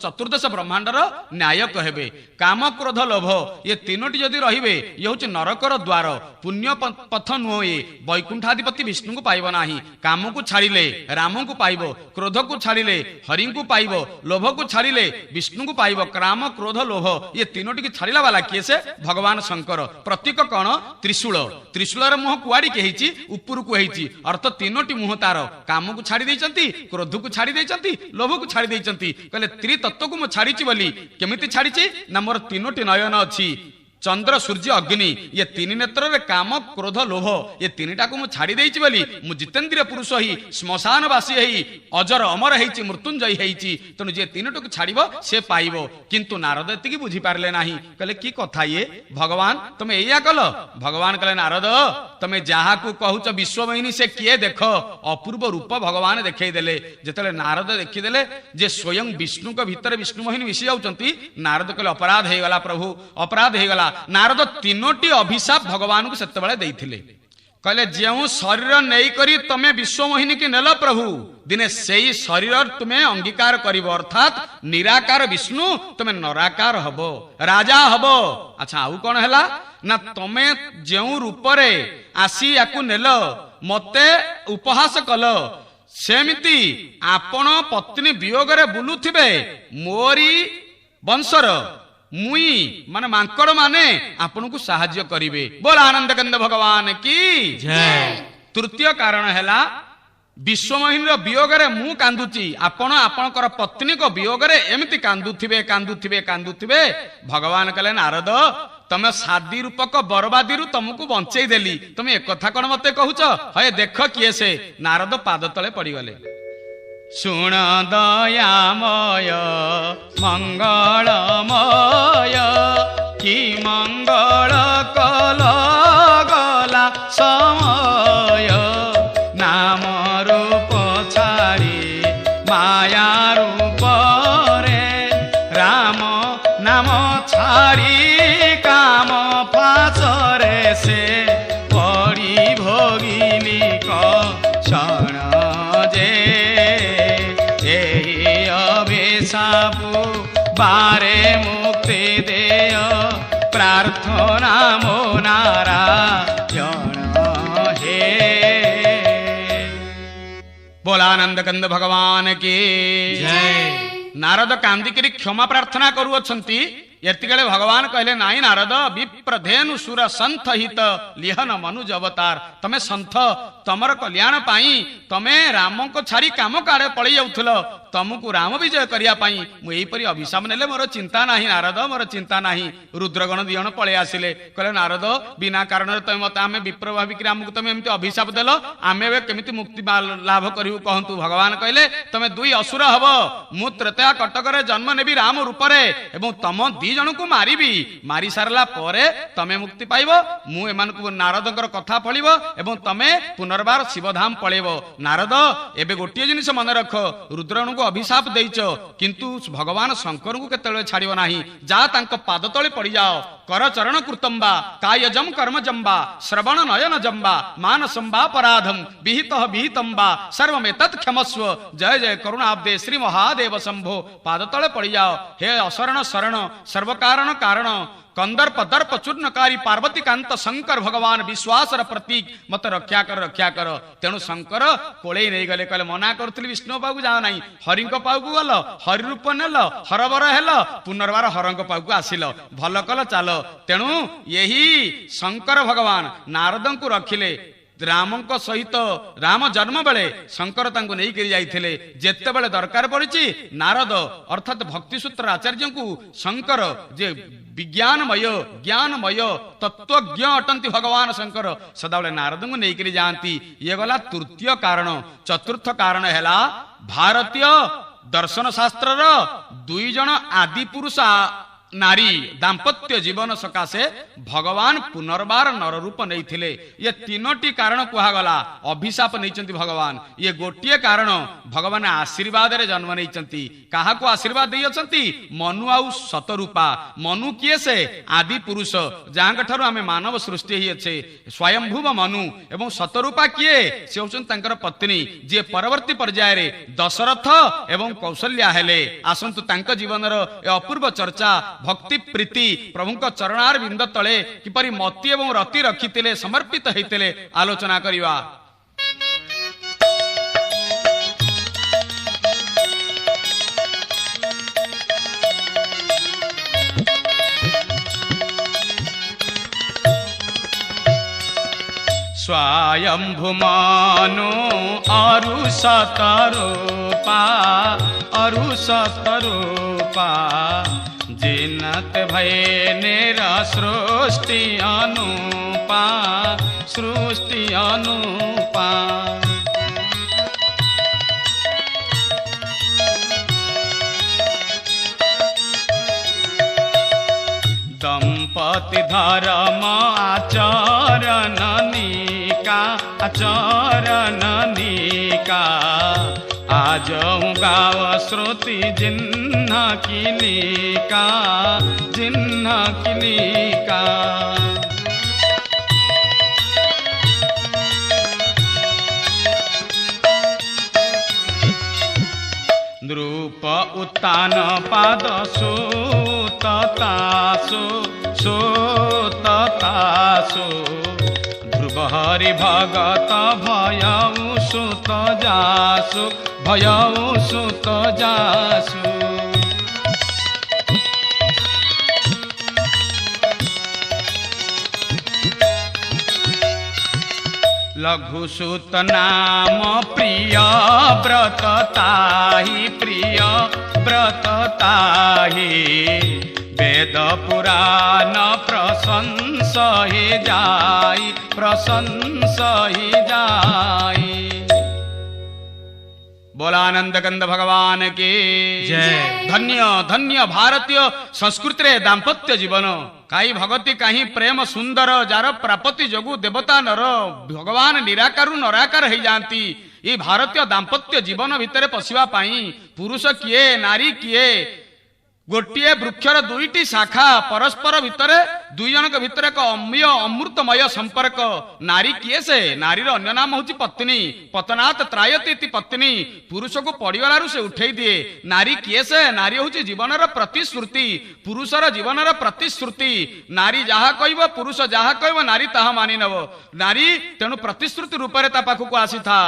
ଚତୁର୍ଦ୍ଦଶ ବ୍ରହ୍ମାଣ୍ଡର ନ୍ୟାୟକ ହେବେ କାମ କ୍ରୋଧ ଲୋଭ ଏ 3ଟି ଯଦି ରହିବେ ଇଏ ହଉଛି ନରକର ଦ୍ୱାର ପୁଣ୍ୟ ପଥ ନୁହେଁ ବୈକୁଣ୍ଠାଧିପତି ବିଷ୍ଣୁଙ୍କୁ ପାଇବ ନାହିଁ କାମକୁ ଛାଡ଼ିଲେ ରାମଙ୍କୁ ପାଇବ କ୍ରୋଧକୁ ଛାଡ଼ିଲେ ହରିଙ୍କୁ ପାଇବ ଲୋଭକୁ ଛାଡ଼ିଲେ ବିଷ୍ଣୁଙ୍କୁ ପାଇବ କାମ କ୍ରୋଧ ଲୋଭ ଏ 3ଟିକି ଛାଡ଼ିଲା ବାଲା କିଏ ସେ ଭଗବାନ ଶଙ୍କର ପ୍ରତୀକ କଣ ତ୍ରିଶୂଳ ତ୍ରିଶୂଳର ମୁହଁ କୁଆଡିକି ହେଇଛି ଉପରକୁ ହେଇଛି ଅର୍ଥ 3ଟି ମୁହଁ ତାର କାମକୁ ଛାଡି ଦେଇଛନ୍ତି କ୍ରୋଧକୁ ଛାଡି ଦେଇଛନ୍ତି ଲୋଭକୁ ଛାଡି ଦେଇଛନ୍ତି କହିଲେ ତ୍ରିତତ୍ତ୍ୱକୁ ମୁଁ ଛାଡିଛି ବୋଲି କେମିତି ଛାଡିଛି ନା ମୋର 3ଟି ନୟନ ଅଛି ଚନ୍ଦ୍ର ସୂର୍ଯ୍ୟ ଅଗ୍ନି ଏ 3 ନେତ୍ରରେ କାମ କ୍ରୋଧ ଲୋଭ ଏ 3ଟାକୁ ମୁଁ ଛାଡି ଦେଇଛି ବୋଲି ମୁଁ ଜିତେନ୍ଦ୍ରିୟ ପୁରୁଷ ହେଇ ଶ୍ମଶାନବାସୀ ହେଇ ଅଜର ଅମର ହେଇଛି ମୃତ୍ୟୁଞ୍ଜୟୀ ହେଇଛି ତେଣୁ ଯିଏ 3ଟିକୁ ଛାଡିବ ସେ ପାଇବ କିନ୍ତୁ ନାରଦ ଏତିକି ବୁଝିପାରିଲେ ନାହିଁ କହିଲେ କି କଥା ଇଏ ଭଗବାନ ତମେ ଏଇଆ କଲ ଭଗବାନ କହିଲେ ନାରଦ ତମେ ଯାହାକୁ କହୁଛ ବିଶ୍ୱମୋହିନୀ ସେ କିଏ ଦେଖ ଅପୂର୍ବ ରୂପ ଭଗବାନ ଦେଖେଇ ଦେଲେ ଯେତେବେଳେ ନାରଦ ଦେଖିଦେଲେ ଯେ ସ୍ୱୟଂ ବିଷ୍ଣୁଙ୍କ ଭିତରେ ବିଷ୍ଣୁମୋହିନୀ ମିଶି ଯାଉଛନ୍ତି ନାରଦ କହିଲେ ଅପରାଧ ହେଇଗଲା ପ୍ରଭୁ ଅପରାଧ ହେଇଗଲା ନାରଦ 3ଟି ଅଭିଶାପ ଭଗବାନଙ୍କୁ ସେତେବେଳେ ଦେଇଥିଲେ କହିଲେ ଯେଉଁ ଶରୀର ନେଇକରି ତମେ ବିଶ୍ୱମୋହିନୀ କି ନେଲ ପ୍ରଭୁ ଦିନେ ସେଇ ଶରୀର ତୁମେ ଅଙ୍ଗୀକାର କରିବ ଅର୍ଥାତ ନିରାକାର ବିଷ୍ଣୁ ତୁମେ ନରାକାର ହବ ରାଜା ହବ ଆଚ୍ଛା ଆଉ କଣ ହେଲା ନା ତମେ ଯେଉଁ ରୂପରେ ଆସି ୟାକୁ ନେଲ ମତେ ଉପହାସ କଲ ସେମିତି ଆପଣ ପତ୍ନୀ ବିୟୋଗରେ ବୁଲୁଥିବେ ମୋରି ବଂଶର ମୁଇ ମାନେ ମାଙ୍କଡ ମାନେ ଆପଣଙ୍କୁ ସାହାଯ୍ୟ କରିବେ ବୋଲ ଆନନ୍ଦ କନ୍ଦ ଭଗବାନ କି ଜୟ ତୃତୀୟ କାରଣ ହେଲା ବିଶ୍ୱମୋହିନୀର ବିୟୋଗରେ ମୁଁ କାନ୍ଦୁଛି ଆପଣ ଆପଣଙ୍କର ପତ୍ନୀଙ୍କ ବିୟୋଗରେ ଏମିତି କାନ୍ଦୁଥିବେ କାନ୍ଦୁଥିବେ କାନ୍ଦୁଥିବେ ଭଗବାନ କହିଲେ ନାରଦ ତମେ ସାଦି ରୂପକ ବରବାଦୀରୁ ତମକୁ ବଞ୍ଚେଇ ଦେଲି ତମେ ଏକଥା କଣ ମତେ କହୁଛ ହଏ ଦେଖ କିଏ ସେ ନାରଦ ପାଦ ତଳେ ପଡିଗଲେ ଶୁଣ ଦୟାମୟ ମଙ୍ଗଳମୟ କି ମଙ୍ଗଳ କଲ ଗଲା ସମୟ ନାମ ରୂପ ଛାଡ଼ି ମାୟା ରୂପରେ ରାମ ନାମ ଛାଡ଼ି କାମ ପାଶରେ ସେ ପଡ଼ି ଭୋଗିଲି କଷଣ ଯେ ଏହି ଅଭିଶାପୁ ବାରେ ମୁକ୍ତି ଦେୟ ପ୍ରାର୍ଥନା ମୋ ନାରାୟଣ ହେ। ବୋଲାନନ୍ଦ କନ୍ଦ ଭଗବାନ କି जय ନାରଦ କାନ୍ଦିକିରି କ୍ଷମା ପ୍ରାର୍ଥନା କରୁଅଛନ୍ତି। ଏତିକିବେଳେ ଭଗବାନ କହିଲେ ନାଇଁ ନାରଦ ବିପ୍ରଧେନୁ ସୁର ସନ୍ଥ ହିତ ଲିହନ ମନୁଜ ଅବତାର ତମେ ସନ୍ଥ ତମର କଲ୍ୟାଣ ପାଇଁ ତମେ ରାମଙ୍କ ଛାଡ଼ି କାମ କାଳେ ପଳେଇ ଯାଉଥିଲ ତମକୁ ରାମ ବିଜୟ କରିବା ପାଇଁ ମୁଁ ଏହିପରି ଅଭିଶାପ ନେଲେ ମୋର ଚିନ୍ତା ନାହିଁ ନାରଦ ମୋର ଚିନ୍ତା ନାହିଁ। ରୁଦ୍ରଗଣ ଦି ଜଣ ପଳେଇ ଆସିଲେ କହିଲେ ନାରଦ ବିନା କାରଣରେ ତମେ ମତେ ଆମେ ବିପ୍ର ଭାବିକିରି ଆମକୁ ତମେ ଏମିତି ଅଭିଶାପ ଦେଲ ଆମେ ଏବେ କେମିତି ମୁକ୍ତି ଲାଭ କରିବୁ କହନ୍ତୁ। ଭଗବାନ କହିଲେ ତମେ ଦୁଇ ଅସୁର ହବ ମୁଁ ତ୍ରେତୟା କଟକରେ ଜନ୍ମ ନେବି ରାମ ରୂପରେ ଏବଂ ତମ ଦି ଜଣଙ୍କୁ ମାରିବି ମାରି ସାରିଲା ପରେ ତମେ ମୁକ୍ତି ପାଇବ ମୁଁ ଏମାନଙ୍କୁ ନାରଦଙ୍କର କଥା ପଳିବ ଏବଂ ତମେ ପୁନର୍ବାର ଶିବଧାମ ପଳେଇବ। ନାରଦ ଏବେ ଗୋଟିଏ ଜିନିଷ ମନେ ରଖ ରୁଦ୍ରଗଣଙ୍କୁ ଅଭିଶାପ ଦେଇଛ କିନ୍ତୁ ଭଗବାନ ଶଙ୍କରଙ୍କୁ କେତେବେଳେ ଛାଡ଼ିବ ନାହିଁ। ଯାହା ତାଙ୍କ ପାଦ ତଳେ ପଡ଼ିଯାଅ କର ଚରଣ କୃତମ୍ବା କାୟଜମ କର୍ମଜମ୍ବା ଶ୍ରବଣ ନୟନ ଜମ୍ବା ମାନସମ୍ବା ପରାଧମ ବିହିତ ବିହିତମ୍ବା ସର୍ବମେତତ୍ କ୍ଷମସ୍ୱ ଜୟ ଜୟ କରୁଣାବ୍ଦେ ଶ୍ରୀ ମହାଦେବ ଶମ୍ଭୋ ପାଦ ତଳେ ପଡ଼ିଯାଅ ହେ ଅଶରଣ ଶରଣ ସର୍ବକାରଣ କାରଣ कंदर्प दर्प चूर्णकारी पार्वती कांत शंकर भगवान विश्वासर प्रतीक मत रक्षा कर तेणु शंकर कोले नहीं गले कहले मना करुଥିଲି विष्णु पाऊ जाओ नहीं हरिंक पाऊ गल हरि रूप नेल हरबर हेल पुनर्बार हरंक पाऊ आसिल भल कल चाल तेणु यही शंकर भगवान नारदंकु रखिले रामଙ୍କ सहित राम जन्म बेले शंकर तांको नहीं करी जाइथिले जेते बेले दरकार पड़िछि नारद अर्थात भक्ति सूत्र आचार्य को शंकर जे विज्ञानमय ज्ञानमय तत्वज्ञ अटंती भगवान शंकर सदाबले नारद को नहीं करी जाती। ये गला तृतीय कारण। चतुर्थ कारण हैला भारतीय दर्शन शास्त्र दुई जन आदि पुरुष नारी दाम्पत्य जीवन सकाशे भगवान पुनर्बार नर रूप नहीं थिले। ये तीनोटी कारण कुहागला अभिशाप नहीं भगवान। ये गोटे कारण भगवान आशीर्वाद रे जन्म नहीं कहा को आशीर्वाद देइछंती मनु आउ सतरूपा। मनु किए से आदि पुरुष जहाँ ठारू आमे मानव सृष्टि ही अच्छे स्वयंभुव मनु एवं सतरूपा किए से होछन तांकर पत्नी जे परवर्ती पर्याय रे दशरथ एवं कौशल्या हेले। आसंतु तांक जीवनर अपूर्व चर्चा भक्ति प्रीति प्रभु चरणार बिंद तले किपरि मति एवं रति रखिथिले समर्पित हेतिले आलोचना करिवा। स्वयंभुमानु अरुषतरूपा जिनत भय नेरा सृष्टि अनुपा दंपति धर्म आचरणनिका आज गाव श्रुति जिन्ह किलिका नृप उत्तान पाद सुततासु ध्रुव हरि भगत भयउ सुत जासु लघुसुत नाम प्रिय व्रतताहि वेद पुराण प्रशंस ही जाई बोला आनंद कंद भगवान के जय। धन्य धन्य भारतीय संस्कृति रे दाम्पत्य जीवन काई भगती काई प्रेम सुंदर जार प्रापति जोगु देवता नर भगवान निराकारु नराकार हो जाती। ये भारतीय दाम्पत्य जीवन भितर पशिवा पाई पुरुष किए नारी किए गोटे वृक्षर दुईटी शाखा परस्पर भितर दुई जनक भितर एक अम्य अमृतमय संपर्क। नारी किए से नारी अन्य नाम हूँ पत्नी पतनात् त्रायती पत्नी पुरुष को पड़गलारू से उठे दिए। नारी किए से नारी हूँ जीवन प्रतिश्रुति पुरुषर जीवन प्रतिश्रुति। नारी जहाँ कह पुरुष जहाँ कह नारी ताहा मानि नब। नारी तेणु प्रतिश्रुति रूप से ता पाखक आसी था।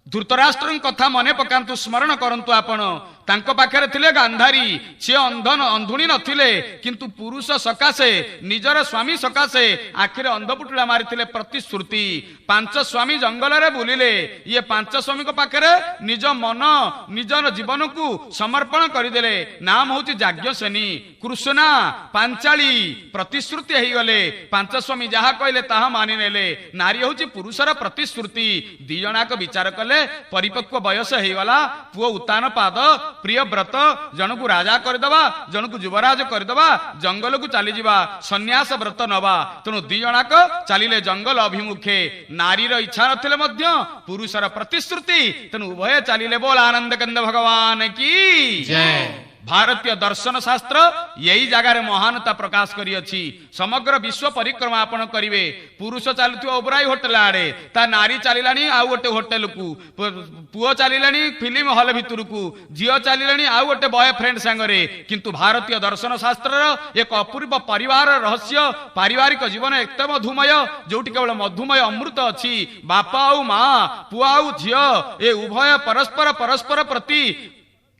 धृतराष्ट्र कथा मने पकांतु स्मरण करंतु आपण तांको पाखरे थिले गांधारी से अंधन अंधुणी नथिले किंतु पुरुष सकाशे निजर स्वामी सकाशे आखिरे अंधपुटुला मारिथिले प्रतिश्रुति। पांच स्वामी जंगल रे बुलिले ये पांच स्वामी को पाखरे निज मन निज जीवन को समर्पण करदेले। नाम होची याज्ञसेनी कृष्णा पांचाली प्रतिश्रुति हेई गले। पांच स्वामी जहा कहले ताहा मानि नेले। नारी होची पुरुषर प्रतिश्रुति। दी जणाक विचार कले परिपक्व बयस हो गला पुओ उतान पाद प्रिय व्रत जनकु राजा करदबा जनकु युवराज करदबा जंगल को चली जावा सन्यास व्रत नवा। तेणु दी जणाक चलिले जंगल अभिमुखे। नारीर इच्छा नथिले मध्य पुरुषर प्रतिश्रुति तेणु उभय चलिले। बोल आनंद कंद भगवान की जय। भारतीय दर्शन शास्त्र यही जगार महानता प्रकाश करियछि। समग्र विश्व परिक्रमा आपण करिवे पुरुष चलुथिबा ओबराई होटल आड़े ता नारी चलिलानी आउ गोटे होटल को पुओ चलिलानी फिल्म हॉल भितर को झियो चलिलानी आउ गोटे बॉयफ्रेंड संगरे। किंतु भारतीय दर्शन शास्त्र एक अपूर्व परिवार रहस्य पारिवारिक जीवन एकदम मधुमय जोटी केवल मधुमय अमृत अछि। बापा आउ माँ पुओ आउ झियो ए उभय परस्पर परस्पर प्रति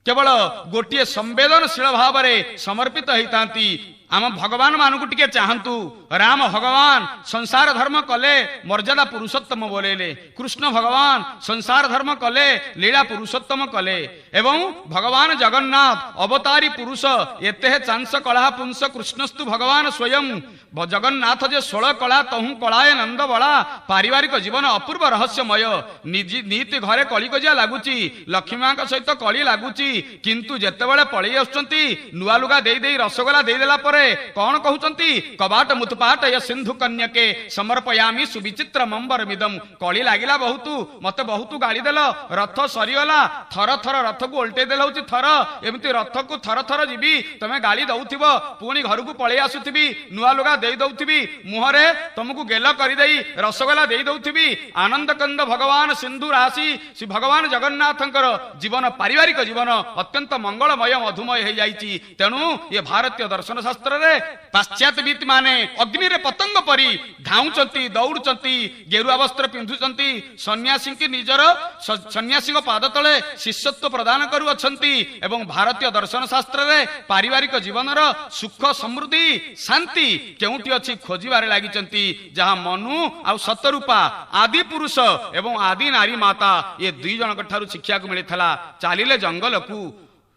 केवल गोटे संवेदनशील भाव में समर्पित होती। आम भगवान मानू टिके चाहतु। राम भगवान संसार धर्म कले मर्यादा पुरुषोत्तम बोलेले। कृष्ण भगवान संसार धर्म कले लीला पुरुषोत्तम कले। एवं भगवान जगन्नाथ अवतारी पुरुष एते चांस कला पुंस कृष्णस्तु भगवान स्वयं जगन्नाथ जे 16 कला तहु कलाए नंद बला। पारिवारिक जीवन अपूर्व रहस्यमय। नीति घरे कली कजिया लगुची लक्ष्मी माँ सहित कली लगुची किंतु जेतेबेले पळेई आसुचंती नुआ लुगा देई देई रसगोला देई देला परे कौन कहउचंती कबाट मुतपाट य सिंधु कन्यके समर्पयामी सुविचित्र मंबर मिदम। कली लागिला बहुत मते बहुत गाड़ी देल रथ सरीगला थर थर रथ को उल्टे देल होची थर एमती रथ को थर थर जीवी तमे गाड़ी दउथिब पुणी घर को पळेई आसुथिबी नुआ लुगा देई दउथिबी मुहरे तुमको गेल करि देई रसगोला देई दउथिबी। आनंद कंद भगवान सिंधु राशि श्री भगवान जगन्नाथंकर जीवन पारिवारिक जीवन अत्यंत मंगलमय मधुमय हो जाइछि। तेणु ये भारतीय दर्शन शास्त्र रे पाश्चात्यविद माने अग्नि रे पतंग परी धाउचंती दौड़चंती गेरुआ वस्त्र पिंधुचंती सन्यासी की निजर सन्यासी पाद तले शिष्यत्व प्रदान करुअछंती। एवं भारतीय दर्शन शास्त्र रे पारिवारिक जीवन सुख समृद्धि शांति केउटी अछि खोजिबारे लागिचंती। जहां मनु आ सतरूपा आदि पुरुष एवं आदि नारी माता ये दुई जनक ठारू शिक्षा को मिलिथला। चालिले जंगल को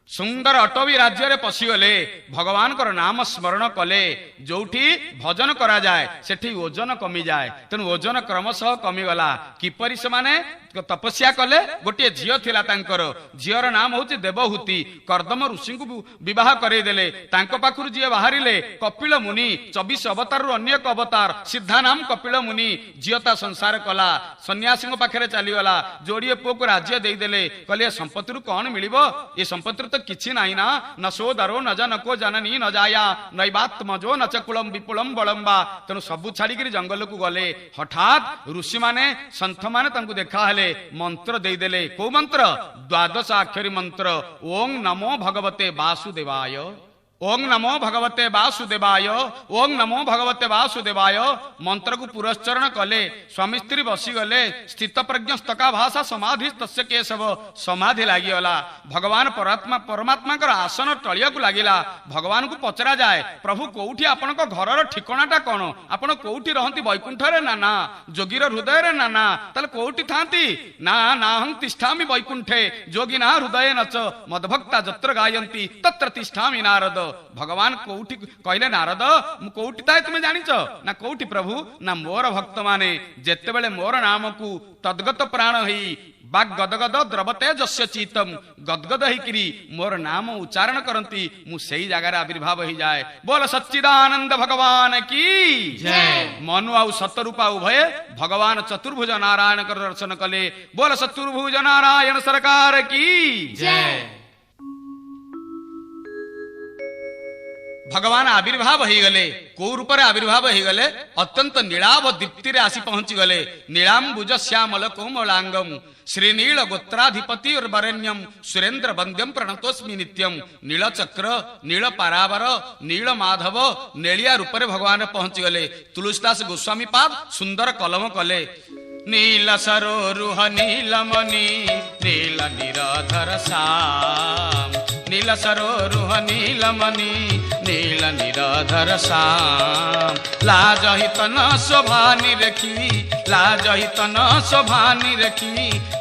सुंदर अटवी राज्य रे पशिगले भगवान कर नाम स्मरण कले। जोठी भजन करा जाए सेठी ओजन कमी जाए। तेणु ओजन क्रमशः कमी गला। किपरि से माने तपस्या कले गोटे झील थिला तांकर झीर नाम होची देवहूति। कर्दम ऋषि को विवाह करे देले तांको पाखुर जी बाहरिले कपिल मुनि 24 अवतार रु अन्य एक अवतार सिद्धा नाम कपिल मुनि। झीता संसार कला सन्यासी पाखे चली गला जोड़िए पुओ को राज्य दे देले कहले संपत्ति रु कौन मिलिबो ये संपत्ति तो किछि नाही ना न सोदरो न जनको जननी न जाया नैबात्मजो न चकुलम विपुलम बलम्बा। तेणु सबु छाड़ी जंगल को गले। हठात ऋषि माने संत माने तांको देखा मंत्र दे देले। को मंत्र 12 अक्षरी मंत्र ओं नमो भगवते वासुदेवाय ओं नमो भगवते वासुदेवाय ओं नमो भगवते वासुदेवाय। मंत्र को पुरस्चरण कले स्वामी स्त्री बसी गले स्थित प्रज्ञ स्तका भाषा समाधि तस्य केशव समाधि लागिगला। भगवान परमात्मा आसन टलिया को लगिला। भगवान को पचरा जाए प्रभु कोठी आपण घर ठिकणाटा कौन आपण कोठी रहंती वैकुंठ रे ना ना जोगीर हृदय रे ना ना ताले कोठी थांती ना ना हं तिष्ठामि वैकुंठे जोगिना हृदय नच मदभक्ता जत्र गायंती तत्र तिष्ठामि नारद। भगवान कोठी कहले नारद मु कोठी थाए तुम जानिच ना कोठी प्रभु ना मोर भक्त माने जेतेबेले मोर नाम को तद्गत प्राण होई ବାକ୍ ଗଦଗଦ ଦ୍ରବତେ ଯସ୍ୟ ଚିତ୍ତମ, ଗଦଗଦ ହେଇକିରି ମୋର ନାମ ଉଚ୍ଚାରଣ କରନ୍ତି, ମୁଁ ସେଇ ଜାଗାରେ ଆବିର୍ଭାବ ହେଇଯାଏ। ବୋଲ ସଚ୍ଚିଦାନନ୍ଦ ଭଗବାନ କି ଜୟ। ମନୁ ଆଉ ସତରୂପା ଉଭୟ ଭଗବାନ ଚତୁର୍ଭୁଜ ନାରାୟଣଙ୍କର ଦର୍ଶନ କଲେ। ବୋଲ ଚତୁର୍ଭୁଜ ନାରାୟଣ ସରକାର କି ଜୟ। ଭଗବାନ ଆବିର୍ଭାବ ହେଇଗଲେ। କୋଉ ରୂପରେ ଆବିର୍ଭାବ ହେଇଗଲେ? ଅତ୍ୟନ୍ତ ନୀଳାଭ ଦୀପ୍ତିରେ ଆସି ପହଞ୍ଚିଗଲେ। ନୀଳାମ୍ବୁଜ ଶ୍ୟାମଳ କୋମଳାଙ୍ଗମ୍ ଶ୍ରୀନୀଳ ଗୋତ୍ରାଧିପତି ବରେଣ୍ୟಂ ସୁରେନ୍ଦ୍ର ବନ୍ଦ୍ୟಂ ପ୍रणतୋସ୍ମି ନିତ୍ୟମ୍। ନୀଳଚକ୍ର, ନୀଳ ପାରାବର, ନୀଳ ମାଧବ, ନେଳିଆ ରୂପରେ ଭଗବାନ ପହଞ୍ଚିଗଲେ। ତୁଳସୀଦାସ ଗୋସ୍ୱାମୀ ପାଦ ସୁନ୍ଦର କଲମ କଲେ। ନୀଳ ସରୋରୁହ ନୀଳମଣି ନୀଳ ନିରଧର ଶ୍ୟାମ, ନୀଳ ସରୋରୁହ ନୀଳମଣି ନୀଳ ନିରଧର ଶ୍ୟାମ। ଲାଜହିତନ ଶୋଭାନି ରେଖି, ଲାଜହିତନ ଶୋଭାନି ରେଖି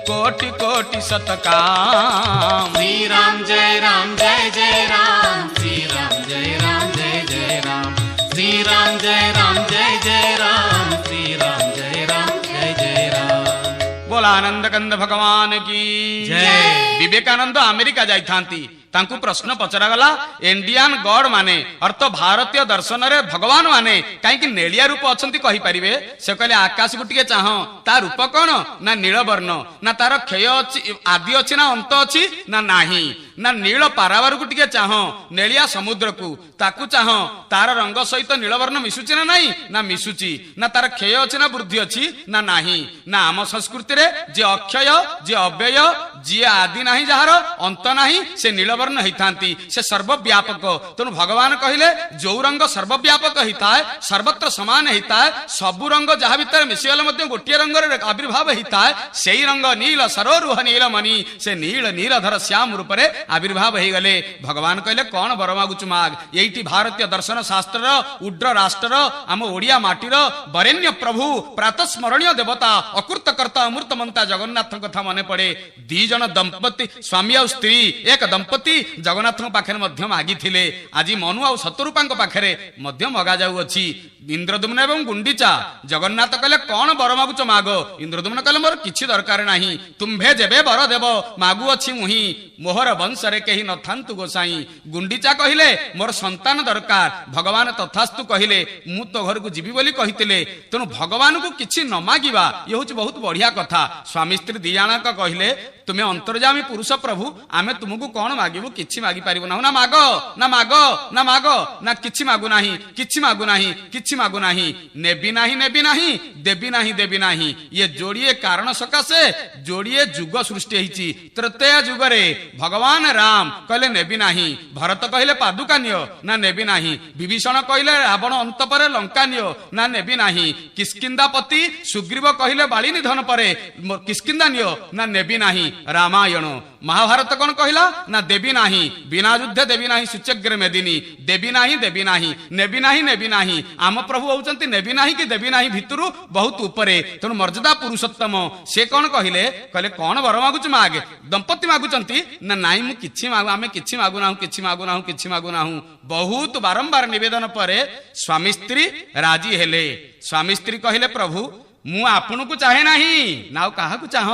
कोटि कोटि शतकाम। श्री राम जय राम जय जय राम, श्री राम जय राम जय जय राम, श्री राम जय राम जय जय राम, श्री राम जय राम जय जय राम। बोला आनंद कंद भगवान की जय। विवेकानंद अमेरिका जाइथांती, तांकु प्रश्न पचरा गला इंडियन गॉड माने अर्थ भारतीय दर्शन रे भगवान माने कहीं नेलिया रूप अछंती कहि परिबे? से कहले आकाश को टिके चाह, ता रूप कोन ना नीलवर्ण, ना तार क्षय अछि आदि अछि ना अंत अछि ना नाही, ना नील पारावर को टिके चाह, नेलिया समुद्र को ताकु चाह, तार रंग सहित नीलवर्ण मिसुची ना नाही ना मिसुची, ना तार क्षय अछि ना वृद्धि अछि ना नाही, ना आम संस्कृति रे जे अक्षय जे अव्यय जे आदि नाही जहार अंत नाही से नीलवर्ण होइथांती, से सर्वव्यापक। तेणु भगवान कहिले जो रंग सर्वव्यापक होता है, सर्वत्र समान होता है, सबु रंग जहाँ भीतर मिशिगले मध्य गोटे रंग आविर्भाव होता है, सेई रंग नील सरोरुह नीलमणि, से नील नीलधर श्याम रूप में आविर्भाव हो गले। भगवान कहले कौन बर मागुचु माग? यही भारतीय दर्शन शास्त्र उड्र राष्ट्र आम ओडिया माटीर बरेण्य प्रभु प्रातस्मरणीय देवता अकृतकर्ता अमृतमंता जगन्नाथ कथा मन पड़े। दी जन दंपति स्वामी और स्त्री एक दंपति जगन्नाथ पाखे मागी थिले। आज मनु आ सतरूपा पाखे मगा जाऊँगी। इंद्रदुम्न एवं गुंडीचा जगन्नाथ कहले कौन बर मागुच माग? इंद्रदुम्न कहले मोर किछि दरकार नाही, तुम्भे जेबे बर देव मागु अछि मुही, मोहर वंशरे केही न थांतु गोसाई। गुंडीचा कहिले मोर संतान दरकार। भगवान तथास्तु कहिले मु तो घर को जीवी बोली कहितिले। तेणु भगवान को किछि न मागिबा ये हूँ बहुत बढ़िया कथा। स्वामी स्त्री दी जणक कहिले तुम्हें अंतर्जामी पुरुष प्रभु आमे तुमको कौन मागिबु? किछि मागी पारिबु ना, ना माग ना माग ना माग ना किछि मागु नाही, किछि मागु नाही, किछि मागु नाही, नेबी नाही नेबी नाही, देबी नाही देबी नाही। ये जोड़िए कारण सकाशे जोड़िए जुग सृष्टि होइछि। तृतीय जुग रे भगवान राम कहले नेबी नाही, भरत कहले पादुका नियो ना नेबी नाही, विभीषण कहले रावण अंत परे लंका नियो ना नेबी नाही, किष्किंधापति सुग्रीव कहले बाली निधन परे किष्किंधा नियो ना नेबी नाही। रामायण महाभारत कौन कहला ना देवी नाही, बिना युद्ध देवी नाही सूच्यग्र मेदिनी, देवी नाही देवी नाही, नेबी नाही नेबी नाही। आम प्रभु होउचंती नेबी नाही कि देवी नाही भितरु बहुत ऊपरे। तेणु मर्यादा पुरुषोत्तम से कौन कहले कहले कौन वर मागुच मागे? दंपति मागुचंती ना नाई मु किछि मागु, आमे किछि मागु नाहु, किछि मागु नाहु, किछि मागु नाहु। बहुत बारंबार निवेदन परे स्वामी स्त्री राजी हेले। स्वामी स्त्री कहले प्रभु मु आपन को चाहे नाही ना काहा को चाह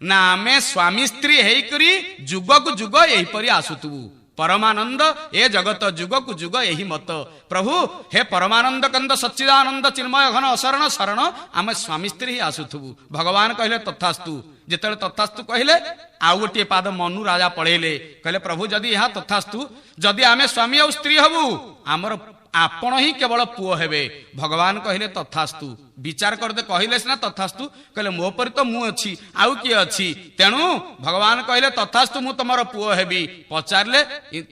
ना, आमे स्वामी स्त्री हेकरी जुग को जुग यही परी आसुतबु। परमानंद ए जगत जुग को जुग यही मत। प्रभु हे परमानंद कंद सच्चिदानंद चिन्मय घन अशरण शरण आमे स्वामी स्त्री ही आसुथबु। भगवान कहले तथास्तु। जेतले तथास्तु कहले आउ गोटे पाद मनु राजा पढ़ेले कहले प्रभु जदि यहाँ तथास्तु, जदि आमे स्वामी और स्त्री हबु आमर आपण ही केवल पुओ हेबे। भगवान कहले तथास्तु। विचार करते कहले सिना तथास्तु, कहले मो पर तो मु अछि आउ किए अछि, तेणु भगवान कहले तथास्तु मु तमर पुओ हेबी। पचारले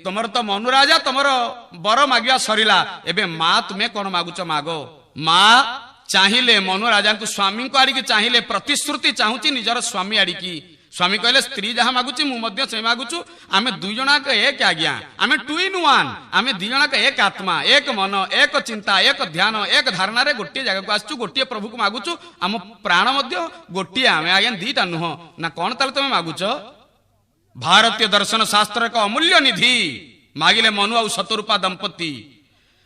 तमर तो मनु राजा तमर बर मागिया सरिला, एबे मा तुमे कोन मागुच मागो। मा चाहिए मनु राजा को स्वामी को आड़िकी चाहिए प्रतिश्रुति चाहूची निजर स्वामी आड़िकी। स्वामी कहले स्त्री जहाँ मागुची मु मध्य से मागुचु, आमे दुई जनाक एक आज्ञा, आमे टू इन वन, आमे दी जनाक एक आत्मा एक मन एक चिंता एक ध्यान एक धारणा रे गोटे जगह को आसचु, गोटे प्रभु को मागुचु, आम प्राण मध्य गोटे आमे आज्ञा दीटा नुह ना कौन ताले तुम मागुच? भारतीय दर्शन शास्त्र एक अमूल्य निधि मागिले मनु आ सतरूपा दंपति।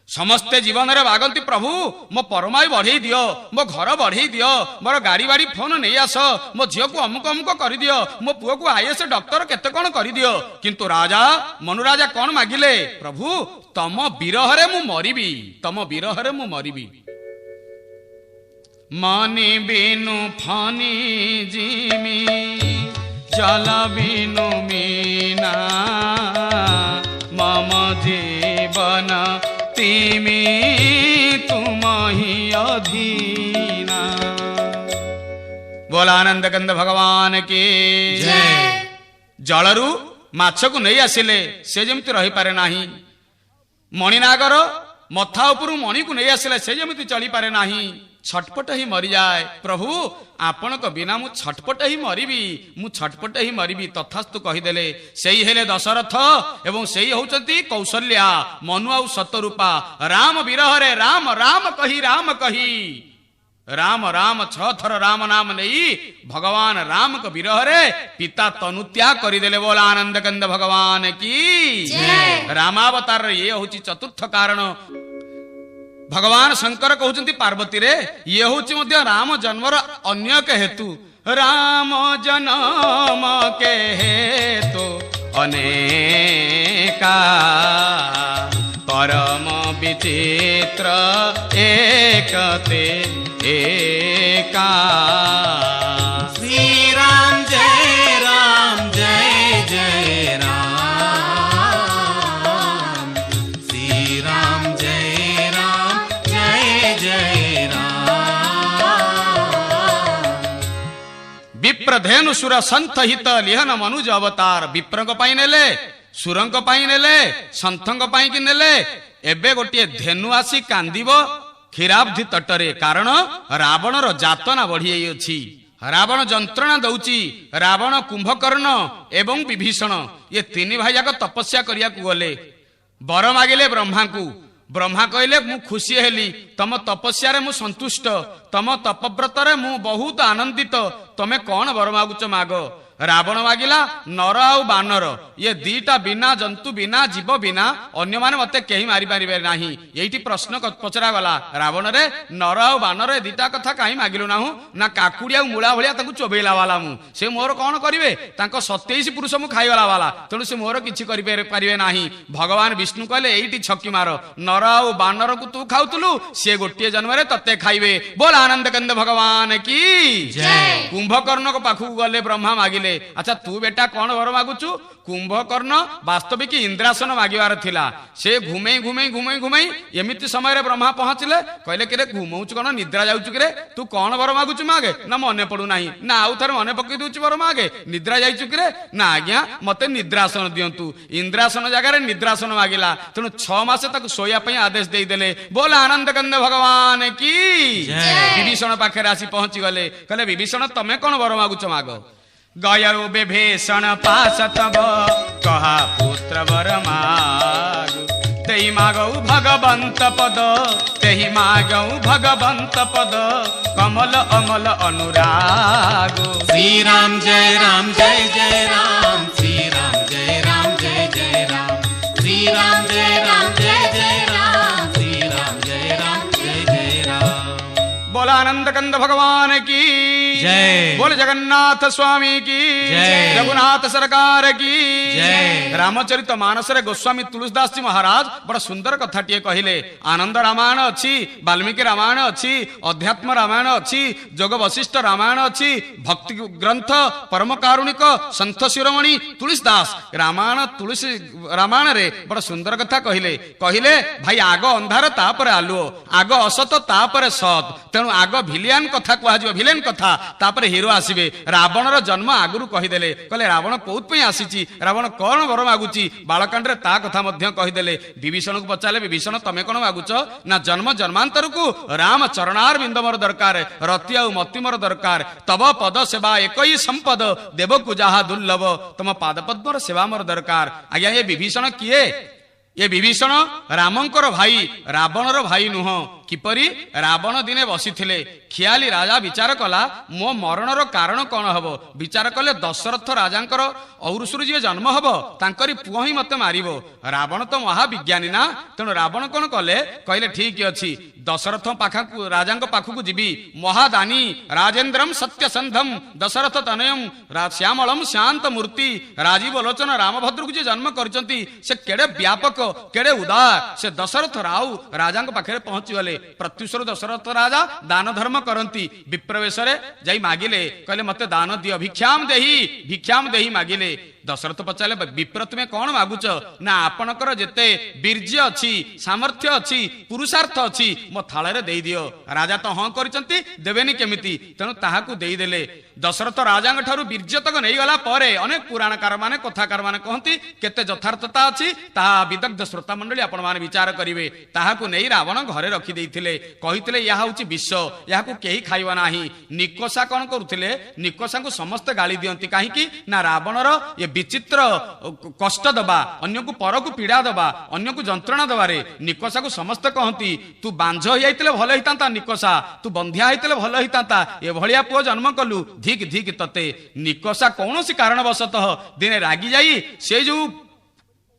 ସମସ୍ତେ ଜୀବନରେ ମାଗନ୍ତି ପ୍ରଭୁ ମୋ ପରମାୟୁ ବଢେଇ ଦିଅ, ମୋ ଘର ବଢେଇ ଦିଅ, ମୋର ଗାଡି ବାଡି ଫୋନ ନେଇ ଆସ, ମୋ ଝିଅକୁ ଅମୁକ ଅମୁକ କରିଦିଅ, ମୋ ପୁଅକୁ IAS ଡକ୍ଟର କେତେ କଣ କରିଦିଅ। କିନ୍ତୁ ରାଜା ମନୁରାଜା କଣ ମାଗିଲେ? ପ୍ରଭୁ ତମ ବିରହରେ ମୁଁ ମରିବି, ତମ ବିରହରେ ମୁଁ ମରିବି। ମନି ବିନୁ ଫନି ଜିମି ଜଲ ବିନୁ ମିନା ମମ ଜୀବନ ତିମି ତୁମ ହି ଅଧୀନା। ବୋଲ ଆନନ୍ଦ କନ୍ଦ ଭଗବାନ କି ଜୟ। ଜଳରୁ ମାଛକୁ ନେଇ ଆସିଲେ ସେ ଯେମିତି ରହିପାରେ ନାହିଁ, ମଣିନାଗର ମଥା ଉପରୁ ମଣିକୁ ନେଇ ଆସିଲେ ସେ ଯେମିତି ଚଳିପାରେ ନାହିଁ, ଛଟପଟ ହିଁ ମରିଯାଏ। ପ୍ରଭୁ ଆପଣଙ୍କ ବିନା ମୁଁ ଛଟପଟ ହିଁ ମରିବି, ମୁଁ ଛଟପଟ ହିଁ ମରିବି। ତଥାସ୍ତୁ କହିଦେଲେ। ସେଇ ହେଲେ ଦଶରଥ ଏବଂ ସେଇ ହଉଛନ୍ତି କୌଶଲ୍ୟା, ମନୁ ଆଉ ସତରୂପା। ରାମ ବିରହରେ ରାମ ରାମ କହି ରାମ କହି ରାମ ରାମ 6 ଥର ରାମ ନାମ ନେଇ ଭଗବାନ ରାମଙ୍କ ବିରହରେ ପିତା ତନୁତ୍ୟାଗ କରିଦେଲେ। ବୋଲ ଆନନ୍ଦ କନ୍ଦ ଭଗବାନ କି ଜୟ। ରାମାବତାରର ଇଏ ହଉଛି ଚତୁର୍ଥ କାରଣ। ଭଗବାନ ଶଙ୍କର କହୁଛନ୍ତି ପାର୍ବତୀରେ ଇଏ ହଉଛି ମଧ୍ୟ ରାମ ଜନ୍ମର ଅନ୍ୟ ଏକ ହେତୁ। ରାମ ଜନ୍ମ କେ ହେତୁ ଅନେକା ପରମ ବିଚିତ୍ର ଏକତେ ଏକା। श्री राम जय जय राम, श्री राम जय राम। विप्रधेनु सुर संथ हित लिहन मनुज अवतार। विप्रଙ୍କ ପାଇଁ ନେଲେ, ସୁରଙ୍କ ପାଇଁ ନେଲେ, ସନ୍ଥଙ୍କ ପାଇଁ କି ନେଲେ। ଏବେ ଗୋଟିଏ ଧେନୁ ଆସି କାନ୍ଦିବ କ୍ଷୀରାବ୍ଧି ତଟରେ, କାରଣ ରାବଣର ଯାତନା ବଢିଯାଇଛି। ରାବଣ ଯନ୍ତ୍ରଣା ଦଉଛି। ରାବଣ, କୁମ୍ଭକର୍ଣ୍ଣ ଏବଂ ବିଭୀଷଣ ଇଏ 3 ଭାଇ ଯାକ ତପସ୍ୟା କରିବାକୁ ଗଲେ। ବର ମାଗିଲେ ବ୍ରହ୍ମାଙ୍କୁ। ବ୍ରହ୍ମା କହିଲେ ମୁଁ ଖୁସି ହେଲି, ତମ ତପସ୍ୟାରେ ମୁଁ ସନ୍ତୁଷ୍ଟ, ତମ ତପବ୍ରତରେ ମୁଁ ବହୁତ ଆନନ୍ଦିତ, ତମେ କଣ ବର ମାଗୁଛ ମାଗ। ରାବଣ ମାଗିଲା ନର ଆଉ ବାନର, ଇଏ 2ଟା ବିନା ଜନ୍ତୁ ବିନା ଜୀବ ବିନା ଅନ୍ୟମାନେ ମତେ କେହି ମାରିପାରିବେ ନାହିଁ। ଏଇଠି ପ୍ରଶ୍ନ ପଚରାଗଲା ରାବଣରେ, ନର ଆଉ ବାନର ଏ 2ଟା କଥା କାହିଁ ମାଗିଲୁ ନାହୁଁ? ନା କାକୁଡି ଆଉ ମୂଳା ଭଳିଆ ତାଙ୍କୁ ଚୋବେଇଲା ବାଲା ମୁଁ, ସେ ମୋର କଣ କରିବେ? ତାଙ୍କ 27 ପୁରୁଷ ମୁଁ ଖାଇଗଲା ବାଲା, ତେଣୁ ସେ ମୋର କିଛି କରିପାରିବେ ନାହିଁ। ଭଗବାନ ବିଷ୍ଣୁ କହିଲେ ଏଇଠି ଛକି ମାର, ନର ଆଉ ବାନରକୁ ତୁ ଖାଉଥିଲୁ, ସେ ଗୋଟିଏ ଜନ୍ମରେ ତତେ ଖାଇବେ। ବୋଲ ଆନନ୍ଦ କନ୍ଦ ଭଗବାନ କି ଜୟ। କୁମ୍ଭକର୍ଣ୍ଣଙ୍କ ପାଖକୁ ଗଲେ ବ୍ରହ୍ମା ମାଗିଲେ, ଆଚ୍ଛା ତୁ ବେଟା କଣ ବର ମାଗୁଛୁ? କୁମ୍ଭକର୍ଣ୍ଣ ବାସ୍ତବିକ ଇନ୍ଦ୍ରାସନ ମାଗିବାର ଥିଲା। ସେ ଘୁମେଇ ଘୁମେଇ ଘୁମେଇ ଘୁମେଇ ଏମିତି ସମୟରେ ବ୍ରହ୍ମା ପହଞ୍ଚିଲେ। କହିଲେ କିରେ ଘୁମଉଛୁ କଣ, ନିଦ୍ରା ଯାଉଛୁ କିରେ? ତୁ କଣ ବର ମାଗୁଛୁ ମାଗେ? ନା ମନେ ପଡୁନାହିଁ। ନା ଆଉ ଥରେ ମନେ ପକେଇ ଦଉଛି ବର ମାଗେ। ନିଦ୍ରା ଯାଇଛୁ କିରେ? ନା ଆଜ୍ଞା ମତେ ନିଦ୍ରାସନ ଦିଅନ୍ତୁ। ଇନ୍ଦ୍ରାସନ ଜାଗାରେ ନିଦ୍ରାସନ ମାଗିଲା, ତେଣୁ 6 ମାସ ତାକୁ ଶୋଇବା ପାଇଁ ଆଦେଶ ଦେଇଦେଲେ। ବୋଲ ଆନନ୍ଦ କନ୍ଦ ଭଗବାନ କି ବିଭୀଷଣ ପାଖରେ ଆସି ପହଞ୍ଚି ଗଲେ। କହିଲେ ବିଭୀଷଣ ତମେ କଣ ବର ମାଗୁଛ ମାଗ। ଗୟରୁ ବିଭୀଷଣ ପାଶ ତବ କହା ପୁତ୍ର ବର ମାଗୁ, ତେହି ମାଗଉ ଭଗବନ୍ତ ପଦ, ତେହି ମାଗଉ ଭଗବନ୍ତ ପଦ, କମଲ ଅମଲ ଅନୁରାଗ। श्री राम जय राम, श्री राम जय राम जय राम, श्री राम जय राम, श्री राम जय राम। बोला आनंद कंद भगवान की जय। बोल जगन्नाथ स्वामी की जय। रघुनाथ सरकार की जय। रामचरित मानस रे गोस्वामी तुलसीदास जी महाराज बड़ा सुंदर कथाटिए कहले। आनंद रामायण अच्छी, वाल्मीकि रामायण अच्छी, अध्यात्म रामायण अच्छी, जोग वशिष्ठ रामायण अच्छी, भक्ति ग्रंथ परम कारुणिक संत शिरोमणि तुलसीदास रामायण तुलसी रामायण रे बड़ा सुंदर कथा कहले। कहले भाई आग अंधार तापर आलुओ, आग असत तापर सत, तेणु आग भिलियन कथा कहजिव, भिलेन कथा तापर हिरो आसीबे। रावणर जन्म आगुरु कहिदेले। कहले रावण कोउत पई आसीची, रावण कोन वर मागुची, बालकांड रे ता कथा मध्य कहिदेले। विभीषण को पचाले विभीषण तमे कोन मागुच? ना जन्म जन्मांतर को राम चरणार बिंद मोर दरकार, रति आ मति मोर दरकार, तब पद सेवा एकई संपद, देवकु जाहा दुर्लभ, तम पाद पद्मर सेवा मोर दरकार। आज्ञा ये विभीषण किए? ये विभीषण रामंकर भाई, रावणर भाई नुह। किपरि रावण दिने बसिथिले खियाली राजा विचार कला मो मरणर कारण कौन हबो विचार कले दशरथ राजांकर औरुषुरु जे जन्म हबो तांकरी पुओ ही मते मारिबो रावण तो महाविज्ञानी ना तेणु रावण कौन कले कहले ठीक अछि दशरथ पाखकु राजांक पाखकु जीवी महादानी राजेन्द्रम सत्यसंधम दशरथ तनयम श्यामलम शांत मूर्ति राजीव लोचन रामभद्र को जे जन्म करचंती से केड़े व्यापक केड़े उदार से दशरथ राव राजांक पाखे पहुंची गले प्रत्युषर दशरथ राजा दान धर्म करंती विप्रवेश रे जाई मागिले कहले मते दान दियो भिक्षाम देही मागिले दशरथ पचारे विप्र तुमे कौन मागुच ना आपणकर जेते वीर्य अछि सामर्थ्य अछि पुरुषार्थ अछि मो थाଳରେ देई दियो राजा तो हाँ करचंती देबेनी केमिति तेणु ताहाकु देई देले दशरथ राजांग ठारू वीर्य तक नहीं गला परे अनेक पुराणकार माने कथाकार माने कहंती केते यथार्थता अछि ताहा विदग्ध श्रोता मंडली आपण माने विचार करिवे ताहाकु नेई रावण घरे रखि देइथिले कहिथिले या होछि विष याकु केही खाइबा नाही निकोसा कोन करूथिले निकोसा को समस्त गाली दियंती काहे कि ना रावणर ये विचित्र कष्ट दबा अन्य को पर को पीड़ा दबा अन्य को जंत्रणा दबारे निकोसा को समस्त कहती तू बांझ होइतिले भल हितांता निकोसा तू बंधिया होइतिले भल हितांता ए भलिया पुओ जन्म कलु धिक धिक तते निकोसा कौनसी कारणवशतः दिने रागी जाई से जो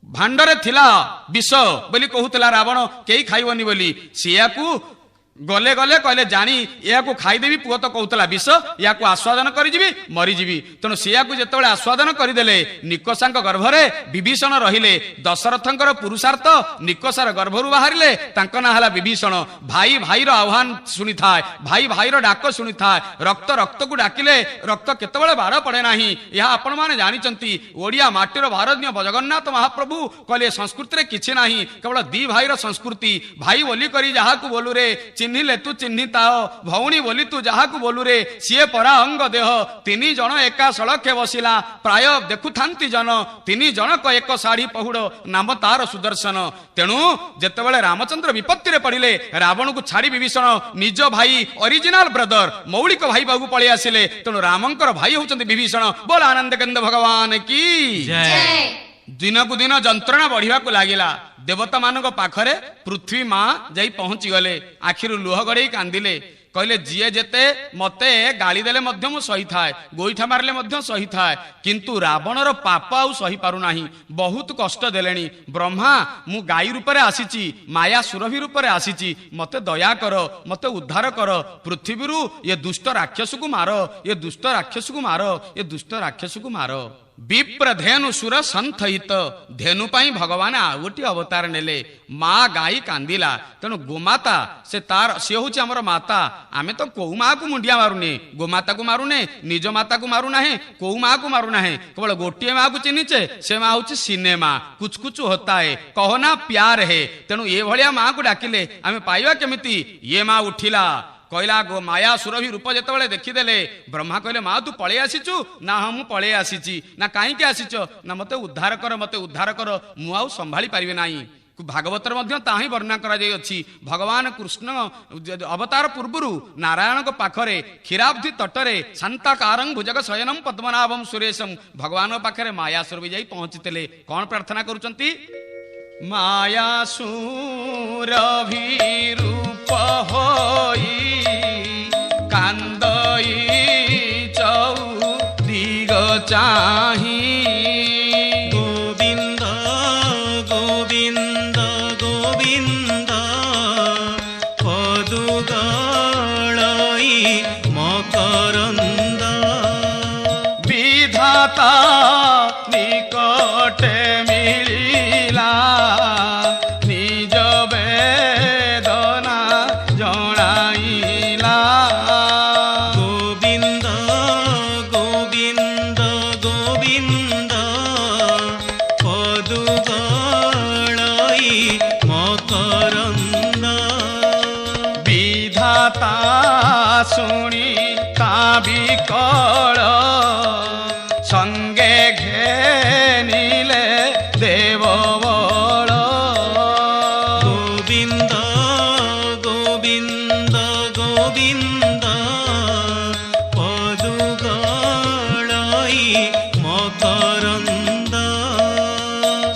भांडरे थिला विष बोली कहूतला रावण केही खाइबनी बोली सियाकू गले गले कहले जानी या खाईदेवी पुओ तो कहूला विष या आस्वादन करी मरीजी तेणु सिया जिते आस्वादन करदे निकोसा गर्भरे विभीषण रहिले दशरथंकर पुरुषार्थ निकोसार गर्भरू बाहरिले ना हला विभीषण भाई भाईर आह्वान शुणी थाए भाई भाईर डाक शुणी थाए रक्त रक्त को डाकिले रक्त केतबेले बार पड़े नाही यह आपण माने जानिचंती ओडिया माटीर भारतीय जगन्नाथ महाप्रभु कहले संस्कृति रे किछि नाही केवल दी भाईर संस्कृति भाई बोली करी जाहाकू बोलू रे चिन्हिले तू चिन्हिताओ भौणी बोली तू जाहाकू बोलू रे सीए परा अंग देह तीन जन एका सड़के बसिला प्राय देखुथांती जन तीन जनक एक शाढ़ी पहुड़ नाम तार सुदर्शन तेणु जेतेबेले रामचंद्र विपत्ति रे पड़िले रावण को छाड़ी विभीषण निज भाई ओरिजिनल ब्रदर मौलिक भाई बाबू पळि आसिले तेणु रामंकर भाई होचंती विभीषण बोल आनंद कंद भगवान की जय। दिन को दिन जंत्रणा बढ़िया को लागिला देवता मानक पाखरे पृथ्वी माँ जाई पहुंची गले आखिरु लुह गड़े कांदिले कहले जीए जेते मते गाली देले मध्य मु सही थाए गोईठा मारले मध्य सही थाए किंतु रावणर पाप आउ सही पारु नाही बहुत कष्ट देलेनी ब्रह्मा मु गाई रूप रे आसीची माया सुरभि रूप रे आसीची मते दया कर मते उद्धार कर पृथ्वीरु ये दुष्ट राक्षस को मारो ये दुष्ट राक्षस को मारो ये दुष्ट राक्षस को मारो विप्र धेनु सुर संथहित धेनु पाई भगवान आउटी अवतार नेले माँ गाई कांदिला तेणु गोमाता से तार सी हूँ आमर माता आमे तो कौ माँ को मुंडिया मारुने गोमाता को मारुने निज माता को मारुना है कौ माँ को मारुना है केवल गोटे माँ को चिन्हिचे से माँ हूँ सिनेमा कुछ कुछ होता है कहना प्यार है तेणु ये भलिया माँ को डाकिले आमे पाइबा केमिति ये माँ उठिला कहला गो माया सुरभि रूप जिते देखीदेले ब्रह्मा कहले माँ तू पळे आसीचु ना हाँ मु पळे आसीची ना कहीं आसीच ना मते उद्धार कर मु आउ संभाली पारिबे नाही भागवतर मध्य ताही वर्णना करा जाई अछि भगवान कृष्ण अवतार पूर्वरु नारायण को पाखरे क्षीराब्धि तटरे शांताकारं भुजग शयनम पद्मनाभम सुरेशम भगवान पाखरे माया सुरभि जाई पहुंचीते कौन प्रार्थना करुचंती माया सुरभि रूप होई कांदई चौदिग चाही गोविंद गोविंद गोविंद पदुगळई मकरंद विधाता निकटे मिलिला निज वेदना जणाइला गोविंद गोविंद गोविंद पदुगळई मकरंद विधाता शुणी ता विकल संगे घेनिले देव बल गोविंद गोविंद गोविंद पदुगळई मकरंद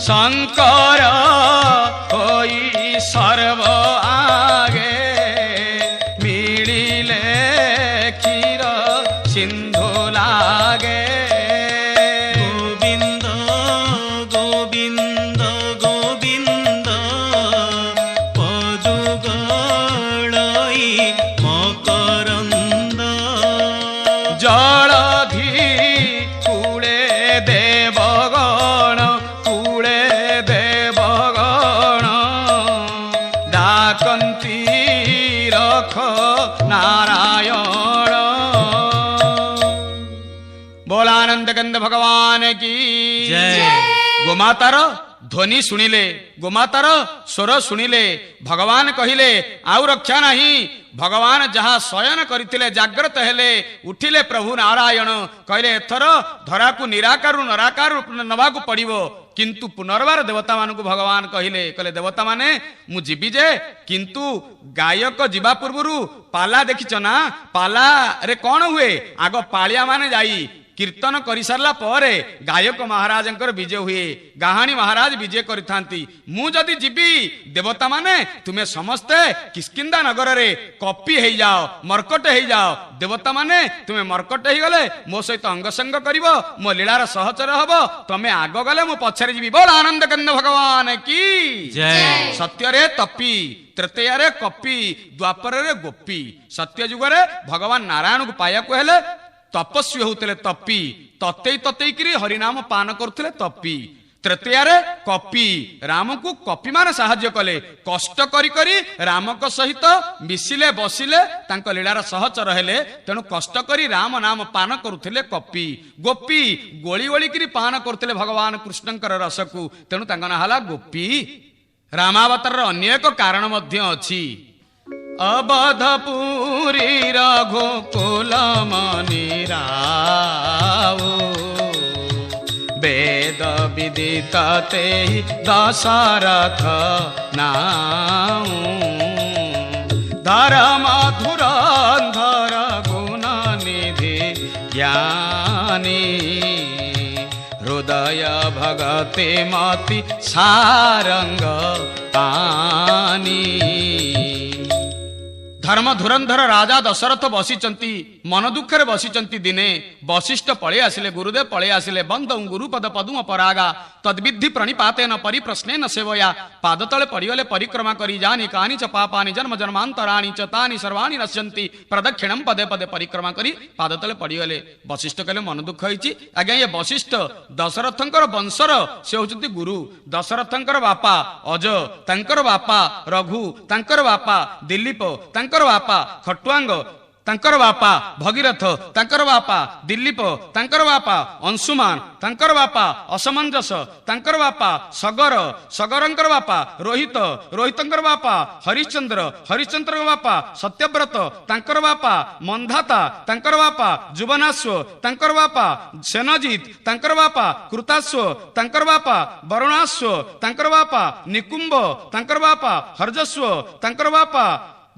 शंकर होई सर्व आगे बोलानंद कंद भगवान की जय। गोमातार ध्वनि शुणिले गोमातार स्वर शुणिले भगवान कहिले आउ रक्षा नहीं भगवान जहाँ शयन करथिले जाग्रत हेले उठिले प्रभु नारायण कहले एथर धरा को निराकार नराकार रूप नवाकू पड़िबो किंतु पुनर्बार देवता मानक भगवान कहले देवता माने मु जीवी जे किंतु गायक जीवा पूर्वरु पाला देखिछ ना पाला रे कौन हुए आग पालिया माने जाई कीर्तन करि सारला परे गायक महाराजंकर विजय हुए गाहाणी महाराज विजय करिथांती मु जदि जीवी देवता माने तुमे समस्ते किष्किंधा नगर रे कपि हेई जाओ मरकट हेई जाओ देवता माने तुमे मरकट हेई गले मो सहित अंग संग करिवो मो लीलार सहचर हबो तमे आग गले मु पछरे जीवी बोल आनंद कंद भगवान की जय। सत्य रे तपी तृतीय रे कपि द्वापर रे गोपी सत्य युग रे भगवान नारायण को पाया को हेले तपस्वी होते तपी तते ततेकरी हरिनाम पान करते तपी तृतीय रे कपि राम को कपि मान साहाଯ୍य कले कष्ट करी करी राम को सहित मिसिले बसिले तांको लीलार सहचर हेले तेणु कष्ट करी राम नाम पान करुथिले कपि गोपी गोली गोली करी पान करथिले भगवान कृष्णंकर रस को तेणु तांको ना हला गोपी रामावतार अन्य एक कारण मध्य अछि अवधपुरी रघुकुल मनिराओ वेद विदित ते दशरथ नाम धर्म धुरंधर गुण निधि ज्ञानी हृदय भगते मति सारंग पानी धर्म धुरंधर राजा दशरथ बसिचंती मन दुखरे बसिचंती दिने वशिष्ठ पळे आसिले गुरुदेव पळे आसिले बंदौ गुरुपद पदुम परागा तद्विधि प्रणिपातेन परिप्रश्नेन सेवया पाद तळे पडिगले परिक्रमा करी जानि कानि च पापानि जन्म जन्मांतराणि च तानि सर्वाणि नश्यन्ति प्रदक्षिणं पदे पदे परिक्रमा करी पाद तळे पडिगले वशिष्ठ कहले मन दुख होईची आज्ञा ये वशिष्ठ दशरथंकर वंशर से होचंती गुरु दशरथंकर बापा अज तांकर बापा रघु तांकर बापा दिलीप तांकर बापा खटुआंग तांकर बापा भगीरथ तांकर बापा दिलीप तांकर बापा अंशुमान तांकर बापा असमंजस तांकर बापा सगर सगरंकर बापा रोहित रोहितंकर बापा हरिश्चंद्र हरिश्चंद्र बापा सत्यव्रत तांकर बापा मंधाता तांकर बापा जुबनाश्व तांकर बापा सेनजीत तांकर बापा कृताश्व तांकर बापा वरुणाश्व तांकर बापा निकुंभ तांकर बापा हर्जस्व तांकर बापा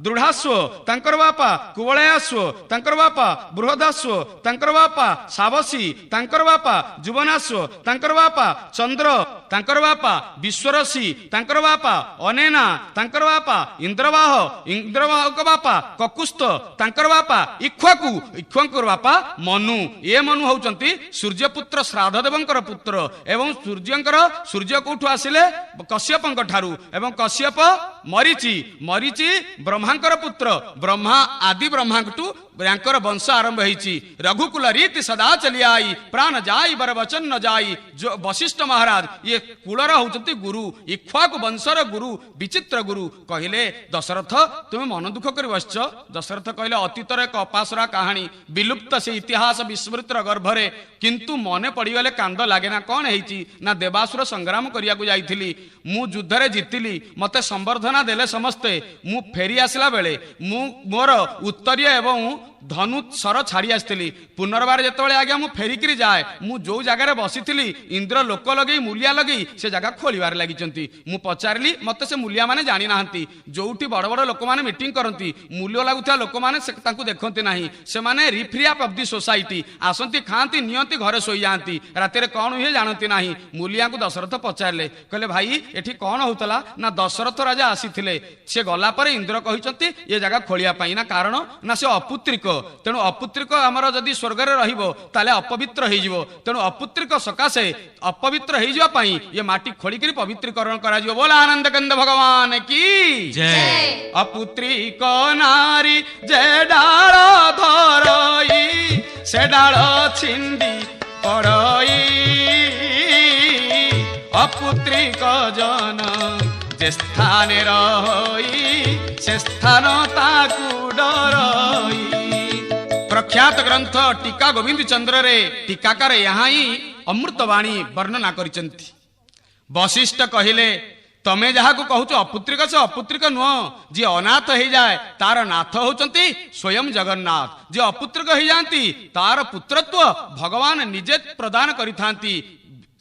दृढ़ास्व तांकर बापा कुवलयास्व तांकर बापा बृहदास्व तांकर बापा सावसी तांकर बापा जुबनास्व तांकर बापा चंद्र तांकर बापा विश्वरसी तांकर बापा अनेना तांकर बापा इंद्रवाह इंद्रवाह का बापा ककुस्थ तांकर बापा इक्ष्वाकु इक्ष्वाकुर बापा मनु ये मनु होचंती सूर्यपुत्र श्राद्धदेवंकर पुत्र एवं सूर्यंकर सूर्य कोठु आसिले कश्यपंक ठारू एवं कश्यप मरीचि मरीचि ब्रह्मांकर पुत्र ब्रह्मा आदि ब्रह्मांकटू यांकर वंश आरंभ होईची रघुकुल रीति सदा चली आई प्राण जाई बर वचन न जाई जो वशिष्ठ महाराज ये कुलर होचंती गुरु इक्ष्वाकु वंशर गुरु विचित्र गुरु कहले दशरथ तुम मन दुख कर बसछ दशरथ कहले अतीतर एक अपासरा कहानी विलुप्त से इतिहास विस्मृतर गर्भरे किंतु मने पड़ीगले कांद लागे ना कौन होईची ना देवासुर संग्राम करिया को जाईथिली मु युद्धरे जीतिली मते संवर्धना देले समस्ते मु फेरी आसला बेले मु मोर उत्तरीय एवं धनु सर छाड़ी आसती पुनर्बार जिते आज्ञा मु फेरिकी जाए मु जो जगार बसी इंद्र लोक लगे मूलिया लगे से जगह खोलिबार लगी मु पचारि मत से मूलिया माने जानी ना जो बड़ बड़ लोक मैंने मीटिंग करती मूल्य लगुवा लोक मैंने देखते ना से मैंने रिफ्री अफ दि सोसाइटी आसती खाती नियंती घरे शोई जाती राति कौन हुए जानती ना मूलिया को दशरथ पचारे कहले भाई एठी कौन होता ना दशरथ राजा आसी से गलापर इंद्र कहते ये जगह खोलिया ना कारण ना से अपुत्रिक तेणु अपुत्रिक आमर जदि स्वर्ग में रहा अपवित्र हो तेणु अपुत्रिक सकाशे अपवित्र हो ये माटी खोलिक पवित्रीकरण कर बोला आनंद कंद भगवान की जय। अपुत्रिक नारी जे डाल धरई से डाल छिंडी पड़ई अपुत्रिक जन जे स्थान रही से स्थान ताकू डरई प्रख्यात प्रख्यात ग्रंथ टीका गोविंद चंद्र रे टीकाकार यहाँ ही अमृतवाणी वर्णना करिसेंती। वशिष्ठ कहिले तमे जहा को कहूच अपुत्रिक से अपुत्रिक नुह, जी अनाथ हो जाए तार नाथ होचंती स्वयं जगन्नाथ, जी अपुत्रिक हो जाती तार पुत्रत्व भगवान निजे प्रदान करिथांती।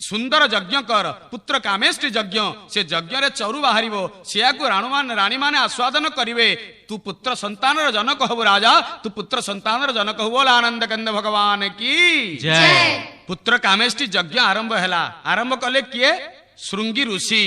सुंदर यज्ञ कर पुत्र कामेष्टि यज्ञ, से यज्ञ रे चरु बाहरिबो, सिया को राणी माने आस्वादन करिवे। तू पुत्र संतान जनक हबु राजा, तू पुत्र संतान जनक हबु। बोल आनंद कंद भगवान की जय। पुत्र कामेष्टि यज्ञ आरंभ हैला। आरंभ कले किए? श्रृंगी ऋषि,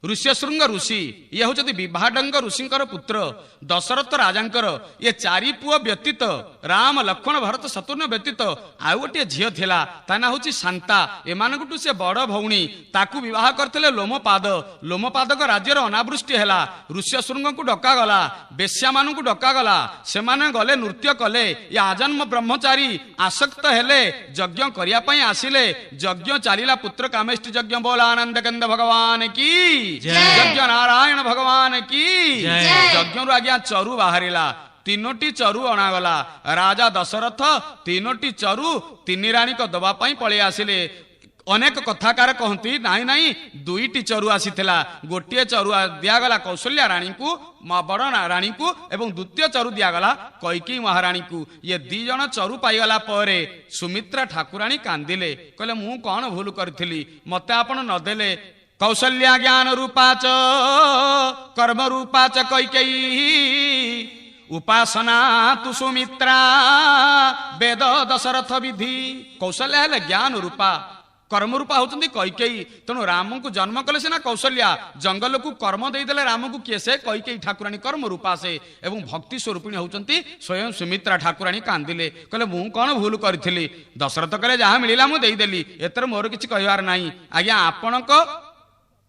ऋष्यशृंग ऋषि। ये होचती विभाडंग ऋषिंकर पुत्र दशरथ राजांकर। ये चारि पुओ व्यतीत राम लक्ष्मण भरत शत्रुघ्न व्यतीत आउ गोटे झील थिला, ता ना होची शांता। एमानकटू से बड़ भौणी, ताकू विवाह करथिले लोमपाद। लोमपादक राज्यर अनावृष्टि हैला। ऋष्यशृंग को डका गला, बेश्या मानू डका गला, से माने गले नृत्य कले। ये आजन्म ब्रह्मचारी आसक्त हेले, यज्ञ करिया पई आसिले। यज्ञ चालिला पुत्र कामेष्टि यज्ञ। बोल आनंद कंद भगवान की यज्ञ नारायण भगवान की यज्ञ आज्ञा चरु बाहरिला। तीनोटी चरु अणागला। राजा दशरथ तीनोटी चरु तीन राणी को दबा पाई पळे आसिले। अनेक कथाकार कहती नाई नाई दुईटी चरु आसीथिला। गोटे चरु दियागला कौशल्या राणी को, बड़ राणी को, एवं द्वितीय चरु दियागला कैकेयी महाराणी को। ये दी जण चरु पाईगला परे सुमित्रा ठाकुराणी कांदिले, कहले मु कौन भूल करथिली, मते आपण नदेले। कौशल्या ज्ञान रूपा च कर्म रूपा च कैकेयी, उपासना तु सुमित्रा वेद दशरथ विधि। कौशल्या हेले ज्ञान रूपा, कर्म रूपा होचंदी कैकेयी। तेणु राम को जन्म कले सिना कौशल्या, जंगल को कर्म देदेले राम को किए से कैकेयी ठाकुराणी कर्म रूपा से, एवं भक्ति स्वरूपिणी होचंती स्वयं सुमित्रा ठाकुराणी कांदिले, कहले मु कौन भूल करथिली। दशरथ कहले जहाँ मिलिला मु देदेली, एतर मोर किछि कहबार नाही। आज्ञा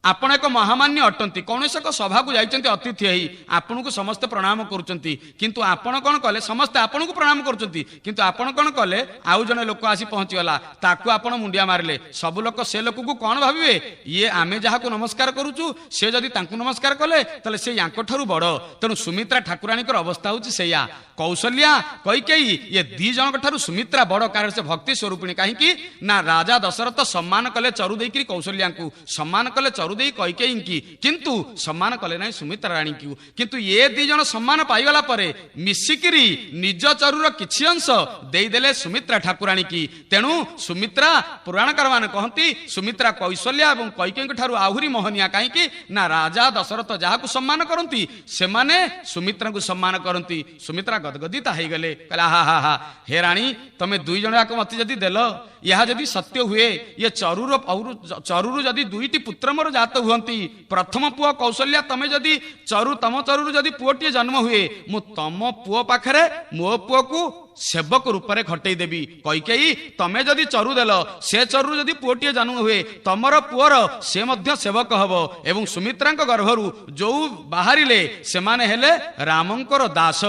आपण एक महामान्य अटंती, कौन एक सभा को जाइचंती अतिथि ही, आपन को समस्त प्रणाम करुचंती, किंतु आपण कौन कले समस्त आपन को प्रणाम करुचंती, किंतु आपण कौन कले आउ जने लोक आसी पहुंची गला, ताकू आपण मुंडिया मारले। सब लोक से लोक को कौन भाबिबे, ये आमे जहा को नमस्कार करूचु, से जदी तांकू नमस्कार कले तले से यांको ठारू बड़। तेणु सुमित्रा ठाकुराणी कर अवस्था होची सेया। कौशल्या कैकेयी ये दी जनक ठारू सुमित्रा बड़, कारण से भक्ति स्वरूपिणी। काहेकि ना राजा दशरथ सम्मान कले चरु देकरी कौशल्या को, सम्मान कले चरु दे कैकेयी की, किंतु सम्मान कले ना सुमित्रा राणी की। किंतु ये दी जन सम्मान पाईगला परे मिसिकिरी निज चरुर किछि अंश देदेले सुमित्रा ठाकुराणी की। तेणु सुमित्रा पुराणकार माने कहती सुमित्रा कौशल्या एवं कैकेयी ठारू आहुरी मोहनिया। काहेकि ना राजा दशरथ जहा को सम्मान करती से माने सुमित्रा को सम्मान करती। सुमित्रा गदगदिता हो गले, कहला हा हा हा हे राणी तमे दुई जन जाक मते जदी देल, यह जदि सत्य हुए, ये चरुरु जदि दुईटी पुत्र मोर जात हुअंती, प्रथम पुओ कौशल्या तमे जदि तम चरुरु जदि पुओटिए जन्म हुए, मु तम पुओ पाखरे मो पुओ को सेवक रूप में खटई देवी। कैकेयी तमे जदि चरु देल, से चरु जदि पुओटिए जन्म हुए, तमर पुओर से मध्य सेवक हबो। एवं सुमित्रांक गर्भरु जो बाहरिले से माने हेले रामंकर दास।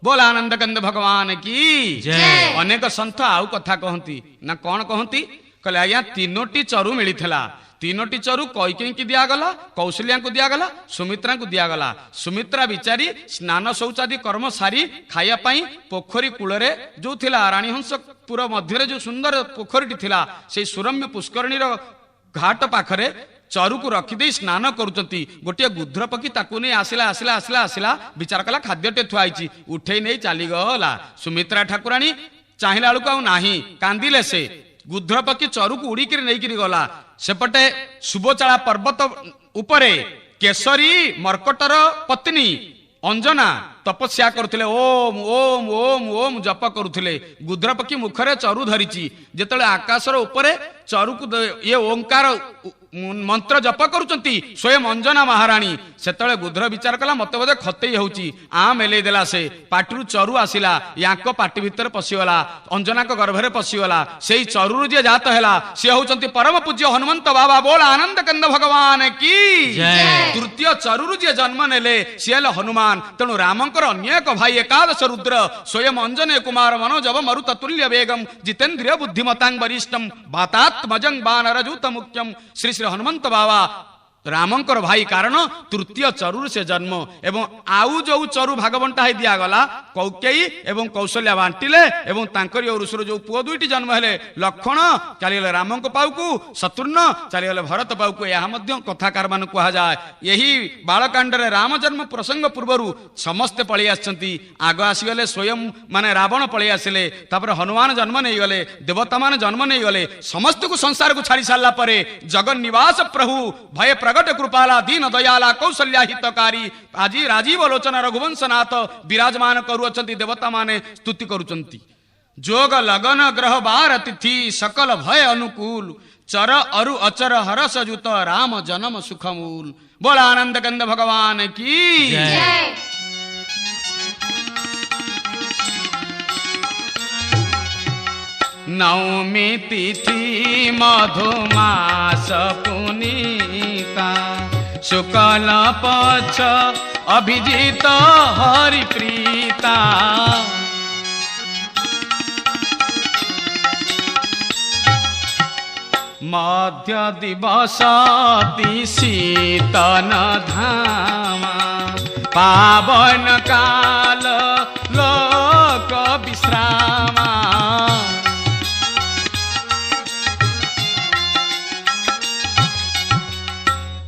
बोल आनंद कंद भगवान की जय। अनेक संत आउ कथा कहती ना, कौन कहती कहले आज्ञा तीनोटी चरु मिलिथिला। तीनोटी चरु कैकेयी की दियागला, कौशल्या को दियागला, सुमित्रा को दियागला। सुमित्रा बिचारी स्नान शौचादि कर्म सारी खाया पाई पोखरी कूलरे जो थिला रानीहंसपुर मध्य जो सुंदर पोखरीटी थिला, से सुरम्य पुष्करणी घाट पाखरे चरु को रखिदे स्नान करुचंती। गोटे गुध्र पक्षी ताकू नहीं आसिला आसिला आसिला आसिला विचार कला खाद्यटे थुआई उठे नहीं चलीगला। सुमित्रा ठाकुराणी चाहिला बेलू आउ नाही, कांदिले से गुध्र पक्षी चरु को उड़ीक नहीं गला। सेपटे सुबोचाला पर्वत उपरे केसरी मर्कटर पत्नी अंजना तपस्या करुले, ओम ओम ओम ओम जप करुले। गुध्र पक्षी मुखरे चरु धरिची, जेतले आकाशर उपरे चरु को ये ओंकार मंत्र जप करुचंती स्वयं अंजना महाराणी। सेतले गुध्र विचार कला मते बोधे खतेई होउची, आ मेले देला से पाटरू चरु आसिला, याको पाटी भीतर पसिगला, अंजना को गर्भरे पसिगला। सेई चरुरु जे जात हैला से होउचंती परम पूज्य हनुमंत बाबा। बोल आनंद कंद भगवान की जय। तृतीय चरुरु जे जन्म नेले सिएल हनुमान। तेणु रामंकर अन्य एक भाई एकादश रुद्र स्वयं अंजने कुमार मनोजव मरुत तुल्य वेगम जितेन्द्रिय बुद्धिमतांग वरिष्ठम वातात्मजं वानरजूत मुख्यम। श्री श्री हनुमंत बाबा रामंकर भाई कारण तृतीय चरु से जन्म एवं आउ जो चरु भागबंटा है दिया गला कौकेयी एवं कौशल्या बांटिले एवं तांकरी और ऋषिर जो पुओ दुईटी जन्म हेले लक्षण चलीगले राम पाउकू शत्रुघ्न चलीगले भरत पाउकू यह कथाकार मान कह जाए यही बालकांड राम जन्म प्रसंग पूर्वर समस्ते पलि आसछंती आग आसीगले स्वयं माने रावण पलि आसिले तापर हनुमान जन्म नहीं गले देवता मान जन्म नहीं गले समस्त को संसार को छाड़ी सारा परे जगन निवास प्रभु भय प्रगट कृपाला दीन दयाला कौशल्या हितकारी आज राजीव लोचन रघुवंशनाथ विराजमान करुअछंती देवता माने स्तुति करुचंती जोग लगन ग्रह बार तिथि सकल भय अनुकूल चर अरु अचर हरस जुत राम जन्म सुखमूल बोला आनंद कंद भगवान की जय। नवमी तिथि मधुमास पुनीता शुक्ल पक्ष अभिजित हरिप्रीता मध्य दिवस शीतन धामा पावन काल लोक विश्रामा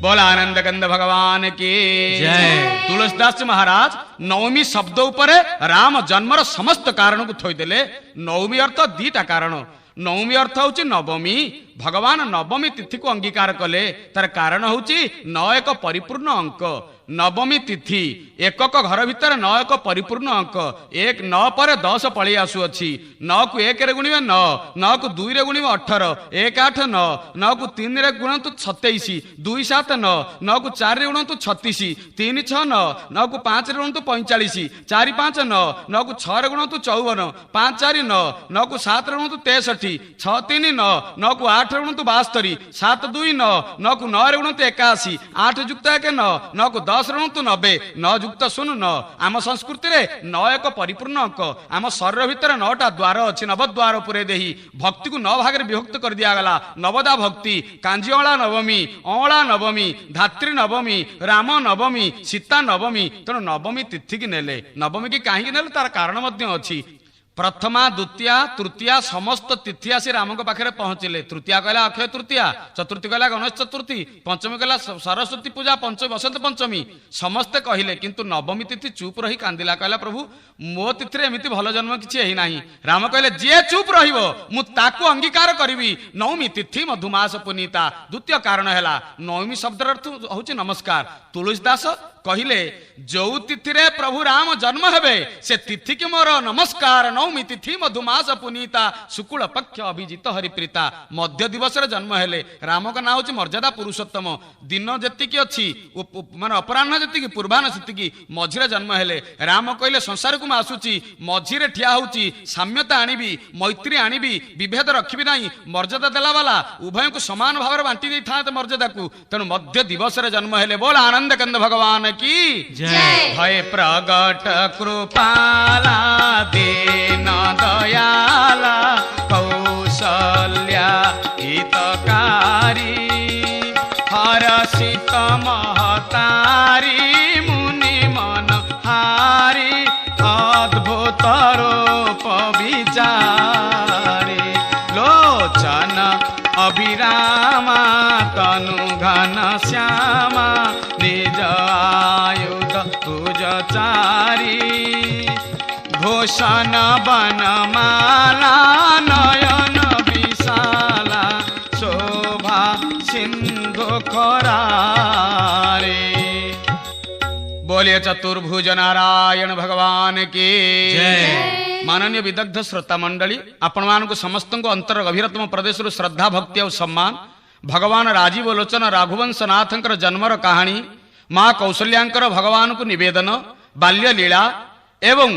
बोला आनंद कंद भगवान की जय। तुलसीदास महाराज नवमी शब्द उपर राम जन्मर समस्त कारण को थोईदेले नवमी अर्थ दीटा कारण नवमी अर्थ हूँ नवमी भगवान नवमी तिथि को अंगीकार कले तार कारण हूँ 9 एक परिपूर्ण अंक नवमी तिथि एकक घर भितर 9 एक परिपूर्ण अंक 1 9 पर 10 पलि आसुअछि 9 को 1 रे गुणिबे 9 9 को 2 रे गुणिबे 18 1 8 9 9 को 3 रे गुणन्तु 27 2 7 9 9 को 4 रे गुणन्तु 36 3 6 9 9 को 5 रे गुणन्तु 45 4 5 9 9 को 6 रे गुणन्तु 54 5 4 9 9 को 7 रे गुणन्तु 63 6 3 9 9 को 8 रे गुणन्तु 72 7 2 9 9 को 9 रे गुणन्तु 81 8 युक्त 1 9 9 को 10 रे गुणन्तु 90 9 युक्त 0 9 आम संस्कृति रे 9 एक परिपूर्ण अंक आम शरीर भितर 9टा द्वार अछि नव द्वार पुरे देही भक्ति को 9 भाग रे विभक्त कर दिया गला नवदा भक्ति कांजीअला नवमी अला नवमी धात्री नवमी राम नवमी सीता नवमी तेणु नवमी तिथि की नेले नवमी की कहीं नेले तार कारण मध्य अछि प्रथमा द्वितीया तृतीया समस्त तिथि आसी राम पाखे पहुंचले तृतीया कहला अक्षय तृतीया चतुर्थी कहला गणेश चतुर्थी पंचमी कहला सरस्वती पूजा पंचमी बसंत पंचमी समस्ते कहले किंतु नवमी तिथि चुप रही कांदिला कहला प्रभु मो तिथि एमती भल जन्म किसी ही नाही राम कहले जे चुप रहिबो मु ताकू अंगीकार करिवि नवमी तिथि मधुमास पुनीता द्वितीय कारण हैला नवमी शब्द अर्थ होछि नमस्कार तुलसीदास कहले जो तिथि रे प्रभु राम जन्म हेबे से तिथि के मोर नमस्कार नवमी तिथि मधुमास पुनीता शुक्ल पक्ष अभिजित हरिप्रीता मध्य दिवस रे जन्म हेले राम का नाम होछि मर्यादा पुरुषोत्तम दिन जेतिकी अछि माने अपराह्न जेतिकी पूर्वाह्न सेतिकी मझिरे जन्म हेले राम कहले संसार को मैं आसुची मझिरे ठिया होची साम्यता आनिबी मैत्री आनिबी विभेद रखिबी नाही मर्यादा देला वाला उभय को समान भाव बांटी दै थाते मर्यादा को तेणु मध्य दिवस रे जन्म हेले बोल आनंद कंद भगवान की जय। भय प्रगट कृपाला दीन दयाला कौशल्या हितकारी हरसित महतारी मुनि मन हारी अद्भुत रूप विचारी लोचन अभिरामा तनु घन श्यामा निज आयुध तुज चारी घोषण बनमाला नयन विशाला शोभा सिंधु खरारे बोलिए चतुर्भुज नारायण भगवान की जय। माननीय विदग्ध श्रोता मंडली आपण मानक समस्त अंतर गभीरतम प्रदेश श्रद्धा भक्ति और सम्मान भगवान राजीव लोचन रघुवंशनाथंकर जन्मर कहानी माँ कौशल्यांकर भगवान को निवेदन बाल्य लीला एवं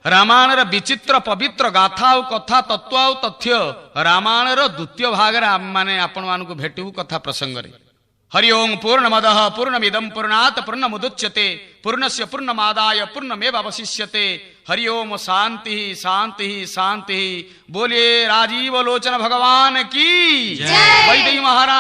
रामायणर विचित्र पवित्र गाथा और कथा तत्व और तथ्य रामायणर द्वितीय भाग माने आपण मानक भेटू कथा प्रसंग रे हरि ओं पूर्णमदः पूर्णमिदं पूर्णात् पूर्णमुदच्यते पूर्णस्य पूर्णमादाय पूर्णमेवावशिष्यते हरि ओम शांति शांति शांति बोलिए राजीव लोचन भगवान की जय। वैदेही महाराज